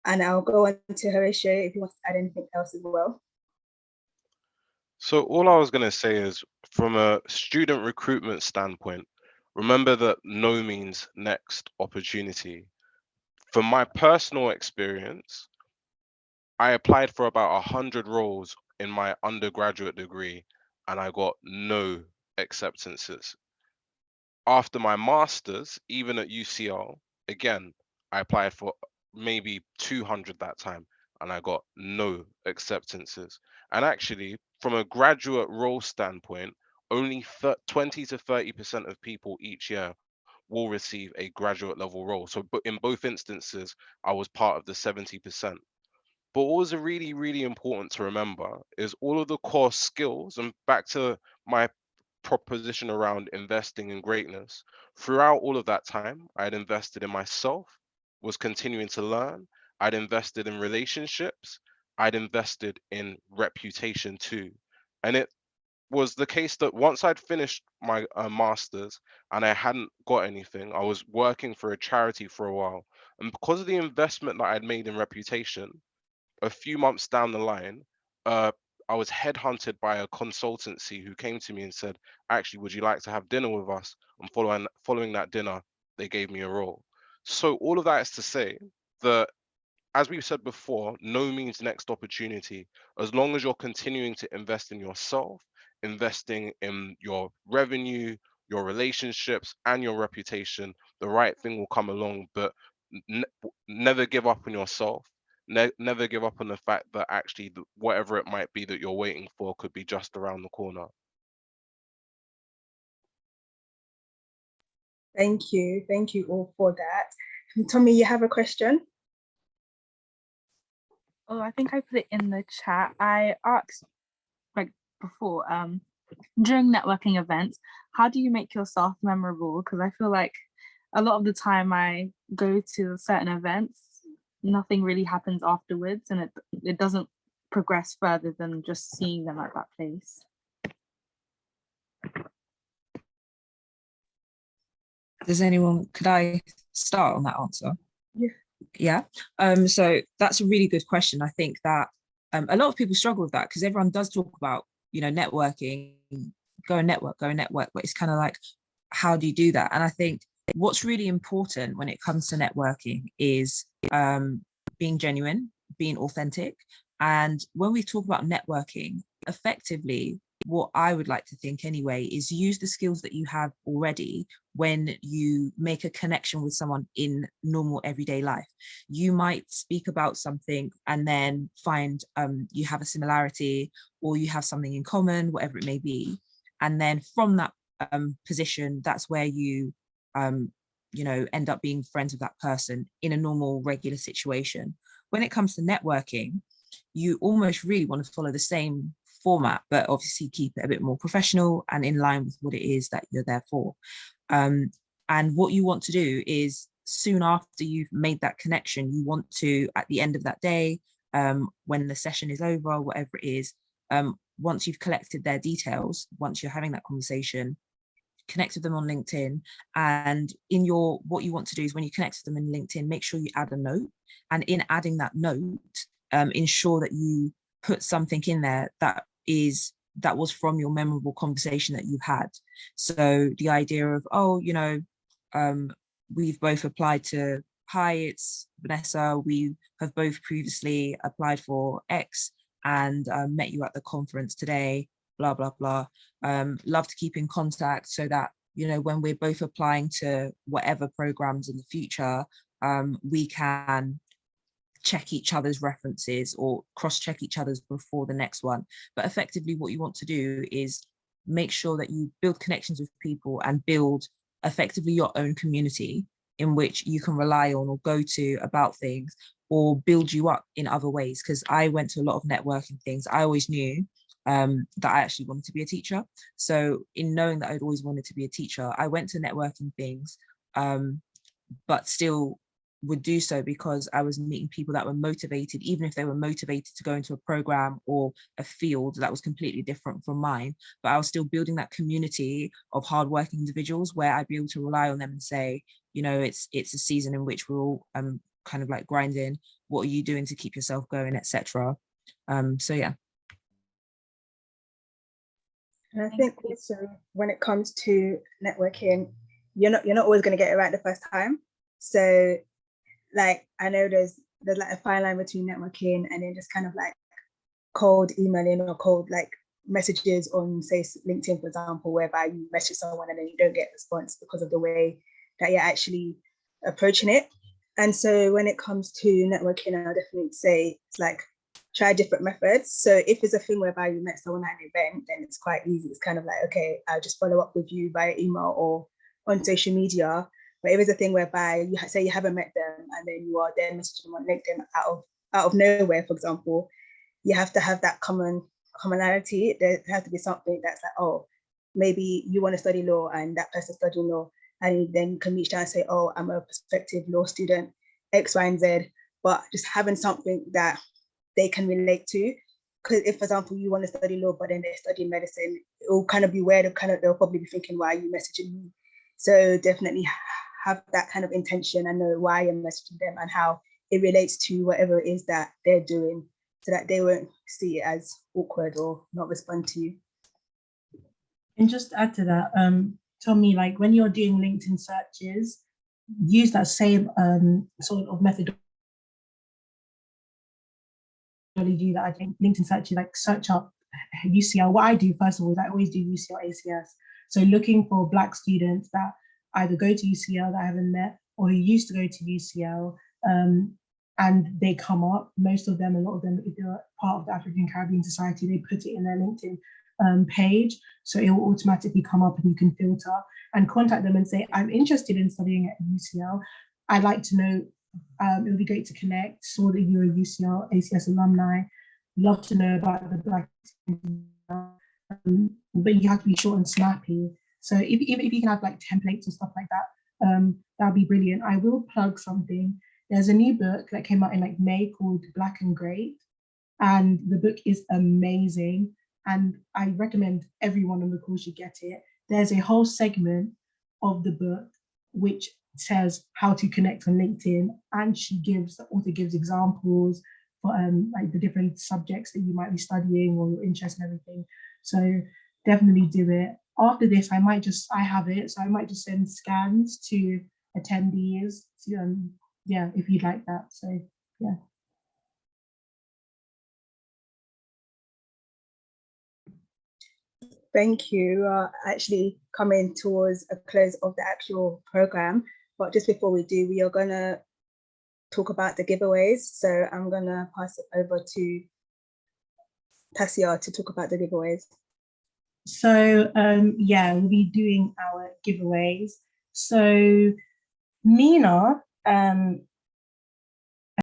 And I'll go on to Horatio if he wants to add anything else as well. So all I was going to say is, from a student recruitment standpoint, remember that no means next opportunity. From my personal experience, I applied for about 100 roles in my undergraduate degree and I got no acceptances. After my master's, even at UCL, again, I applied for maybe 200 that time and I got no acceptances. And actually, from a graduate role standpoint, only 20 to 30% of people each year will receive a graduate level role. So in both instances, I was part of the 70%. But what was really, really important to remember is all of the core skills, and back to my proposition around investing in greatness. Throughout all of that time, I'd invested in myself, was continuing to learn. I'd invested in relationships. I'd invested in reputation too. And it was the case that once I'd finished my master's and I hadn't got anything, I was working for a charity for a while. And because of the investment that I'd made in reputation, a few months down the line, I was headhunted by a consultancy who came to me and said, actually, would you like to have dinner with us? And following that dinner, they gave me a role. So all of that is to say that, as we've said before, no means next opportunity. As long as you're continuing to invest in yourself, investing in your revenue, your relationships, and your reputation, the right thing will come along. But never give up on yourself. Never give up on the fact that actually whatever it might be that you're waiting for could be just around the corner. Thank you all for that. Tommy, you have a question? Oh, I think I put it in the chat. I asked like before, during networking events, how do you make yourself memorable? Because I feel like a lot of the time I go to certain events, nothing really happens afterwards, and it doesn't progress further than just seeing them at that place. Could I start on that answer? Yeah. So that's a really good question. I think that a lot of people struggle with that because everyone does talk about, networking, go and network, but it's kind of like, how do you do that? And I think what's really important when it comes to networking is being genuine, being authentic. And when we talk about networking, effectively, what I would like to think anyway is use the skills that you have already when you make a connection with someone in normal everyday life. You might speak about something and then find you have a similarity or you have something in common, whatever it may be. And then from that position, that's where you end up being friends with that person in a normal, regular situation. When it comes to networking, you almost really want to follow the same format, but obviously keep it a bit more professional and in line with what it is that you're there for. And what you want to do is, soon after you've made that connection, you want to, at the end of that day, when the session is over, whatever it is, once you've collected their details, once you're having that conversation, connect with them on LinkedIn. And what you want to do is, when you connect with them in LinkedIn, make sure you add a note. And in adding that note, ensure that you put something in there that was from your memorable conversation that you've had. So the idea of, oh, you know, we've both applied to, hi, it's Vanessa, we have both previously applied for X and met you at the conference today, blah, blah, blah. Love to keep in contact so that, you know, when we're both applying to whatever programs in the future, we can check each other's references or cross-check each other's before the next one. But effectively what you want to do is make sure that you build connections with people and build effectively your own community in which you can rely on or go to about things or build you up in other ways. Because I went to a lot of networking things. I always knew that I actually wanted to be a teacher. So in knowing that I'd always wanted to be a teacher, I went to networking things, but still would do so because I was meeting people that were motivated, even if they were motivated to go into a program or a field that was completely different from mine, but I was still building that community of hardworking individuals where I'd be able to rely on them and say, you know, it's a season in which we're all kind of like grinding. What are you doing to keep yourself going, etc. So yeah. And I think also when it comes to networking, you're not always going to get it right the first time. So like, I know there's like a fine line between networking and then just kind of like cold emailing or cold like messages on, say, LinkedIn, for example, whereby you message someone and then you don't get a response because of the way that you're actually approaching it. And so when it comes to networking, I'll definitely say it's like try different methods. So if it's a thing whereby you met someone at an event, then it's quite easy. It's kind of like, okay, I'll just follow up with you via email or on social media. But if it's a thing whereby you say you haven't met them and then you are then messaging them on LinkedIn out of nowhere, for example, you have to have that commonality. There has to be something that's like, oh, maybe you want to study law and that person studying law, and then you can reach out and say, oh, I'm a prospective law student, X, Y, and Z, but just having something that they can relate to. Because if, for example, you want to study law, but then they're studying medicine, it will kind of be weird. They'll probably be thinking, why are you messaging me? So definitely have that kind of intention and know why you're messaging them and how it relates to whatever it is that they're doing, so that they won't see it as awkward or not respond to you. And just to add to that, Tommy, like when you're doing LinkedIn searches, use that same sort of methodology that I think LinkedIn searches, like search up UCL. What I do first of all is I always do UCL ACS. So looking for Black students that either go to UCL that I haven't met or who used to go to UCL, and they come up. Most of them, a lot of them, if they're part of the African Caribbean Society, they put it in their LinkedIn page. So it will automatically come up and you can filter and contact them and say, I'm interested in studying at UCL. I'd like to know, it would be great to connect. Saw that you're a UCL ACS alumni. Love to know about the Black, but you have to be short and snappy. So if you can have like templates or stuff like that, that'd be brilliant. I will plug something. There's a new book that came out in like May called Black and Great, and the book is amazing. And I recommend everyone on the call should get it. There's a whole segment of the book which says how to connect on LinkedIn, and the author gives examples for like the different subjects that you might be studying or your interest and everything. So definitely do it. After this, I might just send scans to attendees to yeah, if you'd like that. So yeah. Thank you. Actually coming towards a close of the actual program, but just before we do, we are going to talk about the giveaways. So I'm going to pass it over to Tasia to talk about the giveaways. So yeah, we'll be doing our giveaways. So Mina